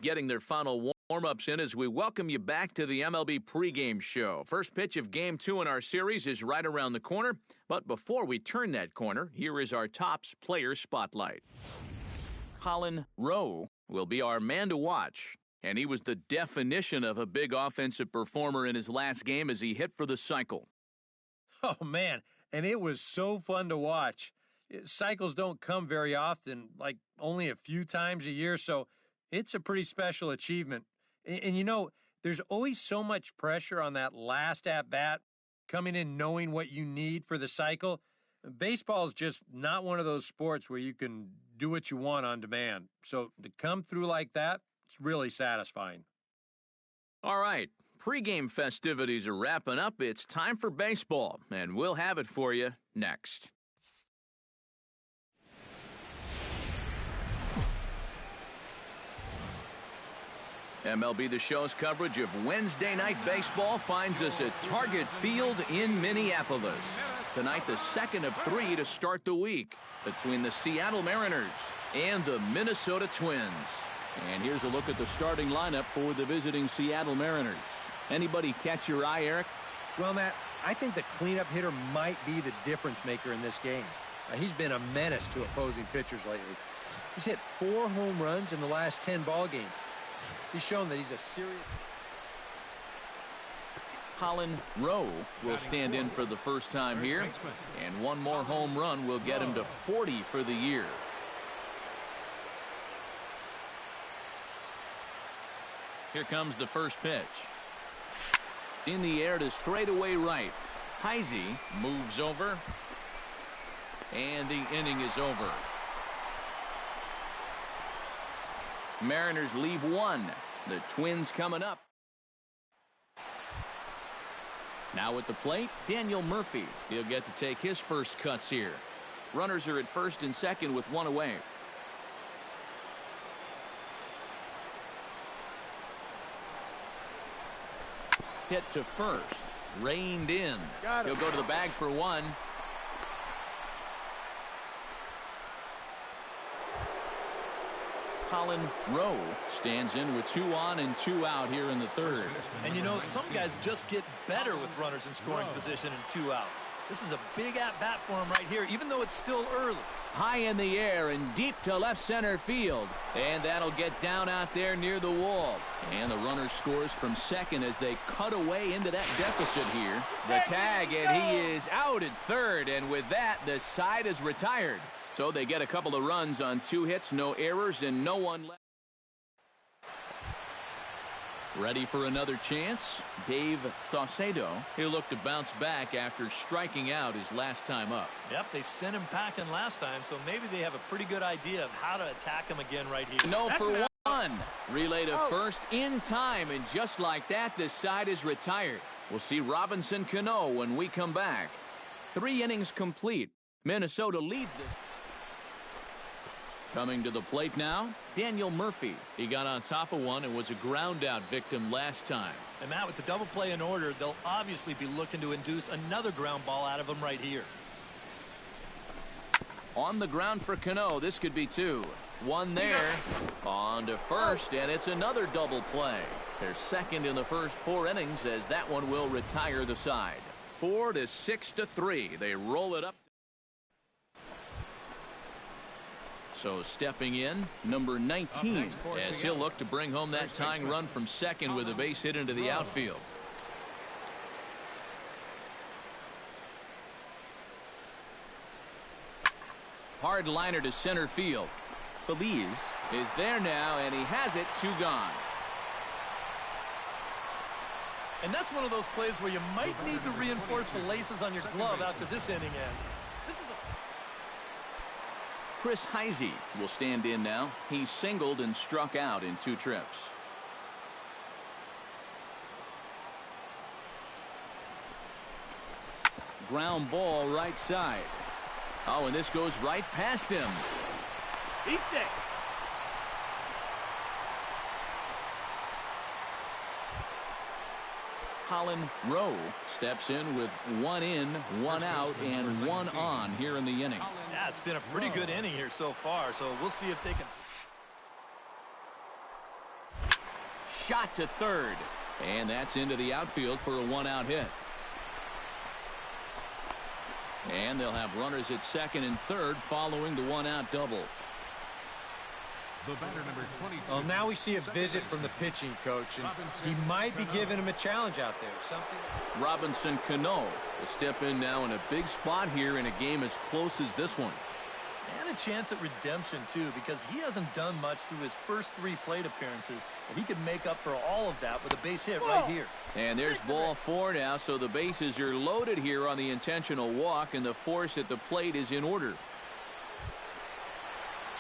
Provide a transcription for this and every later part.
getting their final warm-ups in as we welcome you back to the MLB pregame show. First pitch of Game 2 in our series is right around the corner. But before we turn that corner, here is our Topps player spotlight. Colin Rowe will be our man to watch. And he was the definition of a big offensive performer in his last game as he hit for the cycle. Oh, man, and it was so fun to watch. Cycles don't come very often, like only a few times a year, so it's a pretty special achievement. And you know, there's always so much pressure on that last at-bat, coming in knowing what you need for the cycle. Baseball is just not one of those sports where you can do what you want on demand. So to come through like that, it's really satisfying. All right, pregame festivities are wrapping up. It's time for baseball, and we'll have it for you next. MLB The Show's coverage of Wednesday Night Baseball finds us at Target Field in Minneapolis. Tonight, the second of 3 to start the week between the Seattle Mariners and the Minnesota Twins. And here's a look at the starting lineup for the visiting Seattle Mariners. Anybody catch your eye, Eric? Well, Matt, I think the cleanup hitter might be the difference maker in this game. He's been a menace to opposing pitchers lately. He's hit 4 home runs in the last 10 ball games. He's shown that he's a serious... Colin Rowe will stand in for the first time here, and one more home run will get him to 40 for the year. Here comes the first pitch. In the air to straightaway right. HIT-DA moves over, and the inning is over. Mariners leave 1. The Twins coming up. Now at the plate, Daniel Murphy. He'll get to take his first cuts here. Runners are at first and second with 1 away. Hit to first. Reined in. He'll go to the bag for 1. Colin Rowe stands in with 2 on and 2 out here in the third. And you know, some guys just get better with runners in scoring position and 2 outs. This is a big at-bat for him right here, even though it's still early. High in the air and deep to left center field. And that'll get down out there near the wall. And the runner scores from second as they cut away into that deficit here. The tag, and he is out at third. And with that, the side is retired. So they get a couple of runs on 2 hits, no errors, and no one left. Ready for another chance? Dave Saucedo. He'll look to bounce back after striking out his last time up. Yep, they sent him packing last time, so maybe they have a pretty good idea of how to attack him again right here. No for 1. Relay to first in time, and just like that, the side is retired. We'll see Robinson Cano when we come back. 3 innings complete. Minnesota leads this. Coming to the plate now, Daniel Murphy. He got on top of one and was a ground-out victim last time. And Matt, with the double play in order, they'll obviously be looking to induce another ground ball out of him right here. On the ground for Cano, this could be 2. 1 there, on to first, and it's another double play. They're second in the first 4 innings as that one will retire the side. 4 to 6 to 3. They roll it up. So stepping in, number 19, as he'll look to bring home that tying run from second with a base hit into the outfield. Hard liner to center field. Feliz is there now, and he has it. 2 gone. And that's one of those plays where you might need to reinforce the laces on your glove after this inning ends. This is a... Chris HIT-DA will stand in now. He singled and struck out in 2 trips. Ground ball right side. Oh, and this goes right past him. He's sick. Colin Rowe steps in with 1 in, 1 out, and 1 on here in the inning. Yeah, it's been a pretty good inning here so far, so we'll see if they can... shot to third. And that's into the outfield for a one-out hit. And they'll have runners at second and third following the one-out double. The batter, number 22. Well, now we see a visit from the pitching coach, and he might be giving him a challenge out there. Something. Robinson Cano will step in now in a big spot here in a game as close as this one. And a chance at redemption, too, because he hasn't done much through his first 3 plate appearances, and he can make up for all of that with a base hit right here. And there's ball 4 now, so the bases are loaded here on the intentional walk, and the force at the plate is in order.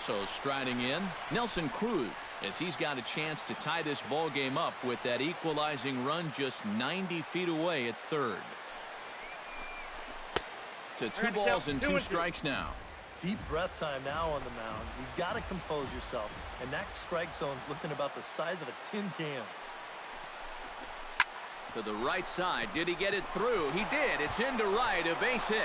So striding in, Nelson Cruz, as he's got a chance to tie this ball game up with that equalizing run just 90 feet away at third. To 2 balls and 2 strikes now. Deep breath time now on the mound. You've got to compose yourself. And that strike zone's looking about the size of a tin can. To the right side. Did he get it through? He did. It's into right. A base hit.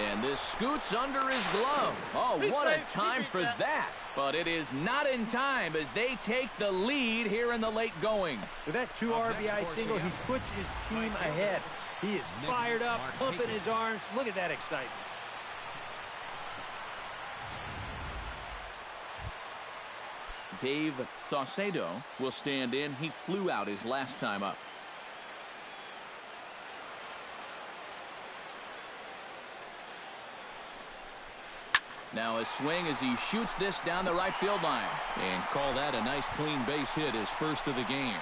And this scoots under his glove. Oh, what a time for that. But it is not in time as they take the lead here in the late going. With that 2 RBI single, he puts his team ahead. He is fired up, pumping his arms. Look at that excitement. Dave Saucedo will stand in. He flew out his last time up. Now a swing as he shoots this down the right field line. And call that a nice clean base hit, his first of the game.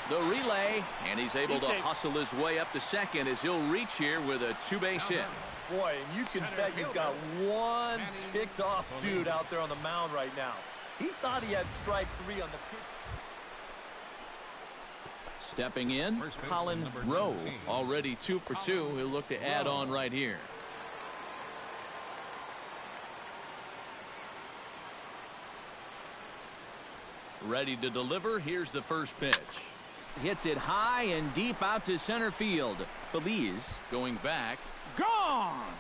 The relay, and he's able to hustle his way up to second as he'll reach here with a 2-base hit. Boy, and you can bet you've got one ticked off dude out there on the mound right now. He thought he had strike 3 on the pitch. Stepping in, Colin Rowe, already 2 for 2. He'll look to add on right here. Ready to deliver. Here's the first pitch. Hits it high and deep out to center field. Feliz going back. Gone!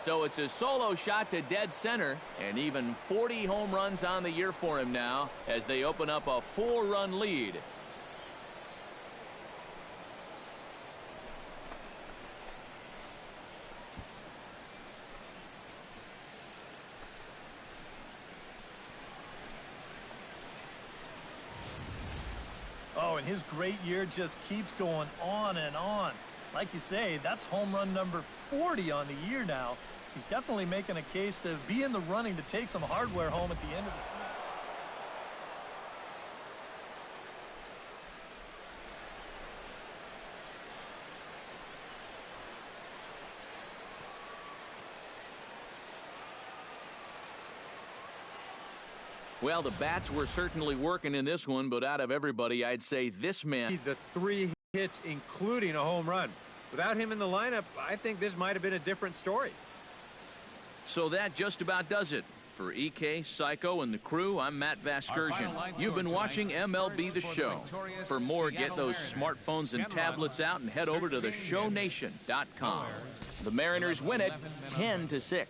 So it's a solo shot to dead center, and even 40 home runs on the year for him now as they open up a 4-run lead. Oh, and his great year just keeps going on and on. Like you say, that's home run number 40 on the year now. He's definitely making a case to be in the running to take some hardware home at the end of the season. Well, the bats were certainly working in this one, but out of everybody, I'd say this man. The 3 hits, including a home run. Without him in the lineup, I think this might have been a different story. So that just about does it. For EK, Psycho, and the crew, I'm Matt Vasgersian. You've been watching MLB The Show. For more, get those smartphones and tablets out and head over to theshownation.com. The Mariners win it 10-6.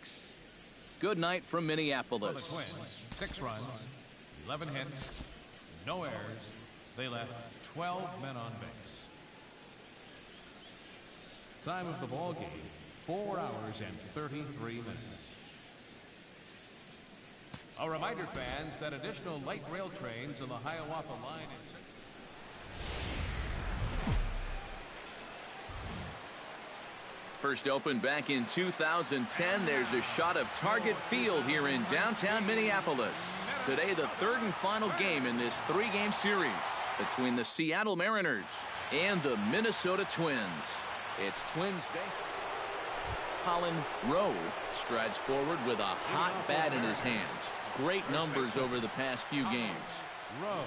Good night from Minneapolis. For the Twins, 6 runs, 11 hits, no errors. They left 12 men on base. Time of the ball game, 4 hours and 33 minutes. A reminder, fans, that additional light rail trains on the Hiawatha line. First opened back in 2010, there's a shot of Target Field here in downtown Minneapolis. Today, the 3rd and final game in this 3-game series between the Seattle Mariners and the Minnesota Twins. It's Twins base. Colin Rowe strides forward with a hot bat in his hands. Great numbers over the past few games. Rowe.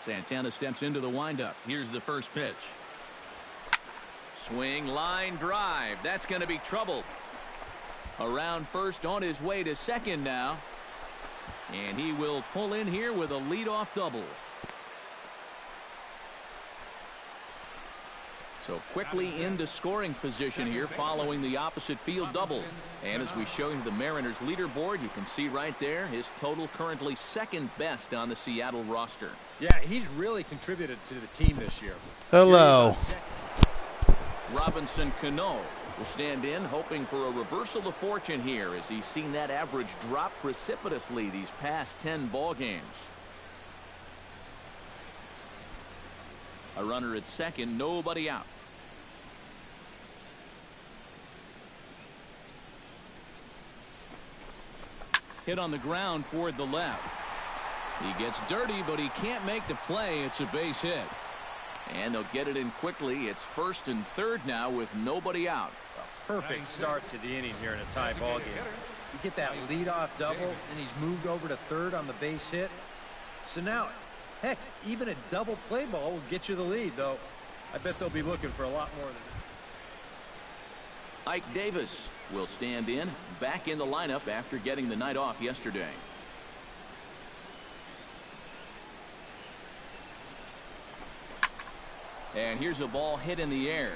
Santana steps into the windup. Here's the first pitch. Swing, line drive. That's going to be trouble. Around first, on his way to second now. And he will pull in here with a leadoff double. So quickly into scoring position here following the opposite field double. And as we show you the Mariners leaderboard, you can see right there his total currently second best on the Seattle roster. Yeah, he's really contributed to the team this year. Hello. Robinson Cano will stand in, hoping for a reversal of fortune here as he's seen that average drop precipitously these past 10 ball games. A runner at second, nobody out. Hit on the ground toward the left. He gets dirty, but he can't make the play. It's a base hit. And they'll get it in quickly. It's first and third now with nobody out. A perfect start to the inning here in a tie ball game. You get that leadoff double, and he's moved over to third on the base hit. So now, heck, even a double play ball will get you the lead, though. I bet they'll be looking for a lot more than that. Ike Davis will stand in, back in the lineup after getting the night off yesterday. And here's a ball hit in the air.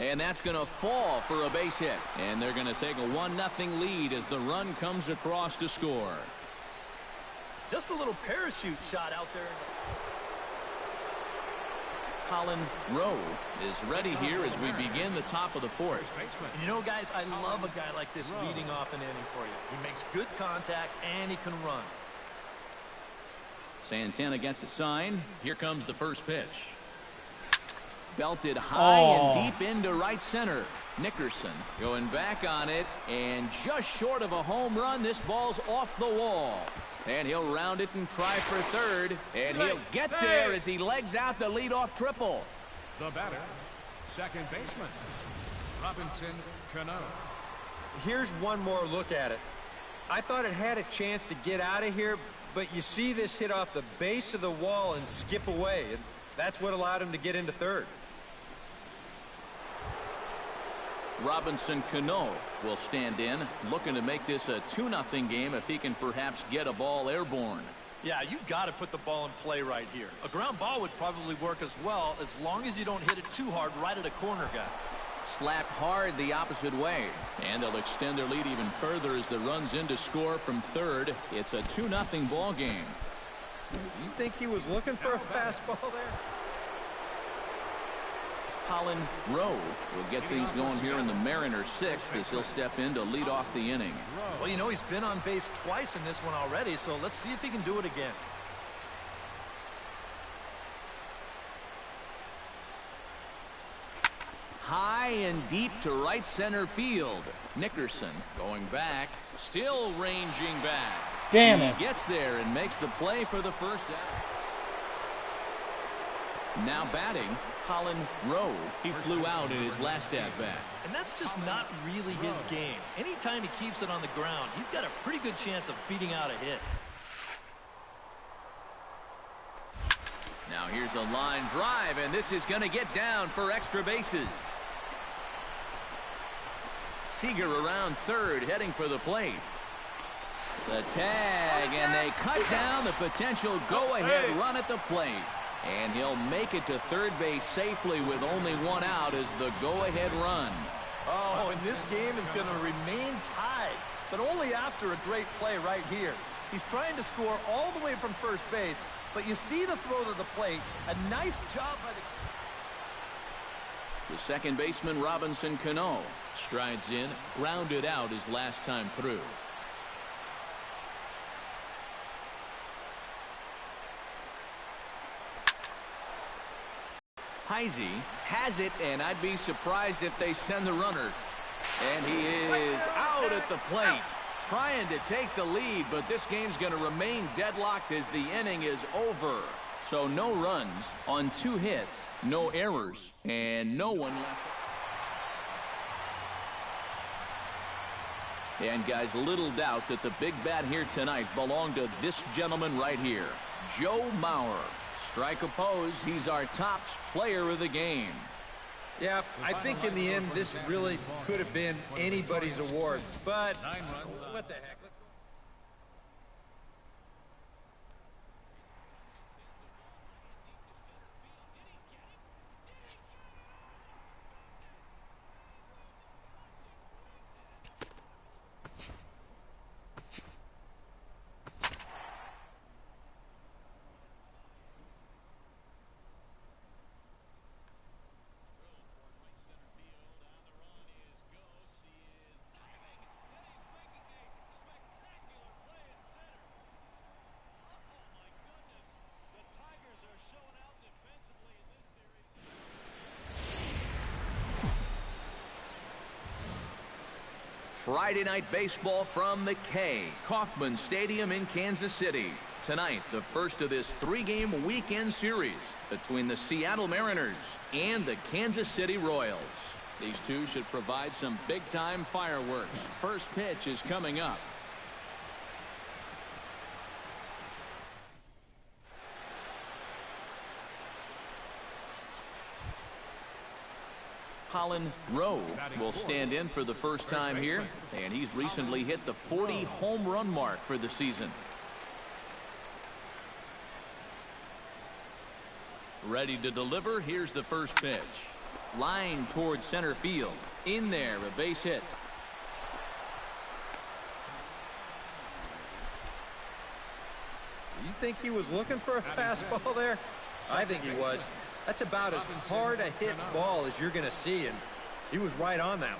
And that's going to fall for a base hit. And they're going to take a 1-0 lead as the run comes across to score. Just a little parachute shot out there. Colin Rowe is ready here as we begin the top of the fourth. And you know, guys, I love a guy like this leading off an inning for you. He makes good contact and he can run. Santana gets the sign. Here comes the first pitch. Belted high and deep into right center. Nickerson going back on it, and just short of a home run. This ball's off the wall. And he'll round it and try for third. And he'll get there as he legs out the leadoff triple. The batter, second baseman, Robinson Cano. Here's one more look at it. I thought it had a chance to get out of here, but you see this hit off the base of the wall and skip away. And that's what allowed him to get into third. Robinson Cano will stand in, looking to make this a 2-0 game if he can perhaps get a ball airborne. Yeah, you've got to put the ball in play right here. A ground ball would probably work as well, as long as you don't hit it too hard right at a corner guy. Slapped hard the opposite way, and they'll extend their lead even further as the run's in to score from third. It's a 2-0 ball game. You think he was looking for a fastball there? Colin Rowe will get things going here in the Mariners' sixth as he'll step in to lead off the inning. Well, you know, he's been on base twice in this one already, so let's see if he can do it again. High and deep to right center field. Nickerson going back, still ranging back. Damn it. He gets there and makes the play for the first out. Now batting, Colin Rowe. He flew out in his last at-bat. And that's just not really his game. Anytime he keeps it on the ground, he's got a pretty good chance of beating out a hit. Now here's a line drive, and this is going to get down for extra bases. Seager around third, heading for the plate. The tag, and they cut down the potential go-ahead run at the plate. And he'll make it to third base safely with only one out as the go-ahead run. Oh, and this game is going to remain tied, but only after a great play right here. He's trying to score all the way from first base, but you see the throw to the plate. A nice job by the second baseman, Robinson Cano, strides in, grounded out his last time through. Heisey has it, and I'd be surprised if they send the runner. And he is out at the plate, trying to take the lead, but this game's going to remain deadlocked as the inning is over. So no runs on 2 hits, no errors, and no one left. And guys, little doubt that the big bat here tonight belonged to this gentleman right here, Joe Mauer. Strike opposed, he's our top player of the game. Yeah, I think in the end this really could have been anybody's award, but what the heck. Friday night baseball from the K, Kauffman Stadium in Kansas City. Tonight, the first of this three-game weekend series between the Seattle Mariners and the Kansas City Royals. These two should provide some big-time fireworks. First pitch is coming up. Colin Rowe will stand in for the first time here, and he's recently hit the 40 home run mark for the season. Ready to deliver. Here's the first pitch. Line towards center field. In there, a base hit. You think he was looking for a fastball there? I think he was. That's about as hard a hit ball as you're going to see, and he was right on that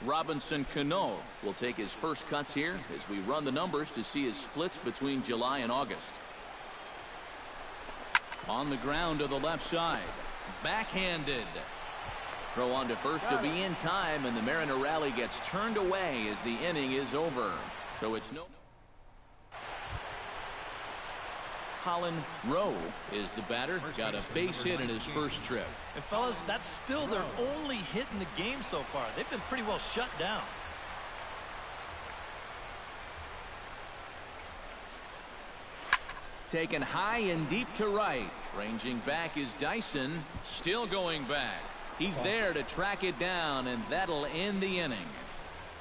one. Robinson Cano will take his first cuts here as we run the numbers to see his splits between July and August. On the ground to the left side. Backhanded. Throw on to first to be in time, and the Mariner rally gets turned away as the inning is over. So it's no. Colin Rowe is the batter. Got a base hit in his first trip. And fellas, that's still their only hit in the game so far. They've been pretty well shut down. Taken high and deep to right. Ranging back is Dyson. Still going back. He's there to track it down, and that'll end the inning.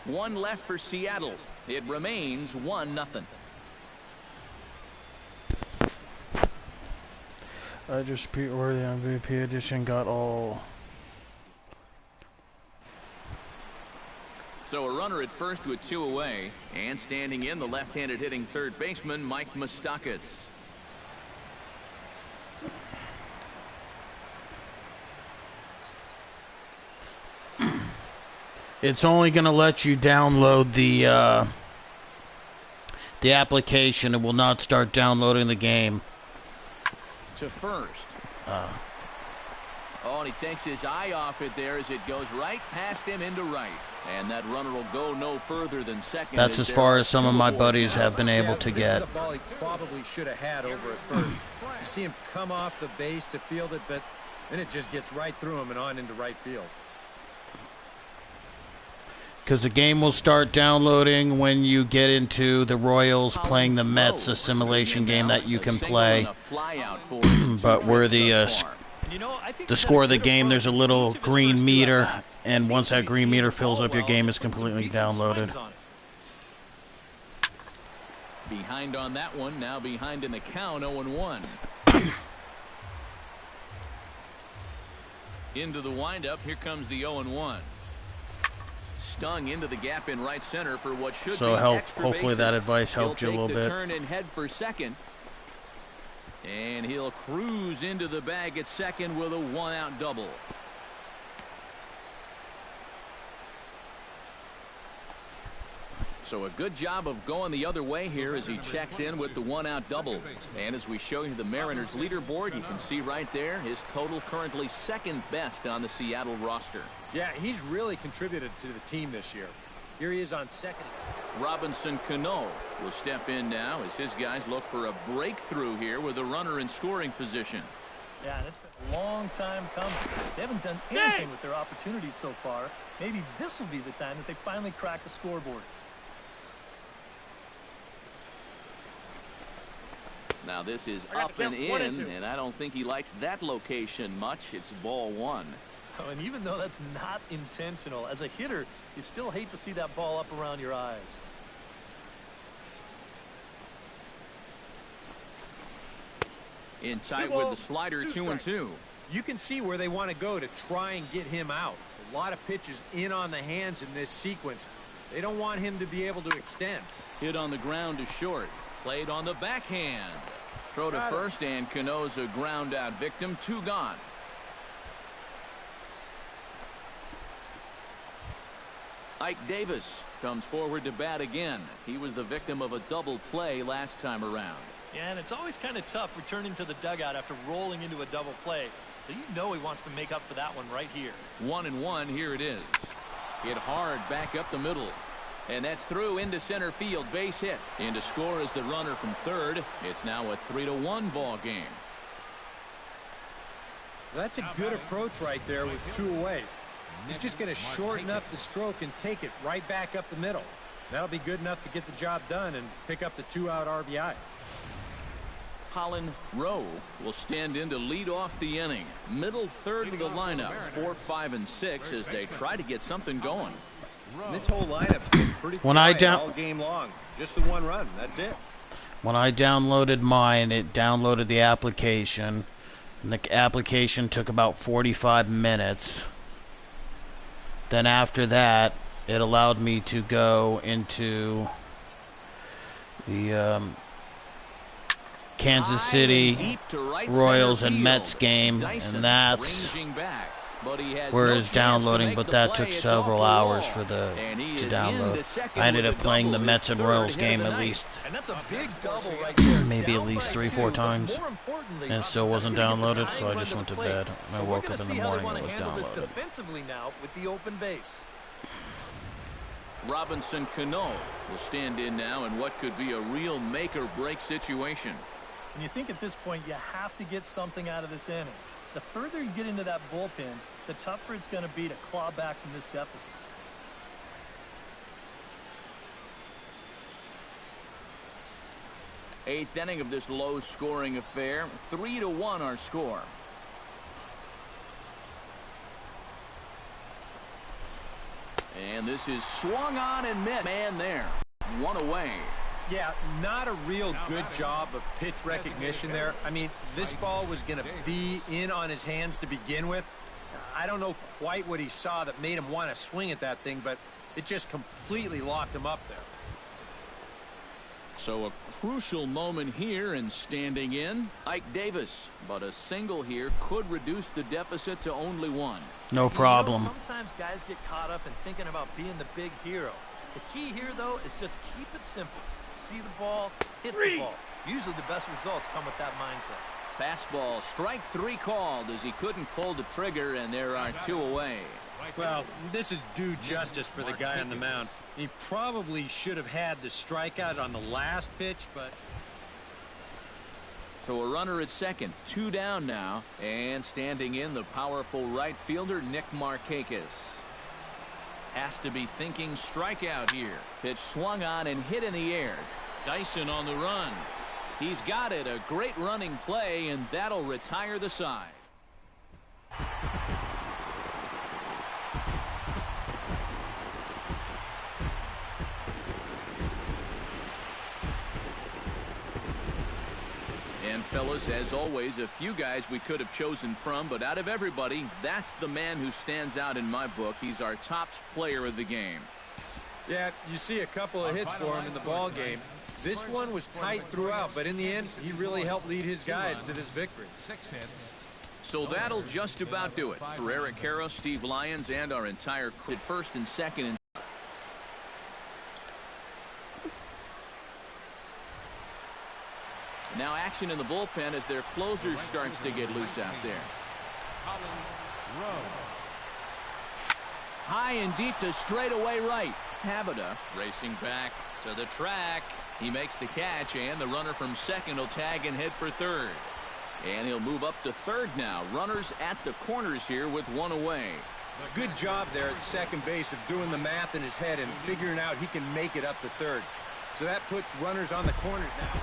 One left for Seattle. It remains 1-0. I just beat where the MVP edition got all. So a runner at first with 2 away, and standing in the left-handed hitting third baseman Mike Moustakas. It's only going to let you download the application. It will not start downloading the game. To first. Oh, and he takes his eye off it there as it goes right past him into right. And that runner will go no further than second. That's as far as some of my buddies have been able to get. This is a ball he probably should have had over at first. You see him come off the base to field it, but then it just gets right through him and on into right field. Because the game will start downloading when you get into the Royals playing the Mets, a simulation game that you can play. But where the score of the game, there's a little green meter, and once that green meter fills up, your game is completely downloaded. Behind on that one, now behind in the count, 0-1. Into the windup, here comes the 0-1. Stung into the gap in right center for what should be extra hopefully bases. That advice helped you a little bit. Turn and head for second, and he'll cruise into the bag at second with a 1-out double. So a good job of going the other way here as he checks in with the 1-out double. And as we show you the Mariners leaderboard, you can see right there his total currently second best on the Seattle roster. Yeah, he's really contributed to the team this year. Here he is on second. Robinson Cano will step in now as his guys look for a breakthrough here with a runner in scoring position. Yeah, and it's been a long time coming. They haven't done anything with their opportunities so far. Maybe this will be the time that they finally crack the scoreboard. Now this is up and in, and I don't think he likes that location much. It's ball 1. Oh, and even though that's not intentional, as a hitter, you still hate to see that ball up around your eyes. In tight with the slider, 2-2. You can see where they want to go to try and get him out. A lot of pitches in on the hands in this sequence. They don't want him to be able to extend. Hit on the ground to short. Played on the backhand. Throw to first, and Cano's a ground out victim. 2 gone. Ike Davis comes forward to bat again. He was the victim of a double play last time around. Yeah, and it's always kind of tough returning to the dugout after rolling into a double play. So you know he wants to make up for that one right here. 1-1, here it is. Hit hard back up the middle. And that's through into center field, base hit. In to score is the runner from third. It's now a 3-1 ball game. That's a good approach right there with 2 away. He's just going to shorten up the stroke and take it right back up the middle. That'll be good enough to get the job done and pick up the 2-out RBI. Colin Rowe will stand in to lead off the inning. Middle third of the lineup, 4, 5, and 6 as they try to get something going. This whole lineup's been pretty quiet all game long. Just the 1 run. That's it. When I downloaded mine, it downloaded the application. And the application took about 45 minutes. Then after that, it allowed me to go into the Kansas City Royals and Mets game, and that's where it's downloading, but that took several hours for to download. I ended up playing the Mets and Royals game at least, maybe at least 3-4 times, and it still wasn't downloaded, so I just went to bed. I woke up in the morning and it was downloaded. Robinson Cano will stand in now in what could be a real make-or-break situation. And you think at this point you have to get something out of this inning. The further you get into that bullpen, the tougher it's going to be to claw back from this deficit. Eighth inning of this low-scoring affair. 3-1 our score. And this is swung on and missed. Man there. 1 away. Yeah, not a real good job of pitch recognition there. I mean, this ball was going to be in on his hands to begin with. I don't know quite what he saw that made him want to swing at that thing, but it just completely locked him up there. So a crucial moment here, and standing in, Ike Davis. But a single here could reduce the deficit to only 1. No problem. You know, sometimes guys get caught up in thinking about being the big hero. The key here, though, is just keep it simple. See the ball, hit the ball. Usually the best results come with that mindset. Fastball, strike 3 called as he couldn't pull the trigger, and there are 2 away. Well, this is due justice for the guy on the mound. He probably should have had the strikeout on the last pitch, but... So a runner at second, 2 down now, and standing in the powerful right fielder, Nick Markakis. Has to be thinking strikeout here. Pitch swung on and hit in the air. Dyson on the run. He's got it. A great running play, and that'll retire the side. And fellas, as always, a few guys we could have chosen from, but out of everybody, that's the man who stands out in my book. He's our top player of the game. Yeah, you see a couple of hits for him in the ball game. This one was tight throughout, but in the end, he really helped lead his guys to this victory. 6 hits. So that'll just about do it for Eric Harrow, Steve Lyons, and our entire crew at first and second. And now action in the bullpen as their closer starts to get loose out there. High and deep to straightaway right. Tabata racing back to the track. He makes the catch, and the runner from second will tag and head for third. And he'll move up to third now. Runners at the corners here with 1 away. Good job there at second base of doing the math in his head and figuring out he can make it up to third. So that puts runners on the corners now.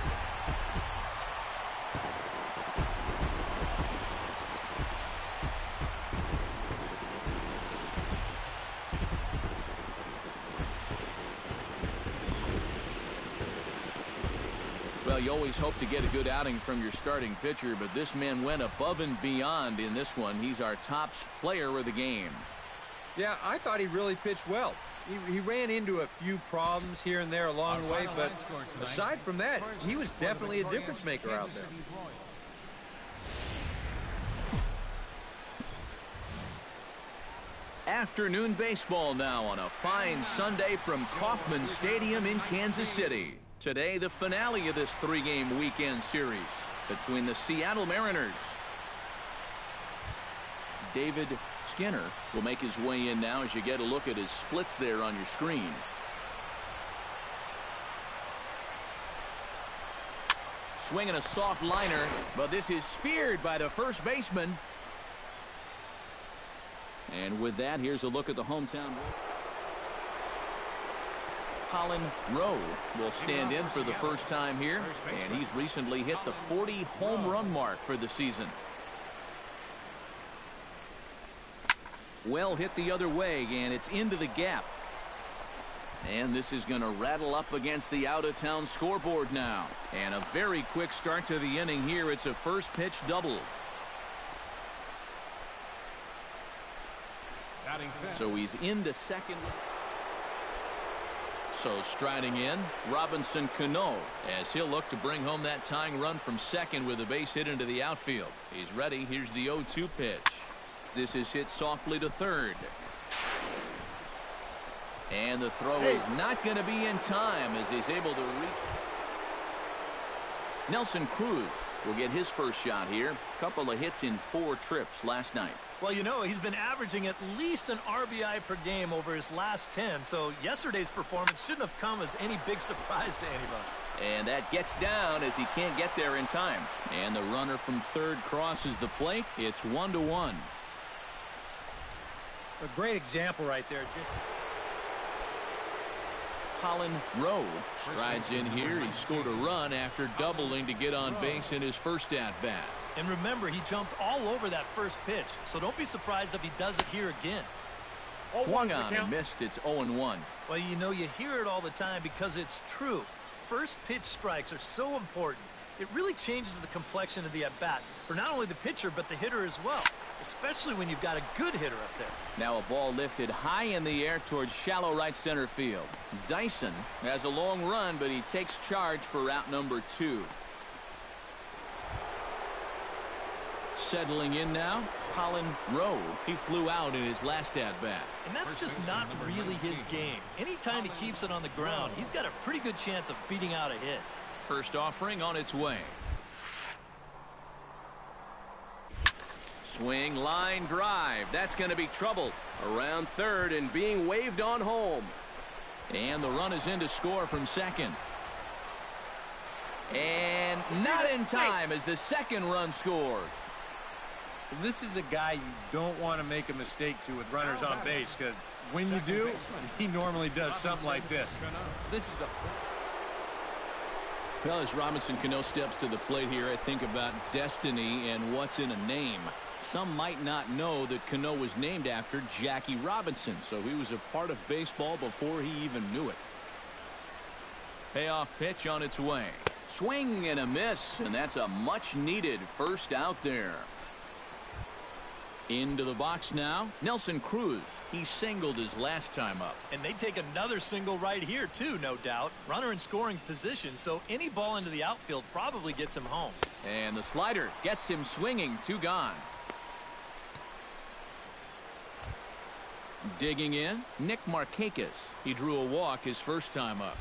Well, you always hope to get a good outing from your starting pitcher, but this man went above and beyond in this one. He's our top player of the game. Yeah, I thought he really pitched well. He ran into a few problems here and there along the way, but aside from that, he was definitely a difference maker out there. Afternoon baseball now on a fine Sunday from Kauffman Stadium in Kansas City. Today, the finale of this three-game weekend series between the Seattle Mariners. David Skinner will make his way in now as you get a look at his splits there on your screen. Swinging a soft liner, but this is speared by the first baseman. And with that, here's a look at the hometown. Colin Rowe will stand in for the first time here, and he's recently hit the 40 home run mark for the season. Well hit the other way, and it's into the gap. And this is going to rattle up against the out-of-town scoreboard now. And a very quick start to the inning here. It's a first pitch double. So he's into second. So striding in, Robinson Cano, as he'll look to bring home that tying run from second with a base hit into the outfield. He's ready. Here's the 0-2 pitch. This is hit softly to third. And the throw is not going to be in time as he's able to reach. Nelson Cruz will get his first shot here. A couple of hits in 4 trips last night. Well, you know, he's been averaging at least an RBI per game over his last 10, so yesterday's performance shouldn't have come as any big surprise to anybody. And that gets down as he can't get there in time. And the runner from third crosses the plate. It's 1-1. A great example right there. Colin Rowe strides in here. He scored a run after doubling to get on base in his first at-bat. And remember, he jumped all over that first pitch, so don't be surprised if he does it here again. Swung on and missed. It's 0-1. Well, you know, you hear it all the time because it's true. First pitch strikes are so important. It really changes the complexion of the at-bat for not only the pitcher but the hitter as well, especially when you've got a good hitter up there. Now a ball lifted high in the air towards shallow right center field. Dyson has a long run, but he takes charge for route number 2. Settling in now, Colin Rowe. He flew out in his last at-bat. And that's just not really his game. Anytime he keeps it on the ground, he's got a pretty good chance of beating out a hit. First offering on its way. Swing, line, drive. That's going to be trouble. Around third and being waved on home. And the run is in to score from second. And not in time as the second run scores. This is a guy you don't want to make a mistake to with runners on base, because when you do, he normally does something like this. This is a... Well, as Robinson Cano steps to the plate here, I think about destiny and what's in a name. Some might not know that Cano was named after Jackie Robinson, so he was a part of baseball before he even knew it. Payoff pitch on its way. Swing and a miss, and that's a much-needed first out there. Into the box now, Nelson Cruz. He singled his last time up. And they take another single right here, too, no doubt. Runner in scoring position, so any ball into the outfield probably gets him home. And the slider gets him swinging. 2 gone. Digging in, Nick Markakis. He drew a walk his first time up.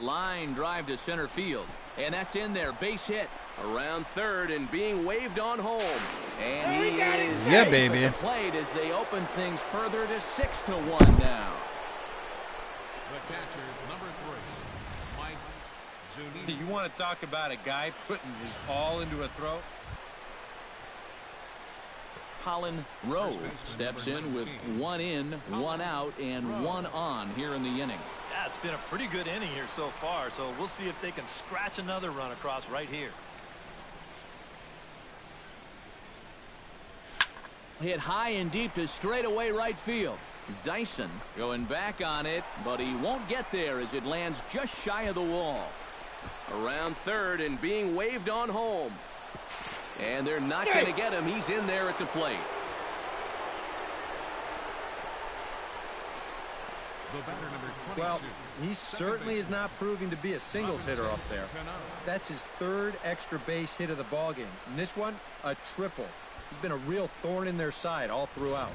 Line drive to center field, and that's in there. Base hit around third and being waved on home, and he is yeah, baby. Played as they open things further to 6-1 now. The catcher, number 3, Mike Zunino. You want to talk about a guy putting his all into a throw? Colin Rowe steps in with 1 in, 1 out, and 1 on here in the inning. Yeah, it's been a pretty good inning here so far, so we'll see if they can scratch another run across right here. Hit high and deep to straightaway right field. Dyson going back on it, but he won't get there as it lands just shy of the wall. Around third and being waved on home. And they're not going to get him. He's in there at the plate. Well, he certainly is not proving to be a singles hitter up there. That's his 3rd extra base hit of the ballgame. And this one, a triple. He's been a real thorn in their side all throughout.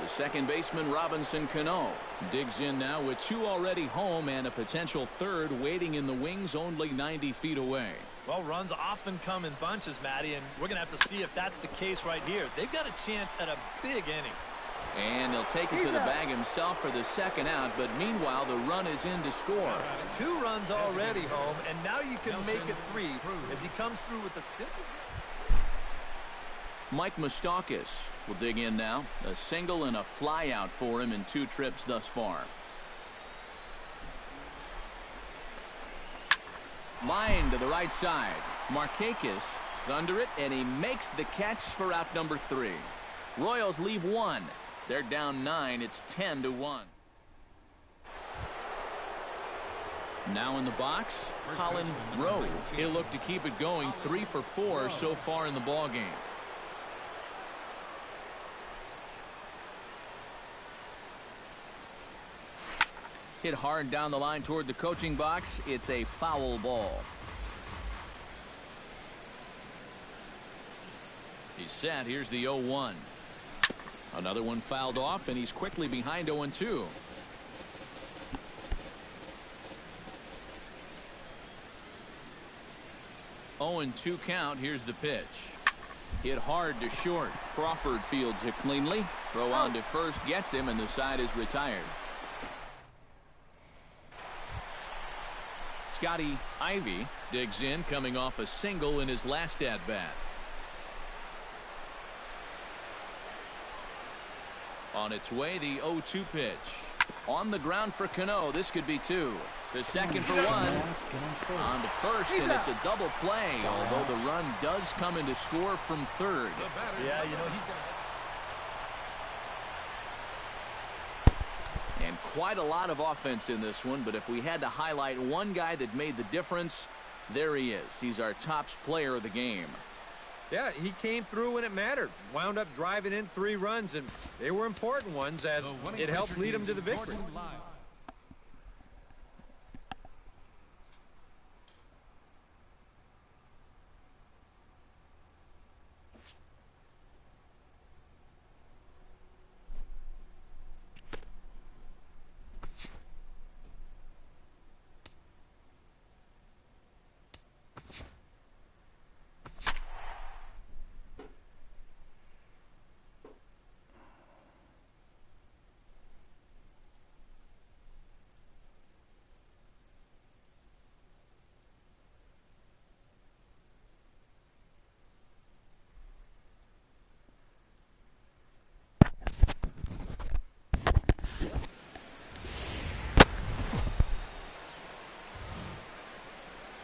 The second baseman, Robinson Cano, digs in now with 2 already home and a potential third waiting in the wings only 90 feet away. Well, runs often come in bunches, Matty, and we're going to have to see if that's the case right here. They've got a chance at a big inning. And he'll take it to the bag himself for the second out, but meanwhile the run is in to score. 2 runs already home, and now you can make it 3 as he comes through with a simple. Mike Moustakas will dig in now. A single and a fly out for him in 2 trips thus far. Line to the right side. Markakis is under it, and he makes the catch for out number 3. Royals leave 1. They're down 9. It's 10-1. Now in the box, Colin Rowe. He'll look to keep it going. 3 for 4 so far in the ball game. Hit hard down the line toward the coaching box. It's a foul ball. He's set. Here's the 0-1. Another one fouled off, and he's quickly behind 0-2. Oh, 2 count. Here's the pitch. Hit hard to short. Crawford fields it cleanly. Throw on to first gets him, and the side is retired. Scotty Ivy digs in, coming off a single in his last at-bat. On its way, the 0-2 pitch. On the ground for Cano. This could be 2. To second for 1. On to first, and it's a double play, although the run does come in to score from third. Yeah, you know, he's going to... And quite a lot of offense in this one, but if we had to highlight one guy that made the difference, there he is. He's our top player of the game. Yeah, he came through when it mattered. Wound up driving in 3 runs, and they were important ones as it helped lead him to the victory.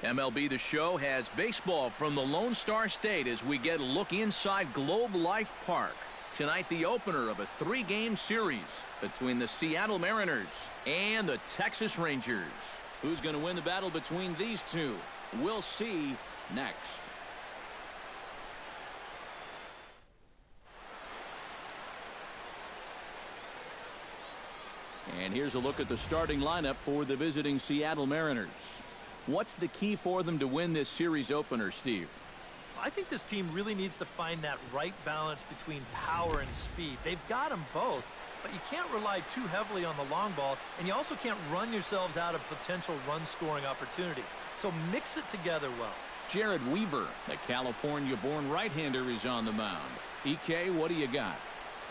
MLB The Show has baseball from the Lone Star State as we get a look inside Globe Life Park. Tonight, the opener of a 3-game series between the Seattle Mariners and the Texas Rangers. Who's going to win the battle between these two? We'll see next. And here's a look at the starting lineup for the visiting Seattle Mariners. What's the key for them to win this series opener, Steve? I think this team really needs to find that right balance between power and speed. They've got them both, but you can't rely too heavily on the long ball, and you also can't run yourselves out of potential run-scoring opportunities. So mix it together well. Jared Weaver, the California-born right-hander, is on the mound. EK, what do you got?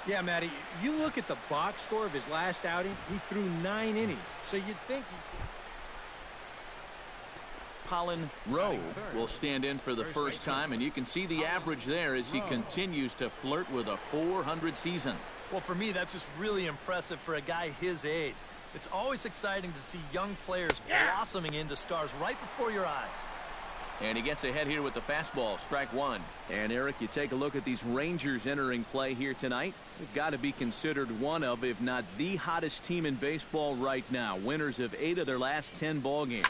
Yeah, Matty, you look at the box score of his last outing, he threw 9 innings. So you'd think Colin Rowe will stand in for the first time, and you can see the average there as he continues to flirt with a .400 season. Well, for me, that's just really impressive for a guy his age. It's always exciting to see young players blossoming into stars right before your eyes. And he gets ahead here with the fastball, strike 1. And, Eric, you take a look at these Rangers entering play here tonight. They've got to be considered one of, if not the hottest team in baseball right now. Winners of 8 of their last 10 ball games.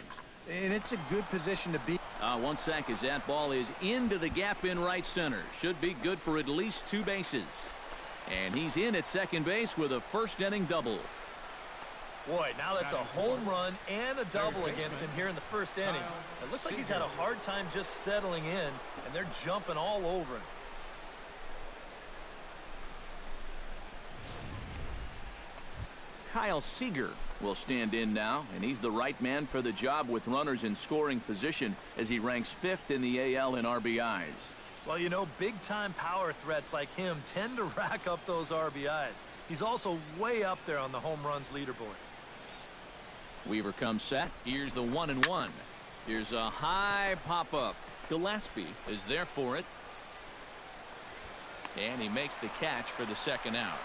And it's a good position to be. 1 sec as that ball is into the gap in right center. Should be good for at least 2 bases. And he's in at second base with a first inning double. Boy, now that's a home run and a double against him here in the first inning. It looks like he's had a hard time just settling in, and they're jumping all over him. Kyle Seager will stand in now, and he's the right man for the job with runners in scoring position as he ranks 5th in the AL in RBIs. Well, you know, big-time power threats like him tend to rack up those RBIs. He's also way up there on the home runs leaderboard. Weaver comes set. Here's the 1-1. Here's a high pop-up. Gillespie is there for it. And he makes the catch for the second out.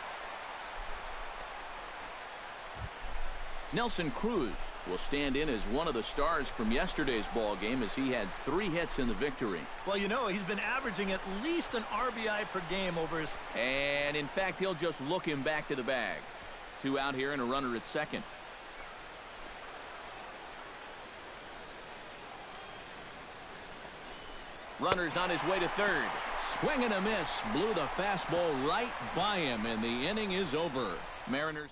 Nelson Cruz will stand in as one of the stars from yesterday's ball game as he had 3 hits in the victory. Well, you know, he's been averaging at least an RBI per game over his... And, in fact, he'll just look him back to the bag. 2 out here and a runner at second. Runner's on his way to third. Swing and a miss. Blew the fastball right by him, and the inning is over. Mariners.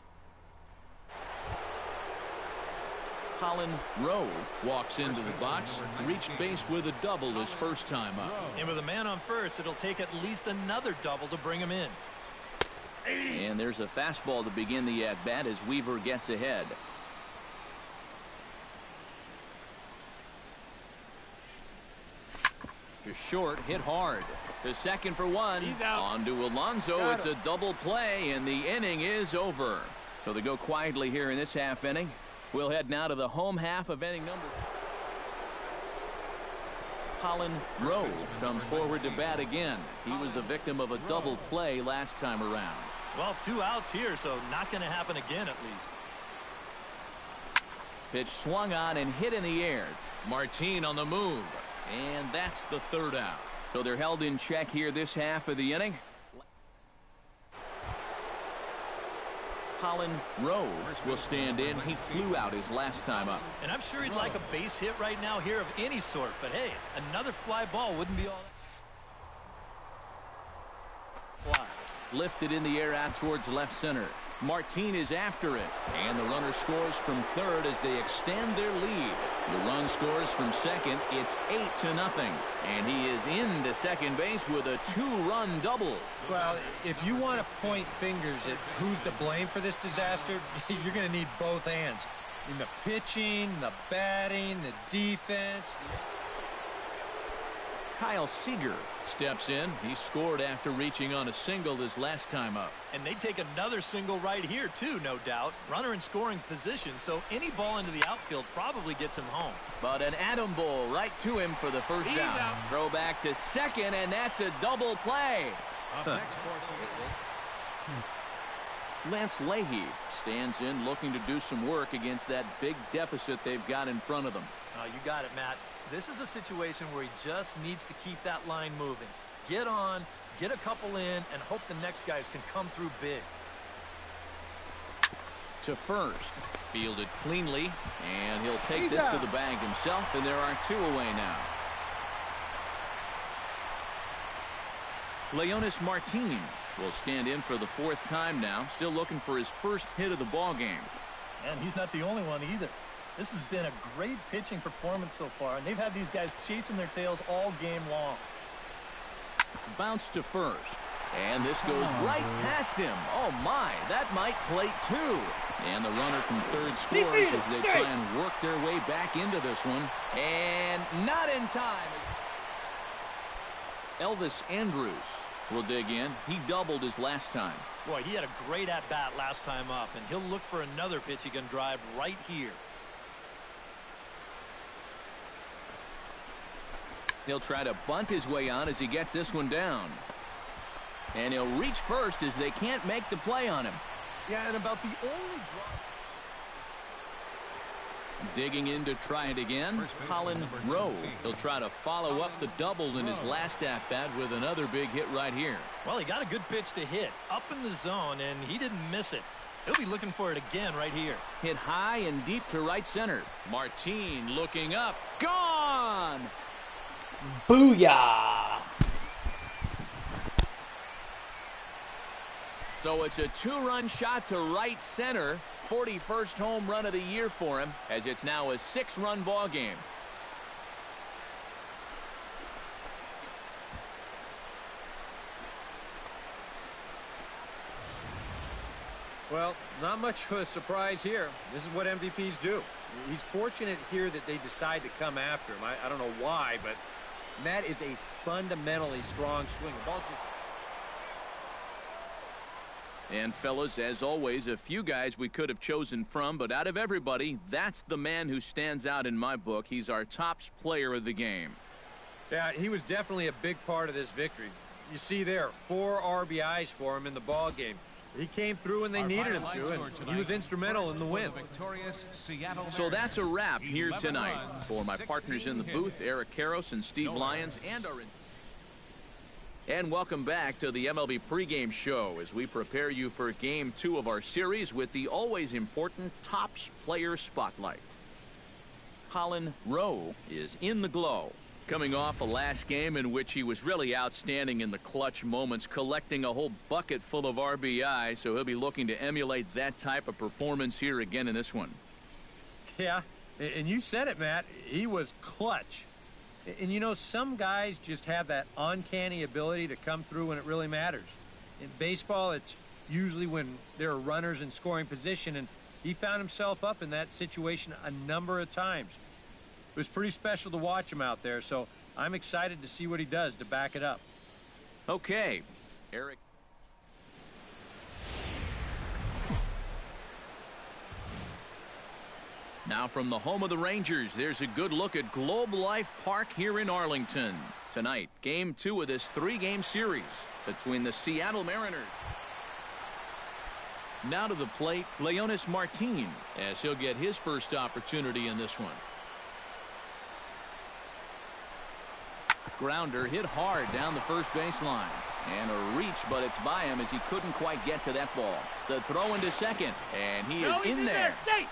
Colin Rowe walks into the box, reached base with a double his first time up. And with a man on first, it'll take at least another double to bring him in. And there's a fastball to begin the at-bat as Weaver gets ahead. To short, hit hard. To second for one. He's out. On to Alonso. It's a double play, and the inning is over. So they go quietly here in this half inning. We'll head now to the home half of inning number. Colin Rowe comes forward to bat again. He was the victim of a double play last time around. Well, 2 outs here, so not going to happen again at least. Pitch swung on and hit in the air. Martin on the move. And that's the 3rd out. So they're held in check here this half of the inning. Colin Rowe will stand in. He flew out his last time up. And I'm sure he'd like a base hit right now here of any sort. But, hey, another fly ball wouldn't be all that. Fly. Lifted in the air out towards left center. Martin is after it. And the runner scores from third as they extend their lead. The run scores from second. It's 8-0. And he is into second base with a 2-run double. Well, if you want to point fingers at who's to blame for this disaster, you're going to need both hands. In the pitching, the batting, the defense. Kyle Seager steps in. He scored after reaching on a single his last time up. And they take another single right here, too, no doubt. Runner in scoring position, so any ball into the outfield probably gets him home. But an atom bowl right to him for the first down. Throw back to second, and that's a double play. Lance Leahy stands in looking to do some work against that big deficit they've got in front of them. Oh, you got it, Matt. This is a situation where he just needs to keep that line moving. Get on, get a couple in, and hope the next guys can come through big. To first. Fielded cleanly, and he'll take this to the bag himself, and there are 2 away now. Leonis Martin will stand in for the 4th time now, still looking for his first hit of the ball game. And he's not the only one either. This has been a great pitching performance so far, and they've had these guys chasing their tails all game long. Bounce to first, and this goes right past him. Oh my, that might plate 2. And the runner from third scores as they try and work their way back into this one. And not in time. Elvis Andrus will dig in. He doubled his last time. Boy, he had a great at-bat last time up, and he'll look for another pitch he can drive right here. He'll try to bunt his way on as he gets this one down. And he'll reach first as they can't make the play on him. Yeah, and about the only drop. Digging in to try it again, Colin Rowe. He'll try to follow up the double in his last at-bat with another big hit right here. Well, he got a good pitch to hit up in the zone, and he didn't miss it. He'll be looking for it again right here. Hit high and deep to right center. Martin looking up. Gone! Booyah! So it's a 2-run shot to right center. 41st home run of the year for him, as it's now a 6-run ball game. Well, not much of a surprise here. This is what MVPs do. He's fortunate here that they decide to come after him. I don't know why, but that is a fundamentally strong swing. And fellas, as always, a few guys we could have chosen from, but out of everybody, that's the man who stands out in my book. He's our top player of the game. Yeah, he was definitely a big part of this victory. You see there, 4 RBIs for him in the ball game. He came through when they needed him to, and he was instrumental in the win. So that's a wrap here tonight. For my partners in the booth, Eric Karros and Steve Lyons, and welcome back to the MLB pregame show as we prepare you for Game 2 of our series with the always important Topps Player Spotlight. Colin Rowe is in the glow, coming off a last game in which he was really outstanding in the clutch moments, collecting a whole bucket full of RBI, so he'll be looking to emulate that type of performance here again in this one. Yeah, and you said it, Matt. He was clutch. And you know, some guys just have that uncanny ability to come through when it really matters. In baseball, it's usually when there are runners in scoring position, and he found himself up in that situation a number of times. It was pretty special to watch him out there, so I'm excited to see what he does to back it up. Okay, Eric. Now from the home of the Rangers, there's a good look at Globe Life Park here in Arlington. Tonight, Game 2 of this 3-game series between the Seattle Mariners. Now to the plate, Leonis Martin, as he'll get his first opportunity in this one. Grounder hit hard down the first baseline. And a reach, but it's by him as he couldn't quite get to that ball. The throw into second, and he is in there. Safe.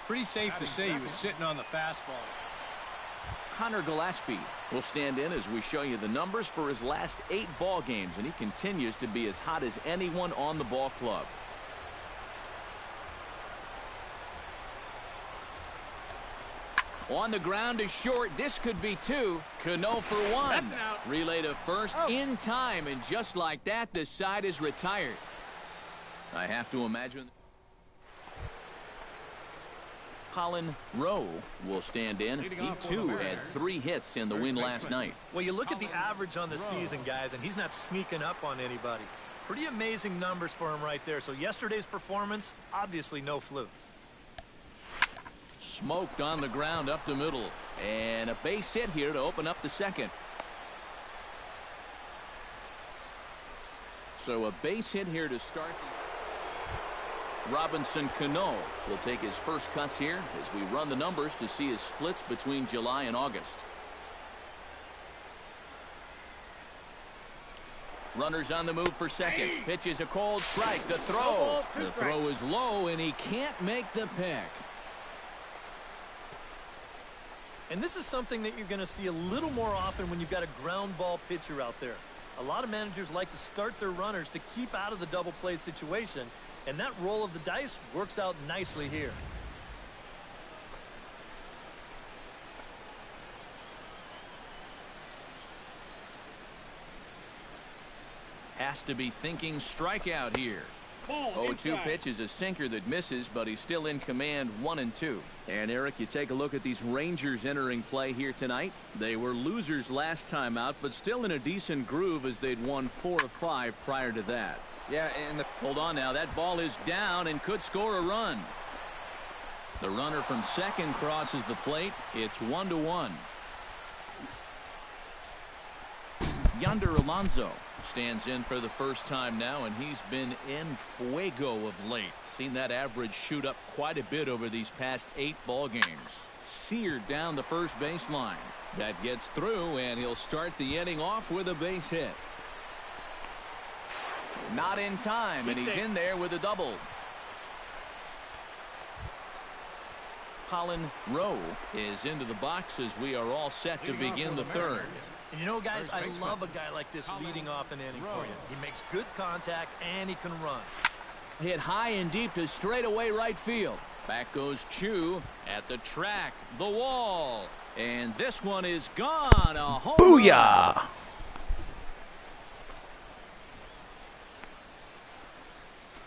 Pretty safe to say he was sitting on the fastball. Connor Gillespie will stand in as we show you the numbers for his last 8 ball games, and he continues to be as hot as anyone on the ball club. On the ground is short. This could be 2. Cano for 1. That's an out. Relay to first in time, and just like that, the side is retired. I have to imagine Colin Rowe will stand in. He too had 3 hits in the win last night. Well, you look at the average on the season, guys, and he's not sneaking up on anybody. Pretty amazing numbers for him right there. So yesterday's performance, obviously no fluke. Smoked on the ground up the middle, and a base hit here to open up the second. So a base hit here to start. Robinson Cano will take his first cuts here as we run the numbers to see his splits between July and August. Runners on the move for second. Pitches a cold strike. The throw. The throw is low, and he can't make the pick. And this is something that you're going to see a little more often when you've got a ground ball pitcher out there. A lot of managers like to start their runners to keep out of the double play situation, and that roll of the dice works out nicely here. Has to be thinking strikeout here. 0-2 pitch is a sinker that misses, but he's still in command 1-2. And Eric, you take a look at these Rangers entering play here tonight. They were losers last time out, but still in a decent groove as they'd won 4 of 5 prior to that. Yeah, and hold on now. That ball is down and could score a run. The runner from second crosses the plate. It's 1-1. Yonder Alonso stands in for the first time now, and he's been en fuego of late. Seen that average shoot up quite a bit over these past 8 ball games. Seared down the first baseline. That gets through, and he'll start the inning off with a base hit. Not in time, and he's in there with a double. Colin Rowe is into the box as we are all set to begin the third. And you know, guys, I love a guy like this leading off an inning for you. He makes good contact, and he can run. Hit high and deep to straightaway right field. Back goes Chu at the track, the wall. And this one is gone. A home Booyah! run.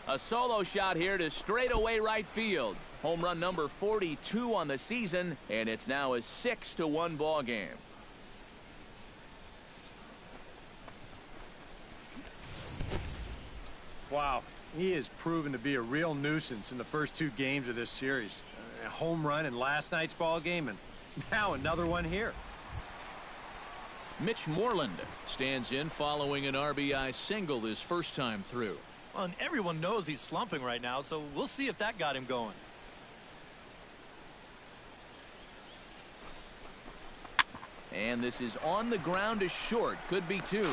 A solo shot here to straightaway right field. Home run number 42 on the season, and it's now a 6-1 ball game. Wow, he has proven to be a real nuisance in the first 2 games of this series. A home run in last night's ball game, and now another one here. Mitch Moreland stands in following an RBI single his first time through. Well, and everyone knows he's slumping right now, so we'll see if that got him going. And this is on the ground to short. Could be 2.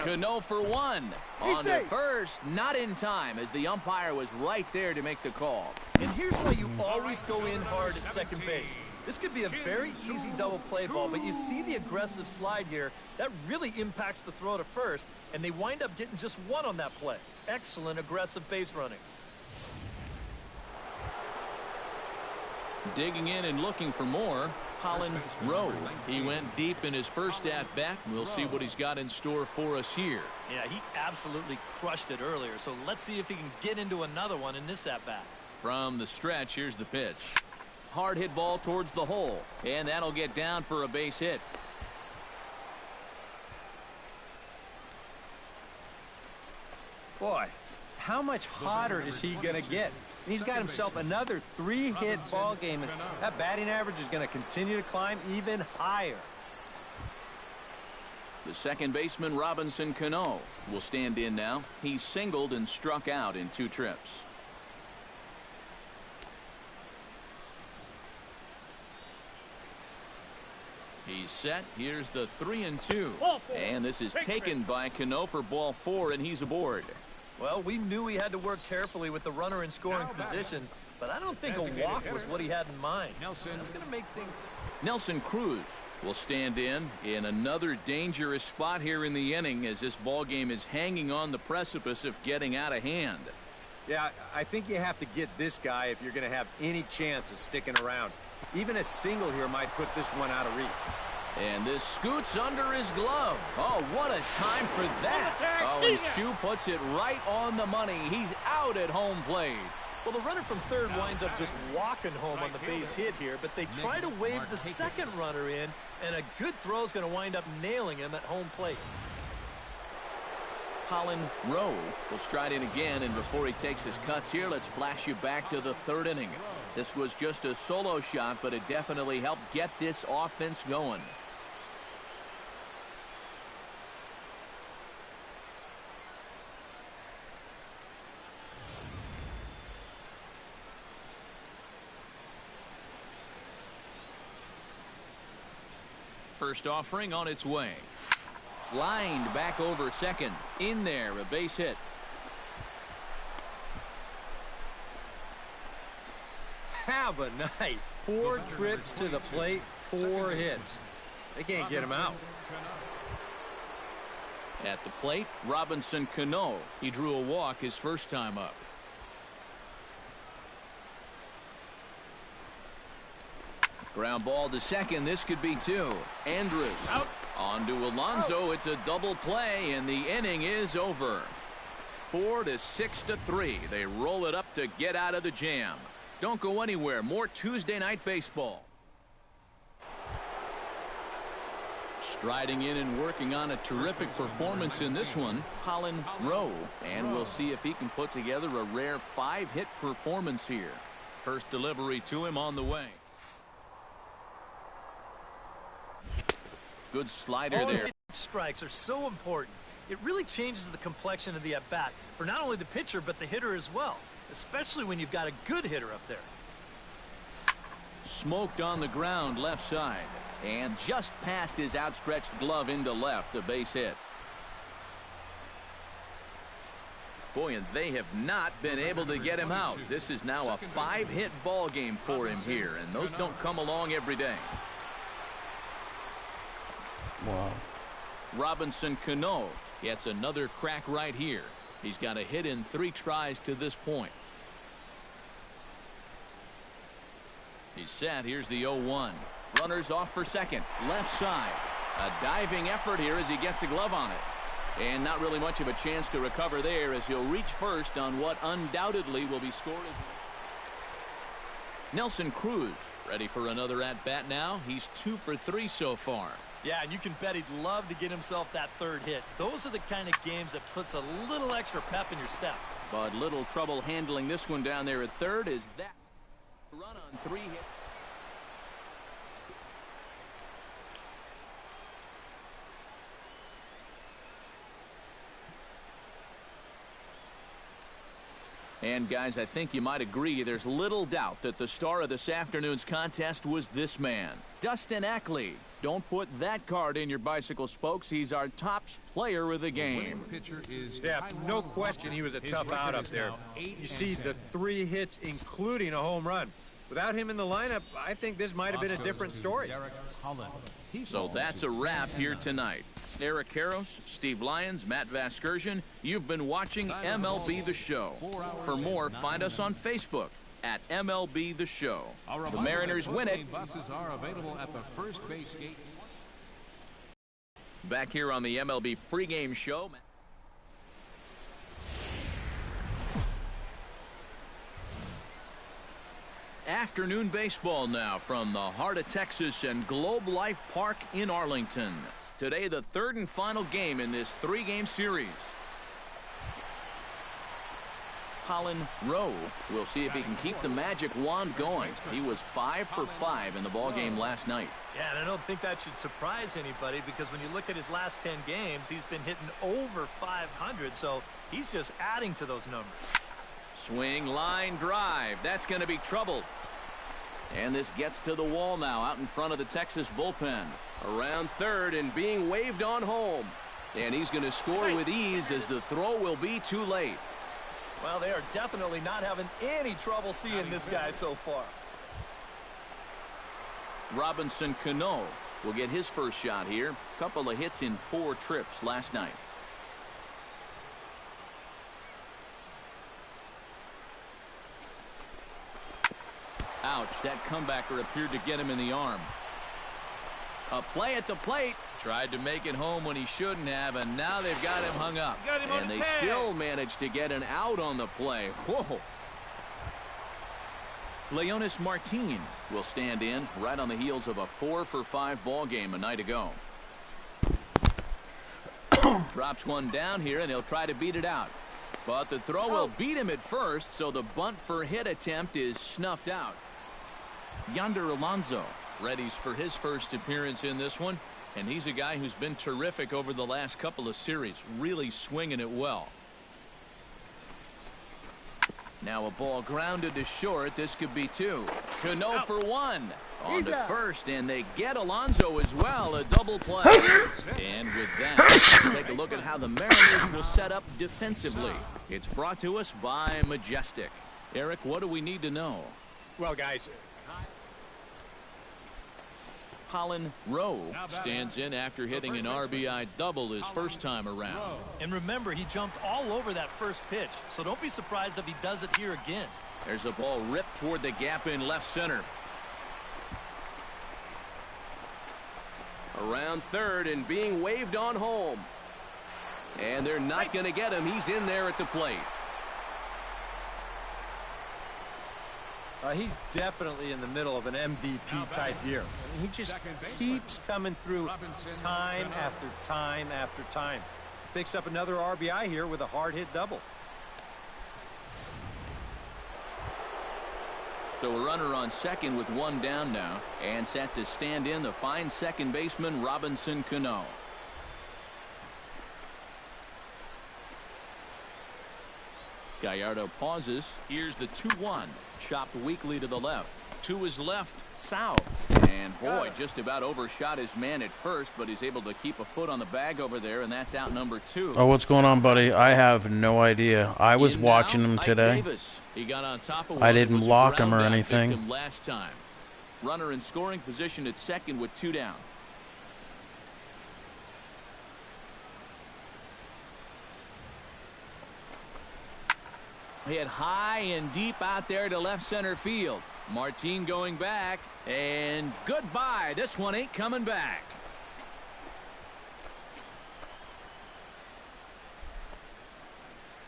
Cano for 1. On to first. Not in time, as the umpire was right there to make the call. And here's why you always go in hard at second base. This could be a very easy double play ball, but you see the aggressive slide here. That really impacts the throw to first, and they wind up getting just 1 on that play. Excellent aggressive base running. Digging in and looking for more, Colin Rowe. He went deep in his first at-bat. We'll see what he's got in store for us here. Yeah, he absolutely crushed it earlier, so let's see if he can get into another one in this at-bat. From the stretch, here's the pitch. Hard hit ball towards the hole, and that'll get down for a base hit. Boy, how much hotter is he going to get? He's got himself another 3-hit ball game, and that batting average is going to continue to climb even higher. The second baseman, Robinson Cano, will stand in now. He's singled and struck out in 2 trips. He's set. Here's the 3-2. And this is taken by Cano for ball 4, and he's aboard. Well, we knew he had to work carefully with the runner in scoring position, but I don't think a walk was what he had in mind. That's going to make things. Nelson Cruz will stand in another dangerous spot here in the inning, as this ball game is hanging on the precipice of getting out of hand. Yeah, I think you have to get this guy if you're going to have any chance of sticking around. Even a single here might put this one out of reach. And this scoots under his glove. Oh, what a time for that. Oh, and Chu puts it right on the money. He's out at home plate. Well, the runner from third winds up just walking home on the base hit here, but they try to wave the second runner in, and a good throw is going to wind up nailing him at home plate. Colin Rowe will stride in again, and before he takes his cuts here, let's flash you back to the 3rd inning. This was just a solo shot, but it definitely helped get this offense going. First offering on its way. Lined back over second. In there, a base hit. Have a night. 4 trips to the plate, 4 hits. They can't get him out. At the plate, Robinson Cano. He drew a walk his first time up. Ground ball to second. This could be 2. Andrus out. On to Alonso. It's a double play, and the inning is over. 4-6-3. They roll it up to get out of the jam. Don't go anywhere. More Tuesday night baseball. Striding in and working on a terrific performance in this one, Colin Rowe. And we'll see if he can put together a rare 5-hit performance here. First delivery to him on the way. Good slider there. Strikes are so important. It really changes the complexion of the at-bat for not only the pitcher but the hitter as well, especially when you've got a good hitter up there. Smoked on the ground left side, and just past his outstretched glove into left, a base hit. Boy, and they have not been able to get him out. This is now a 5-hit ball game for him here, and those don't come along every day. Wow. Robinson Cano gets another crack right here. He's got a hit in 3 tries to this point. He's set. Here's the 0-1. Runners off for second. Left side. A diving effort here as he gets a glove on it. And not really much of a chance to recover there as he'll reach first on what undoubtedly will be scored. Nelson Cruz ready for another at-bat now. He's 2 for 3 so far. Yeah, and you can bet he'd love to get himself that 3rd hit. Those are the kind of games that puts a little extra pep in your step. But little trouble handling this one down there at 3rd as that run on 3 hits. And guys, I think you might agree there's little doubt that the star of this afternoon's contest was this man, Dustin Ackley. Don't put that card in your bicycle spokes. He's our top player of the game. Yeah, no question he was a tough out up there. You see the 3 hits, including a home run. Without him in the lineup, I think this might have been a different story. So that's a wrap here tonight. Eric Karros, Steve Lyons, Matt Vasgersian, you've been watching MLB The Show. For more, find us on Facebook at MLB The Show. The Mariners win it. Buses are available at the first base gate. Back here on the MLB pregame show. Afternoon baseball now from the heart of Texas and Globe Life Park in Arlington. Today, the 3rd and final game in this 3-game series. Colin Rowe will see if he can keep the magic wand going. He was 5 for 5 in the ballgame last night. Yeah, and I don't think that should surprise anybody because when you look at his last 10 games, he's been hitting over 500, so he's just adding to those numbers. Swing, line, drive. That's going to be trouble. And this gets to the wall now out in front of the Texas bullpen. Around 3rd and being waved on home. And he's going to score with ease as the throw will be too late. Well, they are definitely not having any trouble seeing this guy so far. Robinson Cano will get his first shot here. Couple of hits in 4 trips last night. Ouch, that comebacker appeared to get him in the arm. A play at the plate. Tried to make it home when he shouldn't have, and now they've got him hung up. And they still managed to get an out on the play. Whoa. Leonis Martin will stand in right on the heels of a 4 for 5 ball game a night ago. Drops one down here, and he'll try to beat it out. But the throw will beat him at first, so the bunt for hit attempt is snuffed out. Yonder Alonso readies for his first appearance in this one, and he's a guy who's been terrific over the last couple of series, really swinging it well. Now a ball grounded to short. This could be 2. Cano for 1. On to first, and they get Alonso as well. A double play. And with that, take a look at how the Mariners will set up defensively. It's brought to us by Majestic. Eric, what do we need to know? Well, guys, Colin Rowe stands in after hitting an RBI double his first time around. And remember, he jumped all over that first pitch, so don't be surprised if he does it here again. There's a ball ripped toward the gap in left center. Around 3rd and being waved on home. And they're not going to get him. He's in there at the plate. He's definitely in the middle of an MVP type year. I mean, he just keeps coming through time after time after time. Picks up another RBI here with a hard hit double. So a runner on second with 1 down now, and set to stand in the fine second baseman Robinson Cano. Gallardo pauses. Here's the 2-1. Chopped weakly to the left. To his left, south. And boy, just about overshot his man at first, but he's able to keep a foot on the bag over there, and that's out number 2. Oh, what's going on, buddy? I have no idea. I was watching him today. He got on top of I didn't lock him or anything. Last time. Runner in scoring position at second with 2 down. Hit high and deep out there to left center field. Martin going back, and goodbye. This one ain't coming back.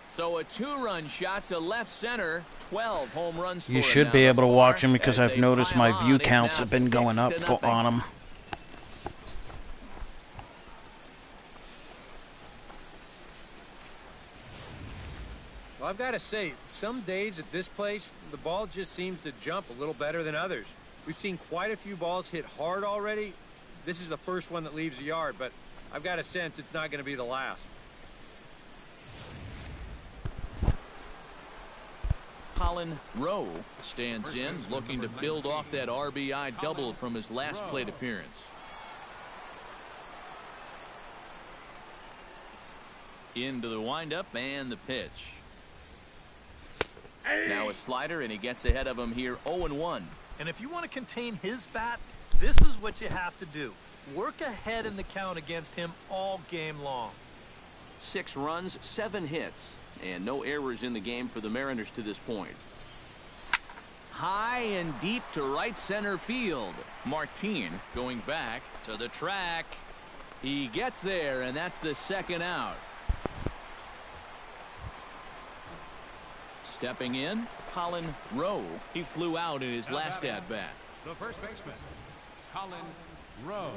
So a 2-run shot to left center. 12 home runs for him. You should be able to watch him because I've noticed my view counts have been going up on him. Well, I've got to say, some days at this place, the ball just seems to jump a little better than others. We've seen quite a few balls hit hard already. This is the first one that leaves the yard, but I've got a sense it's not going to be the last. Colin Rowe stands in, looking to build off that RBI double from his last plate appearance. Into the windup and the pitch. Now a slider, and he gets ahead of him here 0-1. And if you want to contain his bat, this is what you have to do. Work ahead in the count against him all game long. 6 runs, 7 hits, and no errors in the game for the Mariners to this point. High and deep to right center field. Martin going back to the track. He gets there, and that's the second out. Stepping in, Colin Rowe. He flew out in his last at-bat. The first baseman, Colin Rowe.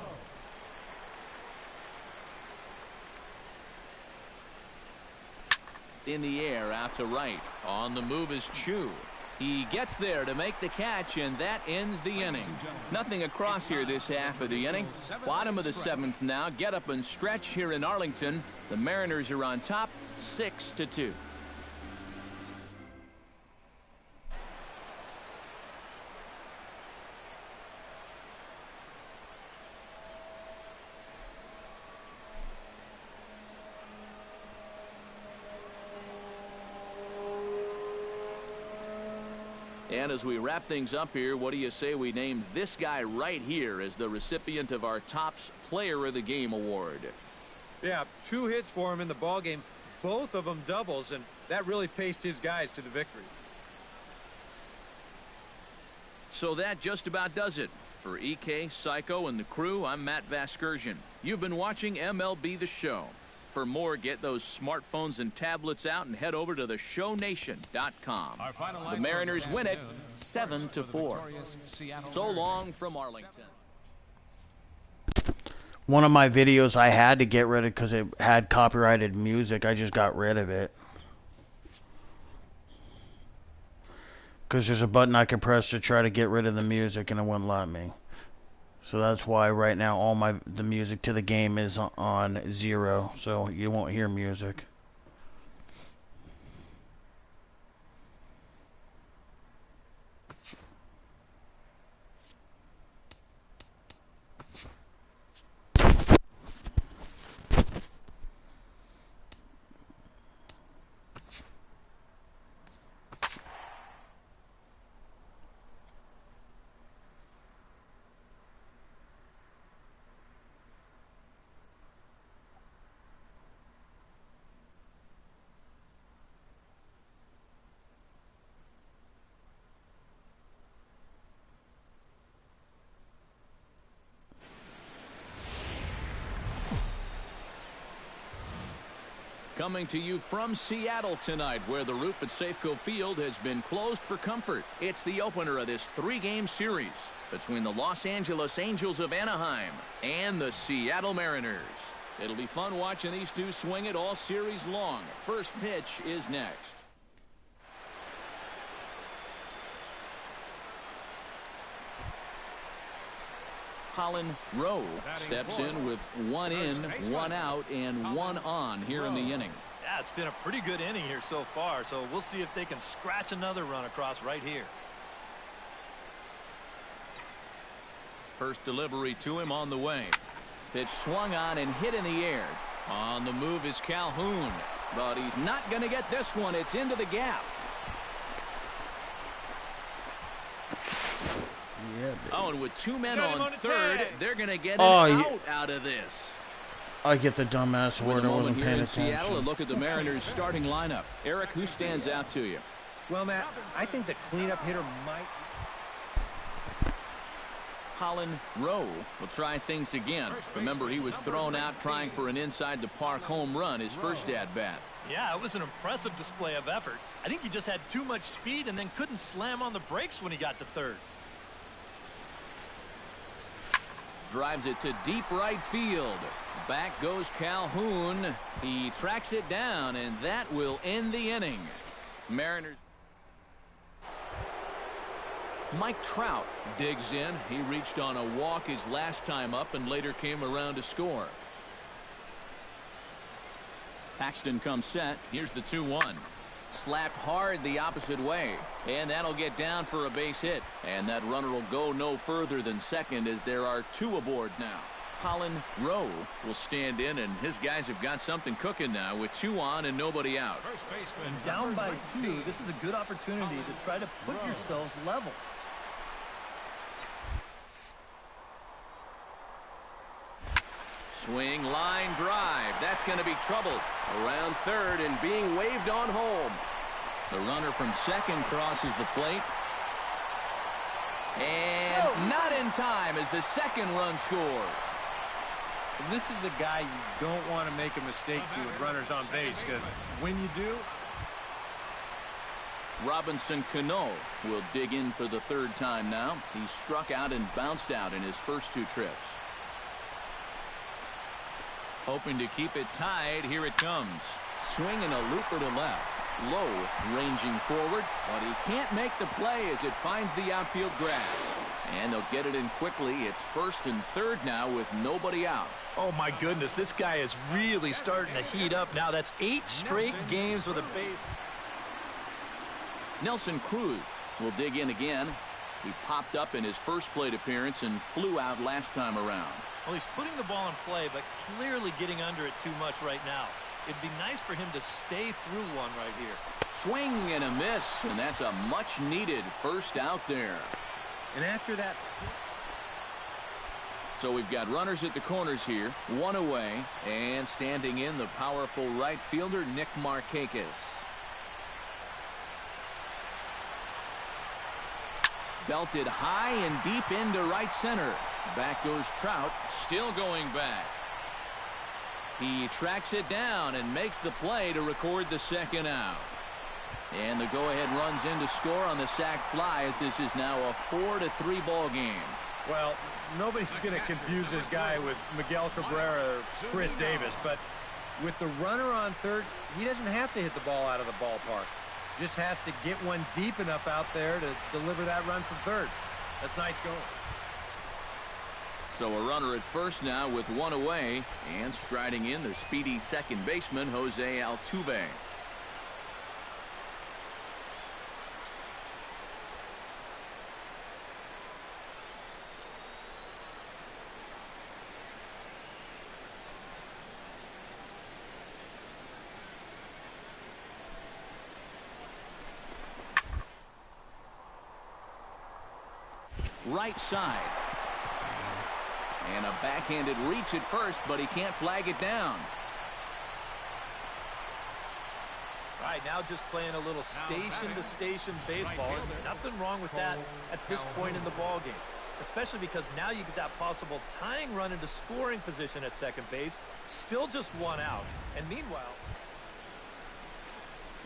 In the air, out to right. On the move is Chu. He gets there to make the catch, and that ends the inning. Nothing across here this half of the inning. Bottom of the 7th now. Get up and stretch here in Arlington. The Mariners are on top, 6-2. And as we wrap things up here, what do you say we name this guy right here as the recipient of our Topps Player of the Game award? Yeah, 2 hits for him in the ballgame, both of them doubles, and that really paced his guys to the victory. So that just about does it. For EK, Psycho, and the crew, I'm Matt Vasgersian. You've been watching MLB The Show. For more, get those smartphones and tablets out and head over to theshownation.com. The Mariners win it 7-4. So long from Arlington. One of my videos I had to get rid of because it had copyrighted music. I just got rid of it. Because there's a button I can press to try to get rid of the music and it wouldn't let me. So that's why right now all the music to the game is on 0, so you won't hear music. Coming to you from Seattle tonight, where the roof at Safeco Field has been closed for comfort. It's the opener of this 3-game series between the Los Angeles Angels of Anaheim and the Seattle Mariners. It'll be fun watching these two swing it all series long. First pitch is next. Colin Rowe steps in with 1 in, 1 out, and 1 on here in the inning. Yeah, it's been a pretty good inning here so far, so we'll see if they can scratch another run across right here. First delivery to him on the way. Pitch swung on and hit in the air. On the move is Calhoun, but he's not going to get this one. It's into the gap. Yeah, oh, and with 2 men on third, they're going to get an out of this. I get the dumbass word. I wasn't paying attention. Seattle, a look at the Mariners' starting lineup. Eric, who stands out to you? Well, Matt, I think the cleanup hitter might. Colin Rowe will try things again. Remember, he was thrown out trying for an inside-the-park home run his first at-bat. Yeah, it was an impressive display of effort. I think he just had too much speed and then couldn't slam on the brakes when he got to third. Drives it to deep right field. Back goes Calhoun. He tracks it down, and that will end the inning. Mariners. Mike Trout digs in. He reached on a walk his last time up and later came around to score. Paxton comes set. Here's the 2-1. Slapped hard the opposite way, and that'll get down for a base hit, and that runner will go no further than second as there are 2 aboard now. Colin Rowe will stand in, and his guys have got something cooking now with 2 on and nobody out. And down by 2, this is a good opportunity to try to put yourselves level. Swing, line drive. That's going to be trouble. Around third and being waved on home. The runner from second crosses the plate. And not in time as the second run scores. This is a guy you don't want to make a mistake to with runners on base, because when you do. Robinson Cano will dig in for the 3rd time now. He struck out and bounced out in his first 2 trips. Hoping to keep it tied. Here it comes. Swinging a looper to left. Low ranging forward, but he can't make the play as it finds the outfield grass. And they'll get it in quickly. It's 1st and 3rd now with nobody out. Oh my goodness, this guy is really starting to heat up now. That's 8 straight games with a base. Nelson Cruz will dig in again. He popped up in his first plate appearance and flew out last time around. Well, he's putting the ball in play, but clearly getting under it too much right now. It'd be nice for him to stay through one right here. Swing and a miss, and that's a much-needed first out there. And after that. So we've got runners at the corners here, 1 away, and standing in the powerful right fielder, Nick Markakis. Belted high and deep into right center. Back goes Trout, still going back. He tracks it down and makes the play to record the 2nd out. And the go-ahead runs in to score on the sac fly as this is now a 4-3 ball game. Well, nobody's going to confuse this guy with Miguel Cabrera or Chris Davis, but with the runner on third, he doesn't have to hit the ball out of the ballpark. Just has to get one deep enough out there to deliver that run from third. That's nice going. So a runner at first now with 1 away, and striding in the speedy second baseman, Jose Altuve. Right side. And a backhanded reach at first, but he can't flag it down. All right, now just playing a little station-to-station baseball. And nothing wrong with that at this point in the ball game, especially because now you get that possible tying run into scoring position at second base. Still just 1 out. And meanwhile,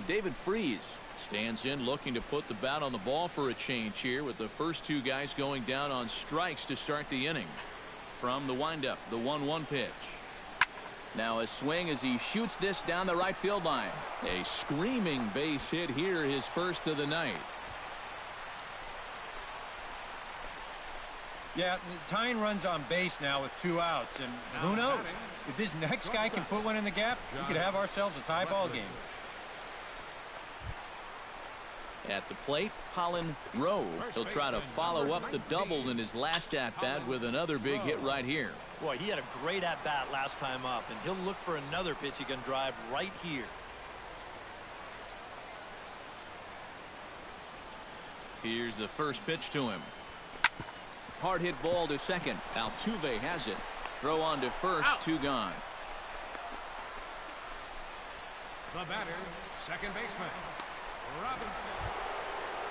David Freese stands in looking to put the bat on the ball for a change here with the first 2 guys going down on strikes to start the inning. From the windup, the 1-1 pitch. Now a swing as he shoots this down the right field line. A screaming base hit here, his first of the night. Yeah, tying runs on base now with 2 outs, and who knows? If this next guy can put one in the gap, we could have ourselves a tie ball game. At the plate, Colin Rowe. He'll try to follow up the double in his last at-bat with another big hit right here. Boy, he had a great at-bat last time up, and he'll look for another pitch he can drive right here. Here's the first pitch to him. Hard hit ball to second. Altuve has it. Throw on to first, 2 gone. The batter, second baseman, Robinson.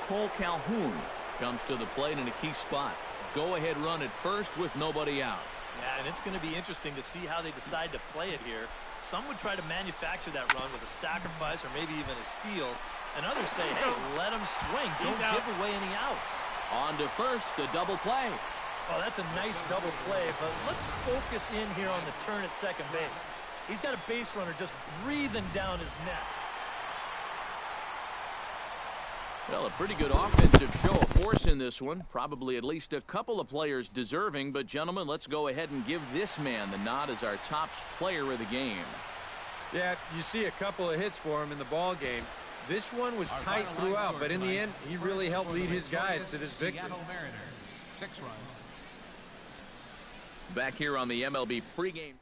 Cole Calhoun comes to the plate in a key spot. Go-ahead run at first with nobody out. Yeah, and it's going to be interesting to see how they decide to play it here. Some would try to manufacture that run with a sacrifice or maybe even a steal. And others say, hey, let him swing. Don't give away any outs. On to first, the double play. Oh, that's a nice double play, but let's focus in here on the turn at second base. He's got a base runner just breathing down his neck. Well, a pretty good offensive show of force in this one. Probably at least a couple of players deserving. But, gentlemen, let's go ahead and give this man the nod as our top player of the game. Yeah, you see a couple of hits for him in the ball game. This one was tight throughout, but in the end, he really helped lead his guys to this victory. Mariners, 6 runs. Back here on the MLB pregame.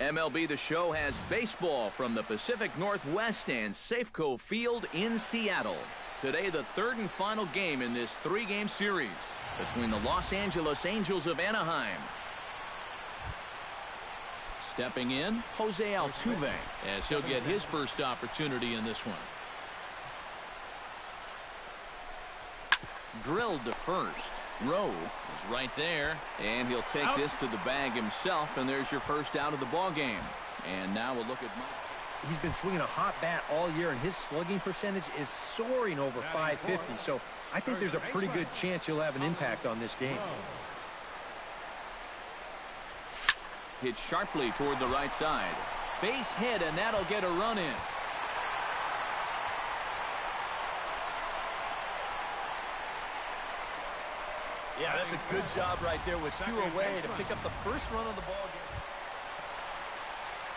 MLB The Show has baseball from the Pacific Northwest and Safeco Field in Seattle. Today, the third and final game in this 3-game series between the Los Angeles Angels of Anaheim. Stepping in, Jose Altuve, as he'll get his first opportunity in this one. Drilled to first. Rowe is right there, and he'll take this to the bag himself, and there's your first out of the ball game. And now we'll look at Mike. He's been swinging a hot bat all year, and his slugging percentage is soaring over 550. So I think there's a pretty good chance he'll have an impact on this game. Hit sharply toward the right side. Base hit, and that'll get a run in. Yeah, that's a good job right there with 2 away to pick up the first run of the ball game.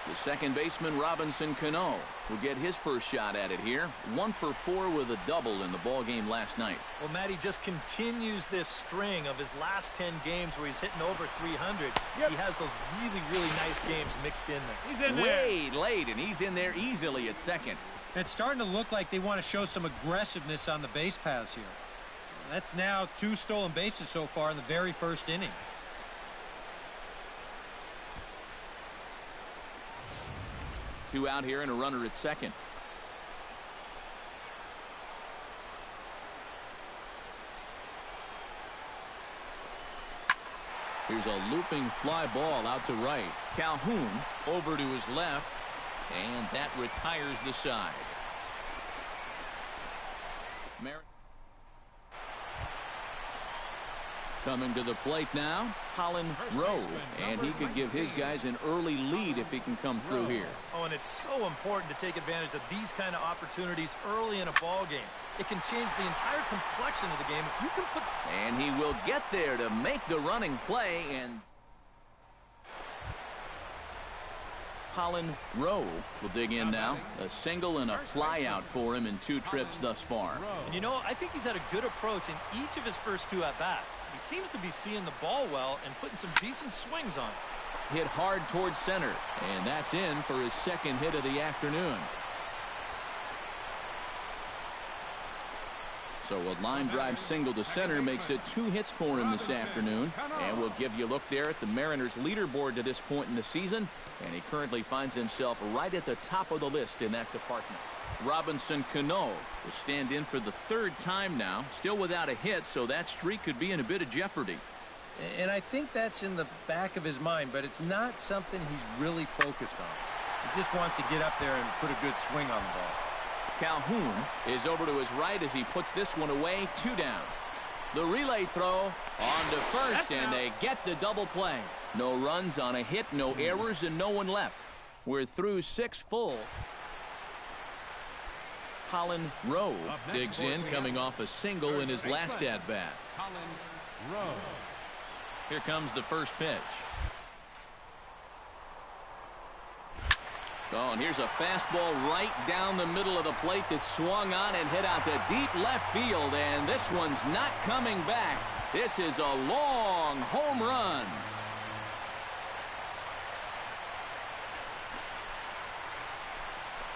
The second baseman, Robinson Cano, will get his first shot at it here. 1 for 4 with a double in the ball game last night. Well, Matty just continues this string of his last 10 games where he's hitting over 300. He has those really, really nice games mixed in there. He's in there. Way late, and he's in there easily at second. It's starting to look like they want to show some aggressiveness on the base paths here. That's now 2 stolen bases so far in the very first inning. Two out here and a runner at second. Here's a looping fly ball out to right. Calhoun over to his left, and that retires the side. Coming to the plate now, Colin Rowe, and he could give his guys an early lead if he can come through here. Oh, and it's so important to take advantage of these kind of opportunities early in a ball game. It can change the entire complexion of the game if you can put... And he will get there to make the running play, and Colin Rowe will dig in now. A single and a fly out for him in 2 trips thus far. And you know, I think he's had a good approach in each of his first 2 at-bats. He seems to be seeing the ball well and putting some decent swings on it. Hit hard towards center, and that's in for his second hit of the afternoon. So a line drive single to center makes it 2 hits for him this afternoon. And we'll give you a look there at the Mariners leaderboard to this point in the season. And he currently finds himself right at the top of the list in that department. Robinson Cano will stand in for the 3rd time now. Still without a hit, so that streak could be in a bit of jeopardy. And I think that's in the back of his mind, but it's not something he's really focused on. He just wants to get up there and put a good swing on the ball. Calhoun is over to his right as he puts this one away. 2 down. The relay throw on to first, and they get the double play. No runs on a hit, no errors, and no one left. We're through 6 full. Colin Rowe digs in, coming off a single in his last at-bat. Colin Rowe. Here comes the first pitch. Oh, and here's a fastball right down the middle of the plate that swung on and hit out to deep left field, and this one's not coming back. This is a long home run.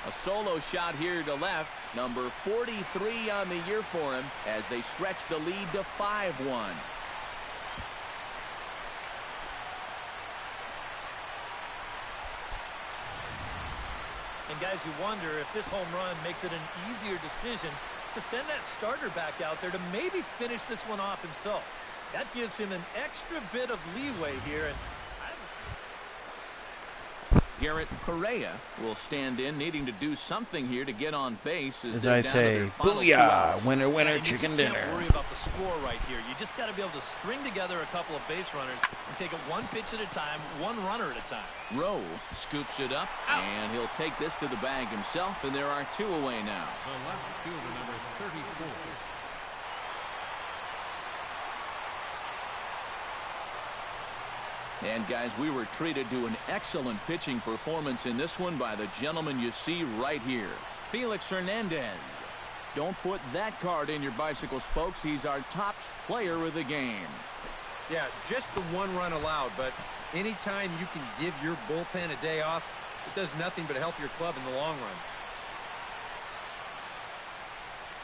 A solo shot here to left. Number 43 on the year for him as they stretch the lead to 5-1. And guys, you wonder if this home run makes it an easier decision to send that starter back out there to maybe finish this one off himself. That gives him an extra bit of leeway here. And Garrett Correa will stand in, needing to do something here to get on base. As I say, booyah, winner, winner, chicken dinner. You can't worry about the score right here. You just got to be able to string together a couple of base runners and take it one pitch at a time, one runner at a time. Rowe scoops it up, and he'll take this to the bag himself, and there are 2 away now. The left fielder, number 34. And guys, we were treated to an excellent pitching performance in this one by the gentleman you see right here, Felix Hernandez. Don't put that card in your bicycle spokes. He's our top player of the game. Yeah, just the 1 run allowed, but anytime you can give your bullpen a day off, it does nothing but help your club in the long run.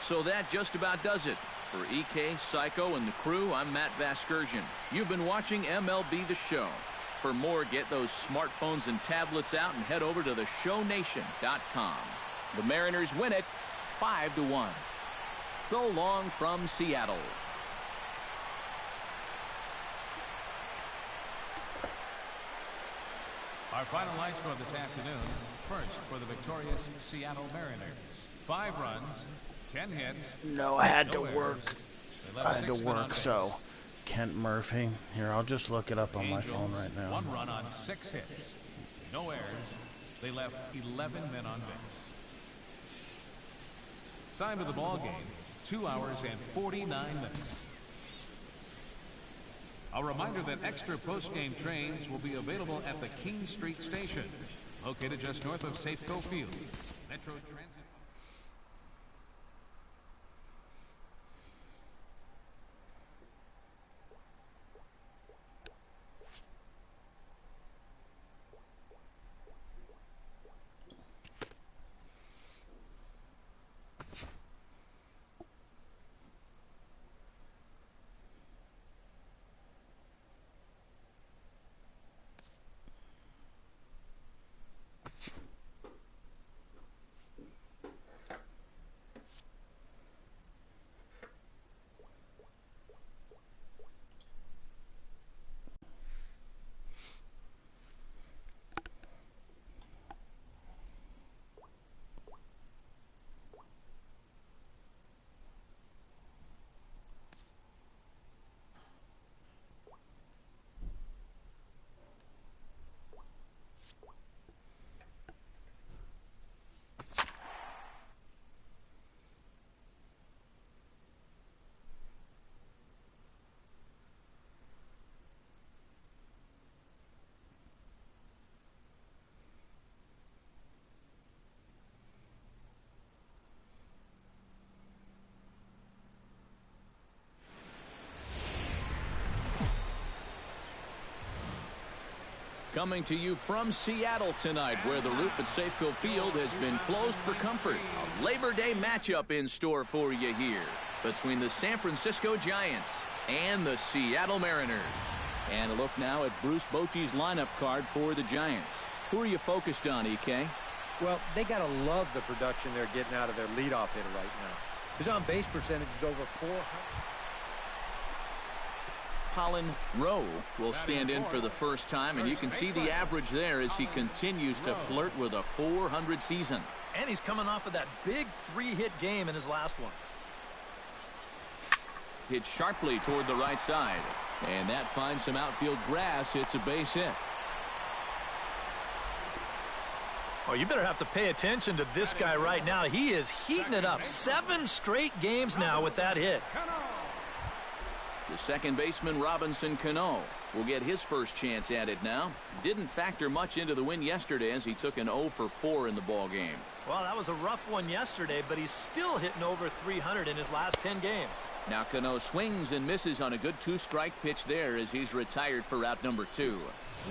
So that just about does it. For EK, Psycho, and the crew, I'm Matt Vasgersian. You've been watching MLB The Show. For more, get those smartphones and tablets out and head over to theshownation.com. The Mariners win it 5-1. So long from Seattle. Our final line score this afternoon. First for the victorious Seattle Mariners. 5 runs, 10 hits. No, I had to no errors. work. They left I had to 6 men on work, base. so Kent Murphy. Here, I'll just look it up on my Angels, phone right now. 1 run on 6 hits. No errors. They left 11 men on base. Time of the ball game, 2 hours and 49 minutes. A reminder that extra post-game trains will be available at the King Street Station, located just north of Safeco Field. Metro Transit. Coming to you from Seattle tonight, where the roof at Safeco Field has been closed for comfort. A Labor Day matchup in store for you here between the San Francisco Giants and the Seattle Mariners. And a look now at Bruce Bochy's lineup card for the Giants. Who are you focused on, EK? Well, they got to love the production they're getting out of their leadoff hitter right now. His on-base percentage is over 400. Colin Rowe will stand in for the first time, and you can see the average there as he continues to flirt with a .400 season. And he's coming off of that big 3-hit game in his last one. Hit sharply toward the right side, and that finds some outfield grass. It's a base hit. Oh, you better have to pay attention to this guy right now. He is heating it up. 7 straight games now with that hit. The second baseman, Robinson Cano, will get his first chance at it now. Didn't factor much into the win yesterday as he took an 0 for 4 in the ball game. Well, that was a rough one yesterday, but he's still hitting over 300 in his last 10 games. Now Cano swings and misses on a good 2-strike pitch there as he's retired for out number 2.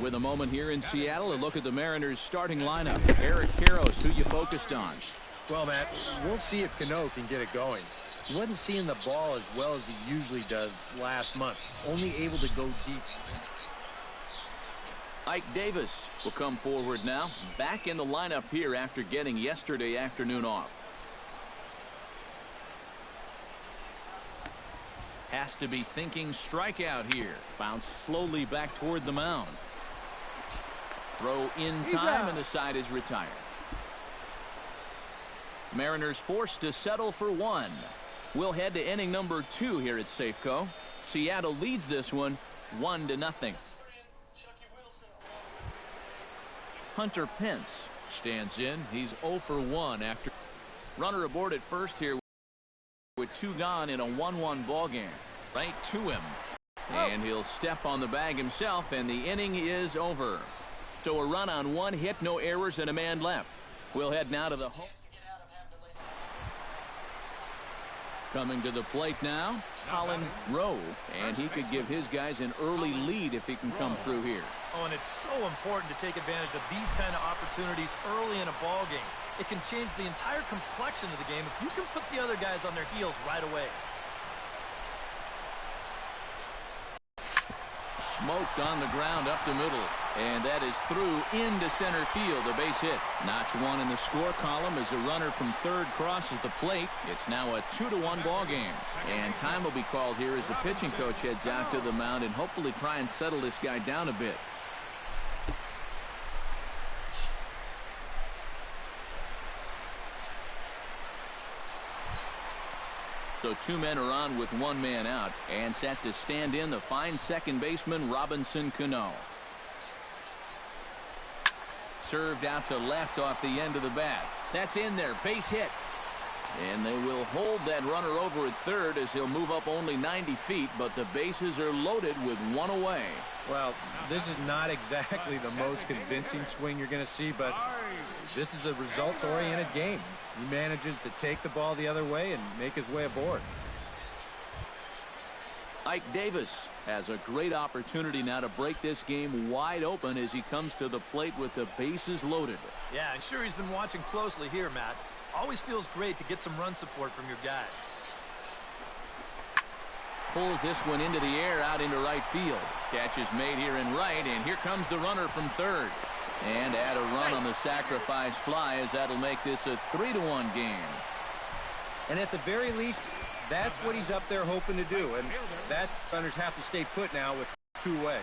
With a moment here in Seattle, a look at the Mariners starting lineup. Eric Karros, who you focused on? Well, Matt, we'll see if Cano can get it going. He wasn't seeing the ball as well as he usually does last month. Only able to go deep. Ike Davis will come forward now, back in the lineup here after getting yesterday afternoon off. Has to be thinking strikeout here. Bounce slowly back toward the mound. Throw in time, and the side is retired. Mariners forced to settle for one. We'll head to inning number 2 here at Safeco. Seattle leads this one 1-0. Hunter Pence stands in. He's 0 for 1 after runner aboard at first here with 2 gone in a 1-1 ball game. Right to him, and he'll step on the bag himself, and the inning is over. So a run on 1 hit, no errors, and a man left. We'll head now to the home. Coming to the plate now, Colin Rowe, and he could give his guys an early lead if he can come through here. Oh, and it's so important to take advantage of these kind of opportunities early in a ball game. It can change the entire complexion of the game if you can put the other guys on their heels right away. Smoked on the ground up the middle, and that is through into center field, a base hit. Notch 1 in the score column as a runner from third crosses the plate. It's now a 2-1 ball game, and time will be called here as the pitching coach heads out to the mound and hopefully try and settle this guy down a bit. So 2 men are on with 1 man out, and set to stand in the fine second baseman Robinson Cano. Served out to left off the end of the bat. That's in there, base hit. And they will hold that runner over at third as he'll move up only 90 feet, but the bases are loaded with 1 away. Well, this is not exactly the most convincing swing you're going to see, but this is a results-oriented game. He manages to take the ball the other way and make his way aboard. Ike Davis has a great opportunity now to break this game wide open as he comes to the plate with the bases loaded. Yeah, I'm sure he's been watching closely here, Matt. Always feels great to get some run support from your guys. Pulls this one into the air out into right field. Catch is made here in right, and here comes the runner from third. And add a run on the sacrifice fly as that'll make this a 3-1 game. And at the very least, that's what he's up there hoping to do. And that's runners have to stay put now with 2 away.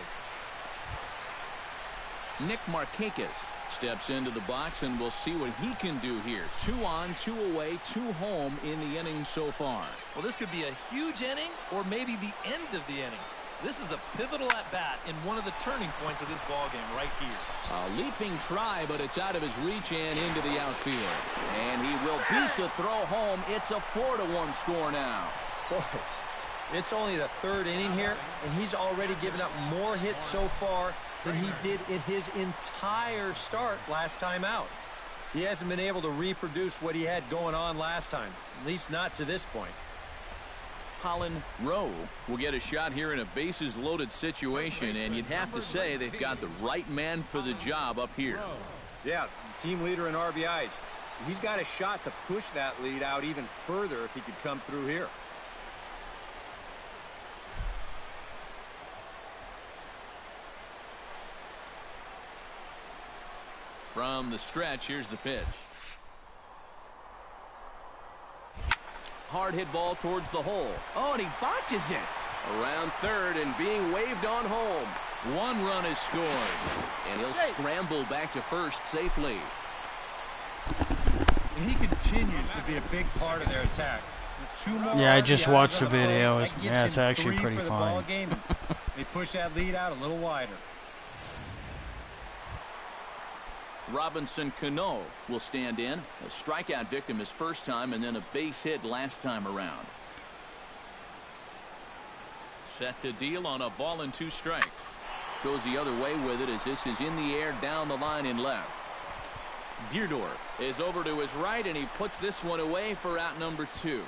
Nick Markakis steps into the box, and we'll see what he can do here. 2 on, 2 away, 2 home in the inning so far. Well, this could be a huge inning or maybe the end of the inning. This is a pivotal at-bat in one of the turning points of this ballgame right here. A leaping try, but it's out of his reach and into the outfield. And he will beat the throw home. It's a 4-1 score now. Boy, it's only the 3rd inning here, and he's already given up more hits so far than he did in his entire start last time out. He hasn't been able to reproduce what he had going on last time, at least not to this point. Colin Rowe will get a shot here in a bases-loaded situation, and you'd have to say they've got the right man for the job up here. Yeah, team leader in RBIs. He's got a shot to push that lead out even further if he could come through here. From the stretch, here's the pitch. Hard hit ball towards the hole. Oh, and he botches it. Around third and being waved on home. 1 run is scored. And he'll scramble back to first safely. And he continues to be a big part of their attack. 2 more yeah, I just RBIs watched the on the road. video. That Yeah, gets it's him actually 3 pretty for the fine. ball game. They push that lead out a little wider. Robinson Cano will stand in. A strikeout victim his first time, and then a base hit last time around. Set to deal on a ball and 2 strikes. Goes the other way with it as this is in the air down the line in left. Deerdorf is over to his right, and he puts this one away for out number 2.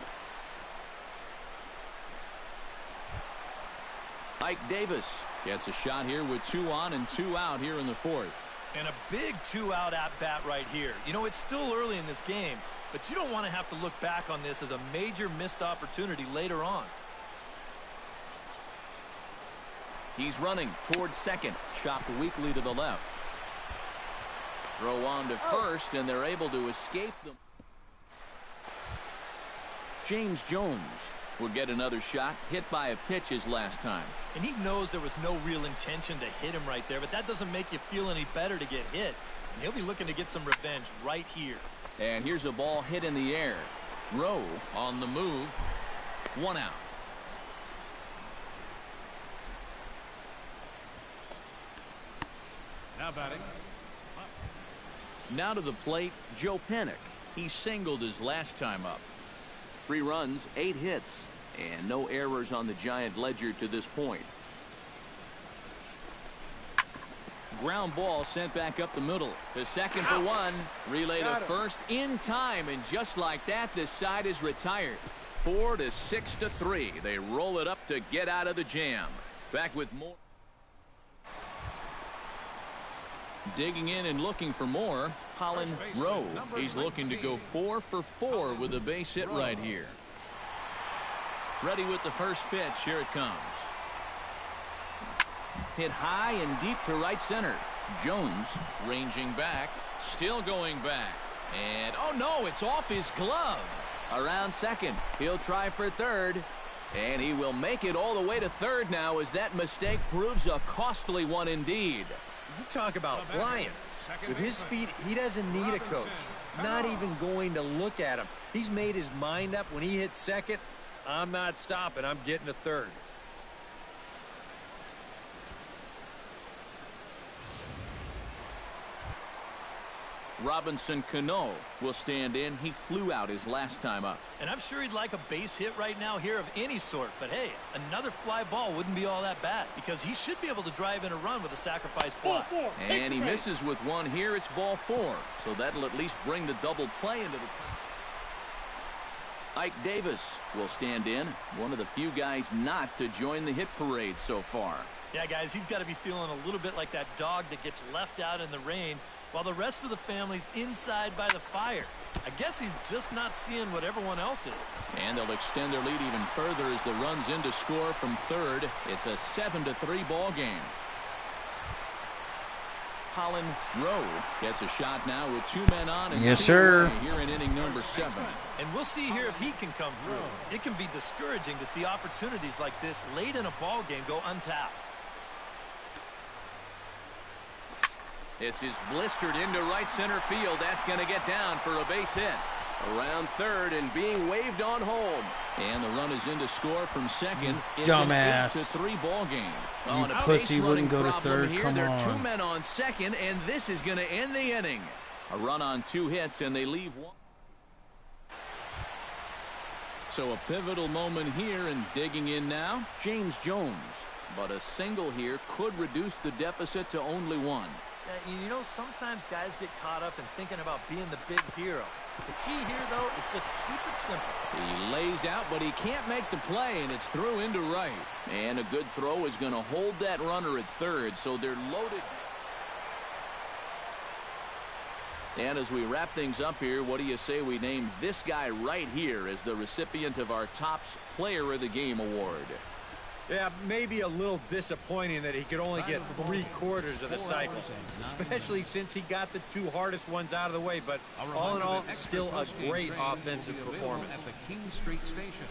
Ike Davis gets a shot here with 2 on and 2 out here in the 4th. And a big 2-out at-bat right here. You know, it's still early in this game, but you don't want to have to look back on this as a major missed opportunity later on. He's running towards second. Chopped weakly to the left. Throw on to first, and they're able to escape them. James Jones will get another shot, hit by a pitch his last time. And he knows there was no real intention to hit him right there, but that doesn't make you feel any better to get hit. And he'll be looking to get some revenge right here. And here's a ball hit in the air. Rowe on the move. 1 out. Now batting. Now to the plate, Joe Pennick. He singled his last time up. 3 runs, 8 hits, and no errors on the Giant ledger to this point. Ground ball sent back up the middle to second for 1. Relay to first in time, and just like that, this side is retired. 4 to 6 to 3. They roll it up to get out of the jam. Back with more. Digging in and looking for more, Colin Rowe. He's looking to go 4 for 4 with a base hit right here. Ready with the first pitch. Here it comes. Hit high and deep to right center. Jones ranging back, still going back. And, oh no, it's off his glove. Around second. He'll try for third. And he will make it all the way to third now, as that mistake proves a costly one indeed. You talk about flying. With his speed, he doesn't need a coach. Not even going to look at him. He's made his mind up. When he hits second, I'm not stopping. I'm getting to third. Robinson Cano will stand in. He flew out his last time up. And I'm sure he'd like a base hit right now here of any sort. But hey, another fly ball wouldn't be all that bad, because he should be able to drive in a run with a sacrifice fly. And he misses with 1 here. It's ball 4. So that'll at least bring the double play into the. Ike Davis will stand in. One of the few guys not to join the hit parade so far. Yeah, guys, he's got to be feeling a little bit like that dog that gets left out in the rain while the rest of the family's inside by the fire. I guess he's just not seeing what everyone else is. And they'll extend their lead even further as the run's in to score from third. It's a 7-3 ball game. Colin Rowe gets a shot now with 2 men on and 2 away here in inning number 7. And we'll see here if he can come through. It can be discouraging to see opportunities like this late in a ball game go untapped. This is blistered into right center field. That's going to get down for a base hit. Around third and being waved on home. And the run is in to score from second. It's dumbass. An 8-3 ball game. You pussy wouldn't go to third. Here. Come There on. are 2 men on second, and this is going to end the inning. A run on 2 hits, and they leave 1. So a pivotal moment here, and digging in now, James Jones. But a single here could reduce the deficit to only 1. You know, sometimes guys get caught up in thinking about being the big hero. The key here, though, is just keep it simple. He lays out, but he can't make the play, and it's through into right. And a good throw is going to hold that runner at third, so they're loaded. And as we wrap things up here, what do you say we name this guy right here as the recipient of our Topps Player of the Game award? Yeah, maybe a little disappointing that he could only get 3/4 of the cycle, especially since he got the 2 hardest ones out of the way. But all in all, still a great offensive performance. At the King Street Station.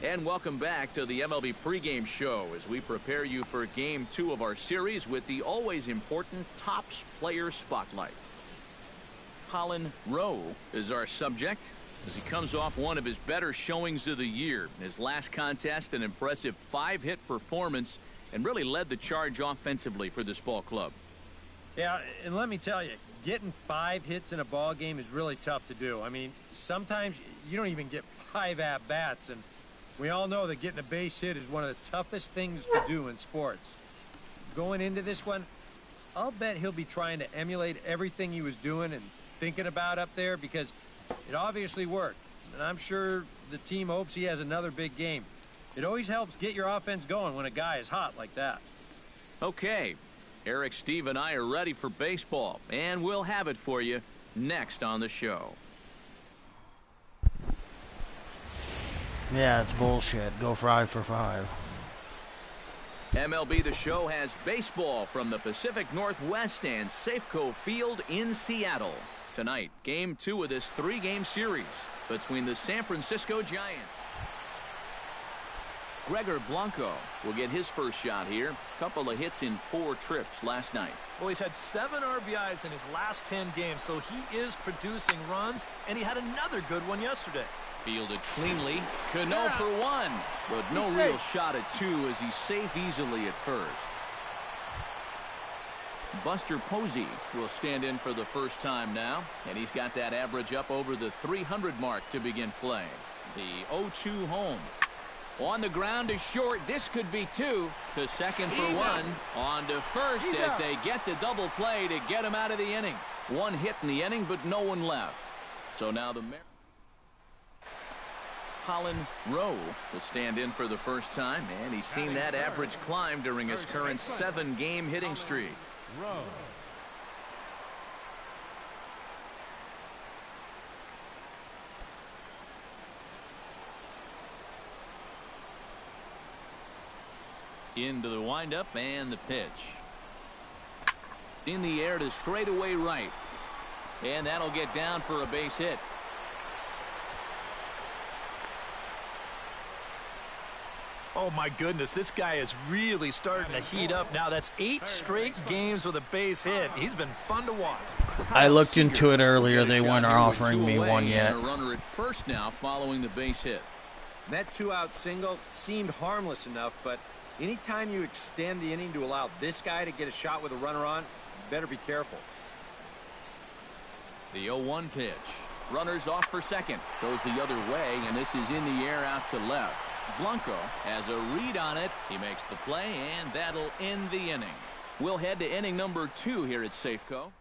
And welcome back to the MLB pregame show as we prepare you for Game 2 of our series with the always important Topps Player Spotlight. Colin Rowe is our subject, as he comes off one of his better showings of the year. His last contest, an impressive 5-hit performance, and really led the charge offensively for this ball club. Yeah, and let me tell you, getting 5 hits in a ball game is really tough to do. I mean, sometimes you don't even get 5 at-bats, and we all know that getting a base hit is one of the toughest things to do in sports. Going into this one, I'll bet he'll be trying to emulate everything he was doing and thinking about up there, because it obviously worked, and I'm sure the team hopes he has another big game. It always helps get your offense going when a guy is hot like that. Okay, Eric, Steve, and I are ready for baseball, and we'll have it for you next on the show. Yeah, it's bullshit. Go 5 for 5. MLB The Show has baseball from the Pacific Northwest and Safeco Field in Seattle. Tonight, Game 2 of this 3-game series between the San Francisco Giants. Gregor Blanco will get his first shot here. Couple of hits in 4 trips last night. Well, he's had 7 RBIs in his last 10 games, so he is producing runs, and he had another good one yesterday. Fielded cleanly. Cano for 1, but no real shot at 2 as he's safe easily at first. Buster Posey will stand in for the first time now, and he's got that average up over the 300 mark to begin play. The 0-2 home. On the ground is short. This could be 2. To second for 1. On to first as they get the double play to get him out of the inning. 1 hit in the inning, but no one left. So now the Colin Rowe will stand in for the first time, and he's seen that average climb during his current 7-game hitting streak. Into the windup and the pitch. In the air to straightaway right. And that'll get down for a base hit. Oh, my goodness, this guy is really starting to heat up now. That's 8 straight games with a base hit. He's been fun to watch. I looked into it earlier. They weren't offering me one yet. And a runner at first now following the base hit. That 2-out single seemed harmless enough, but anytime you extend the inning to allow this guy to get a shot with a runner on, you better be careful. The 0-1 pitch. Runners off for second. Goes the other way, and this is in the air out to left. Blanco has a read on it. He makes the play, and that'll end the inning. We'll head to inning number 2 here at Safeco.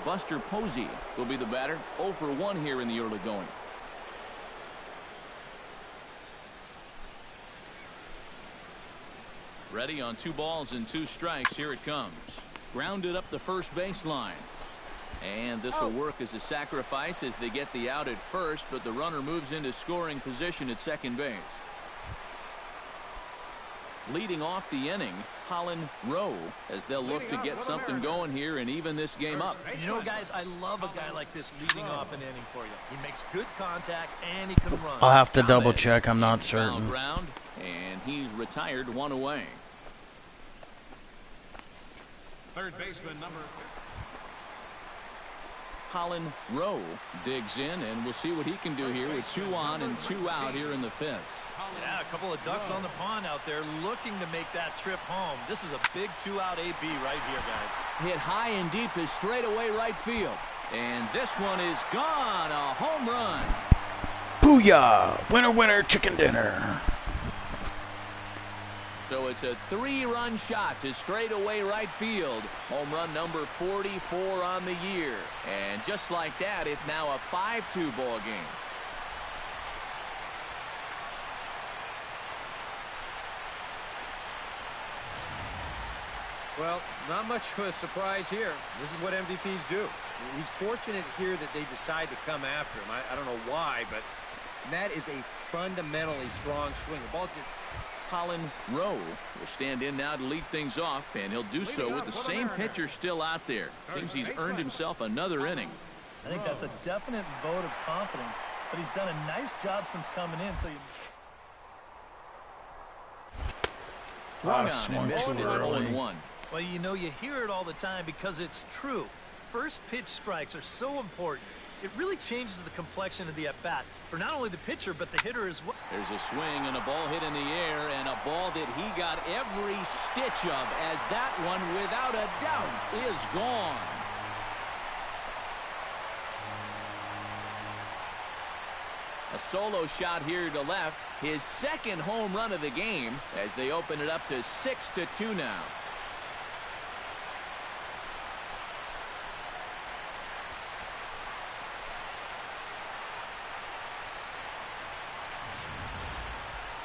Buster Posey will be the batter. 0 for 1 here in the early going. Ready on 2 balls and 2 strikes. Here it comes. Grounded up the first baseline. And this will work as a sacrifice as they get the out at first, but the runner moves into scoring position at second base. Leading off the inning, Colin Rowe, as they'll look to get something going here and even this game up. You know, guys, I love a guy like this leading off an inning for you. He makes good contact and he can run. I'll have to double check. I'm not certain. Ground, and he's retired 1 away. Third baseman number Colin Rowe digs in, and we'll see what he can do here with 2 on and 2 out here in the 5th. Yeah, a couple of ducks on the pond out there looking to make that trip home. This is a big 2-out AB right here, guys. Hit high and deep to straightaway right field. And this one is gone. A home run. Booyah! Winner, winner, chicken dinner. So it's a 3-run shot to straightaway right field. Home run number 44 on the year. And just like that, it's now a 5-2 ball game. Well, not much of a surprise here. This is what MVPs do. He's fortunate here that they decide to come after him. I don't know why, but that is a fundamentally strong swing. The ball just... Colin Rowe will stand in now to lead things off, and he'll do so with the same pitcher still out there. Seems he's earned himself another inning. I think that's a definite vote of confidence, but he's done a nice job since coming in. So you swung on and missed. It's 0-1. Well, you know, you hear it all the time because it's true. First pitch strikes are so important. It really changes the complexion of the at-bat for not only the pitcher, but the hitter as well. There's a swing and a ball hit in the air, and a ball that he got every stitch of, as that one, without a doubt, is gone. A solo shot here to left, his second home run of the game, as they open it up to 6-2 now.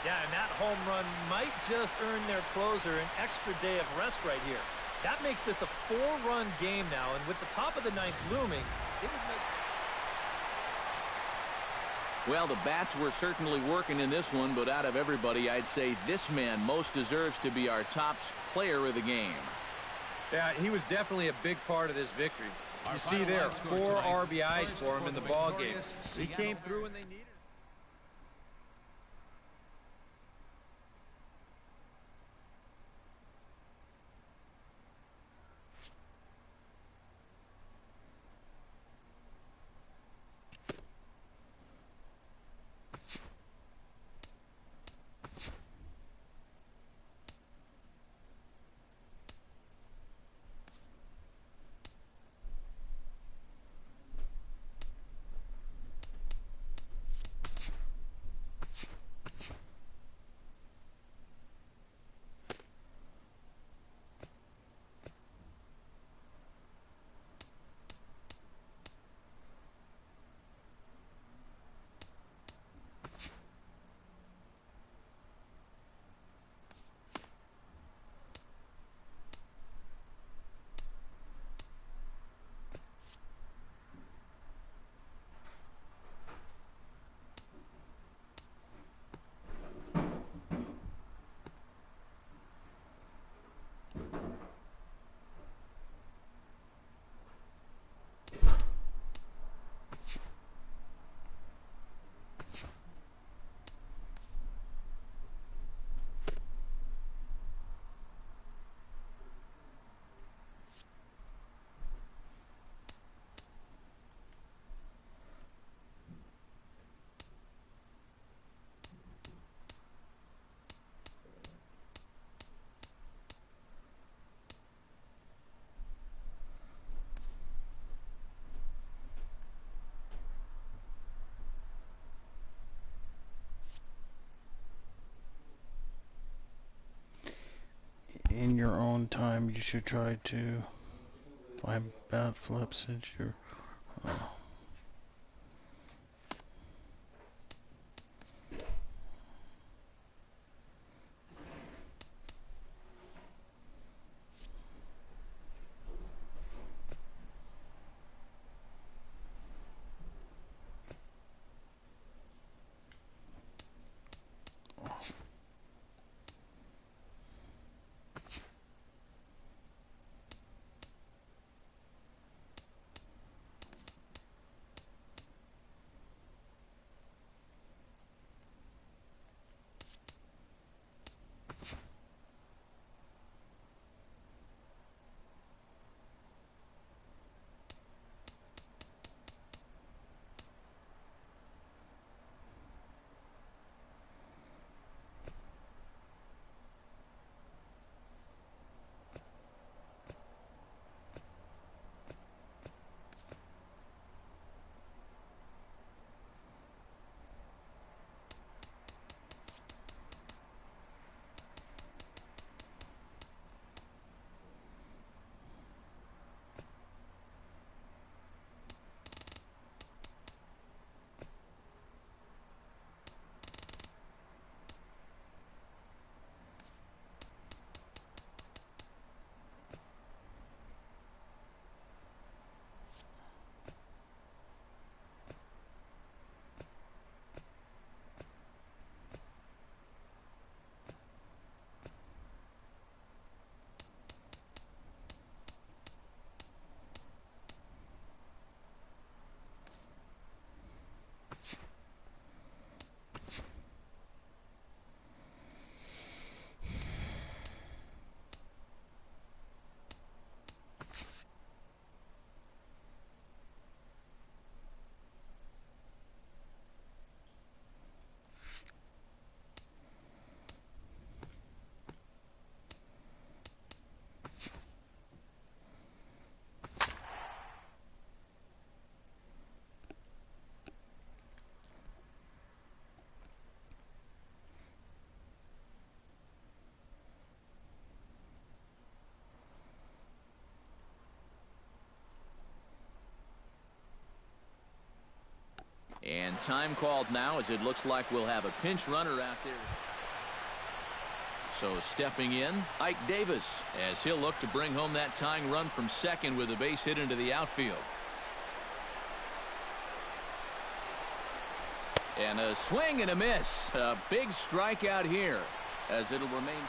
Yeah, and that home run might just earn their closer an extra day of rest right here. That makes this a 4-run game now, and with the top of the 9th looming, it would make... Well, the bats were certainly working in this one, but out of everybody, I'd say this man most deserves to be our top player of the game. Yeah, he was definitely a big part of this victory. You see there, 4 RBIs for him in the ball game. He came through when they needed him. In your own time, you should try to find bat flips since you're... And time called now, as it looks like we'll have a pinch runner out there. So stepping in, Ike Davis, as he'll look to bring home that tying run from second with a base hit into the outfield. And a swing and a miss. A big strikeout here as it'll remain.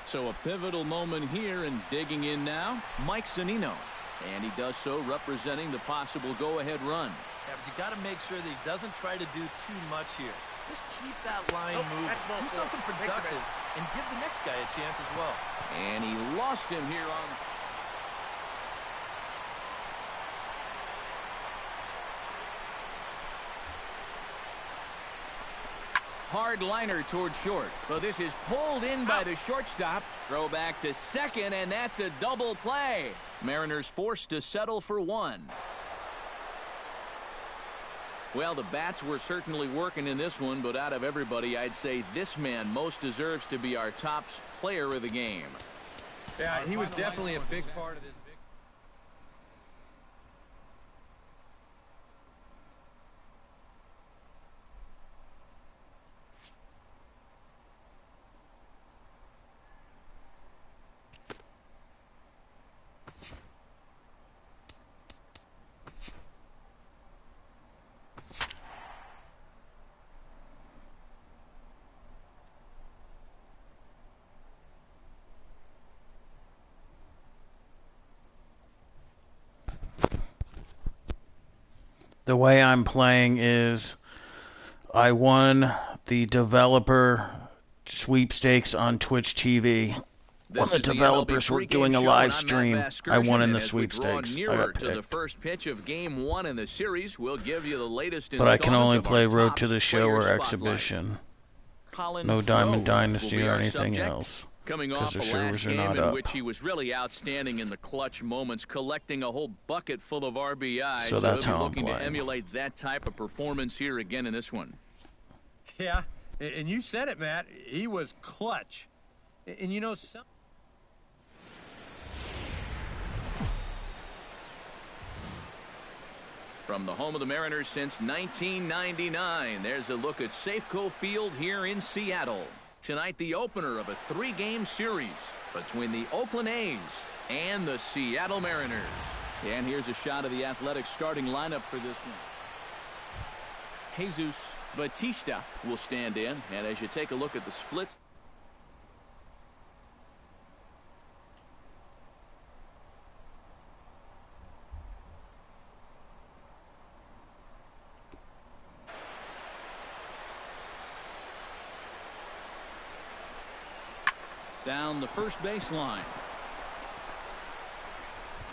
So a pivotal moment here, and digging in now, Mike Zunino. And he does so representing the possible go-ahead run. Yeah, but you got to make sure that he doesn't try to do too much here. Just keep that line moving. Do something productive and give the next guy a chance as well. And he lost him here on. Hard liner toward short. Well, this is pulled in by the shortstop. Throw back to second, and that's a double play. Mariners forced to settle for one. Well, the bats were certainly working in this one, but out of everybody, I'd say this man most deserves to be our top player of the game. Yeah, he was definitely a big part of this. The way I'm playing is I won the developer sweepstakes on Twitch TV. When the developers were doing a live stream, I won in the sweepstakes. I got to the first pitch of game 1 in the series, we'll give you the latest. But I can only play Road to the Show or Exhibition. No Diamond Dynasty or anything else. Coming off the last game in which he was really outstanding in the clutch moments, collecting a whole bucket full of RBI. So that's how I'm looking playing. To emulate that type of performance here again in this one. Yeah, and you said it, Matt. He was clutch. And you know, From the home of the Mariners since 1999, there's a look at Safeco Field here in Seattle. Tonight, the opener of a 3-game series between the Oakland A's and the Seattle Mariners. And here's a shot of the Athletics starting lineup for this one. Jesus Bautista will stand in, and as you take a look at the splits, down the first baseline.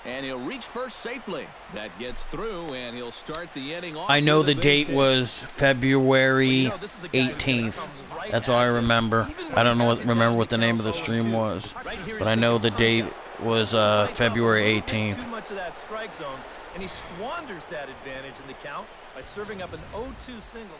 And he'll reach first safely. That gets through, and he'll start the inning off. I know the date was February 18th. That's all I remember. I don't remember what the name of the stream was, but I know the date was February 18th. Too much of that strike zone, and he squanders that advantage in the count by serving up an 0-2 single.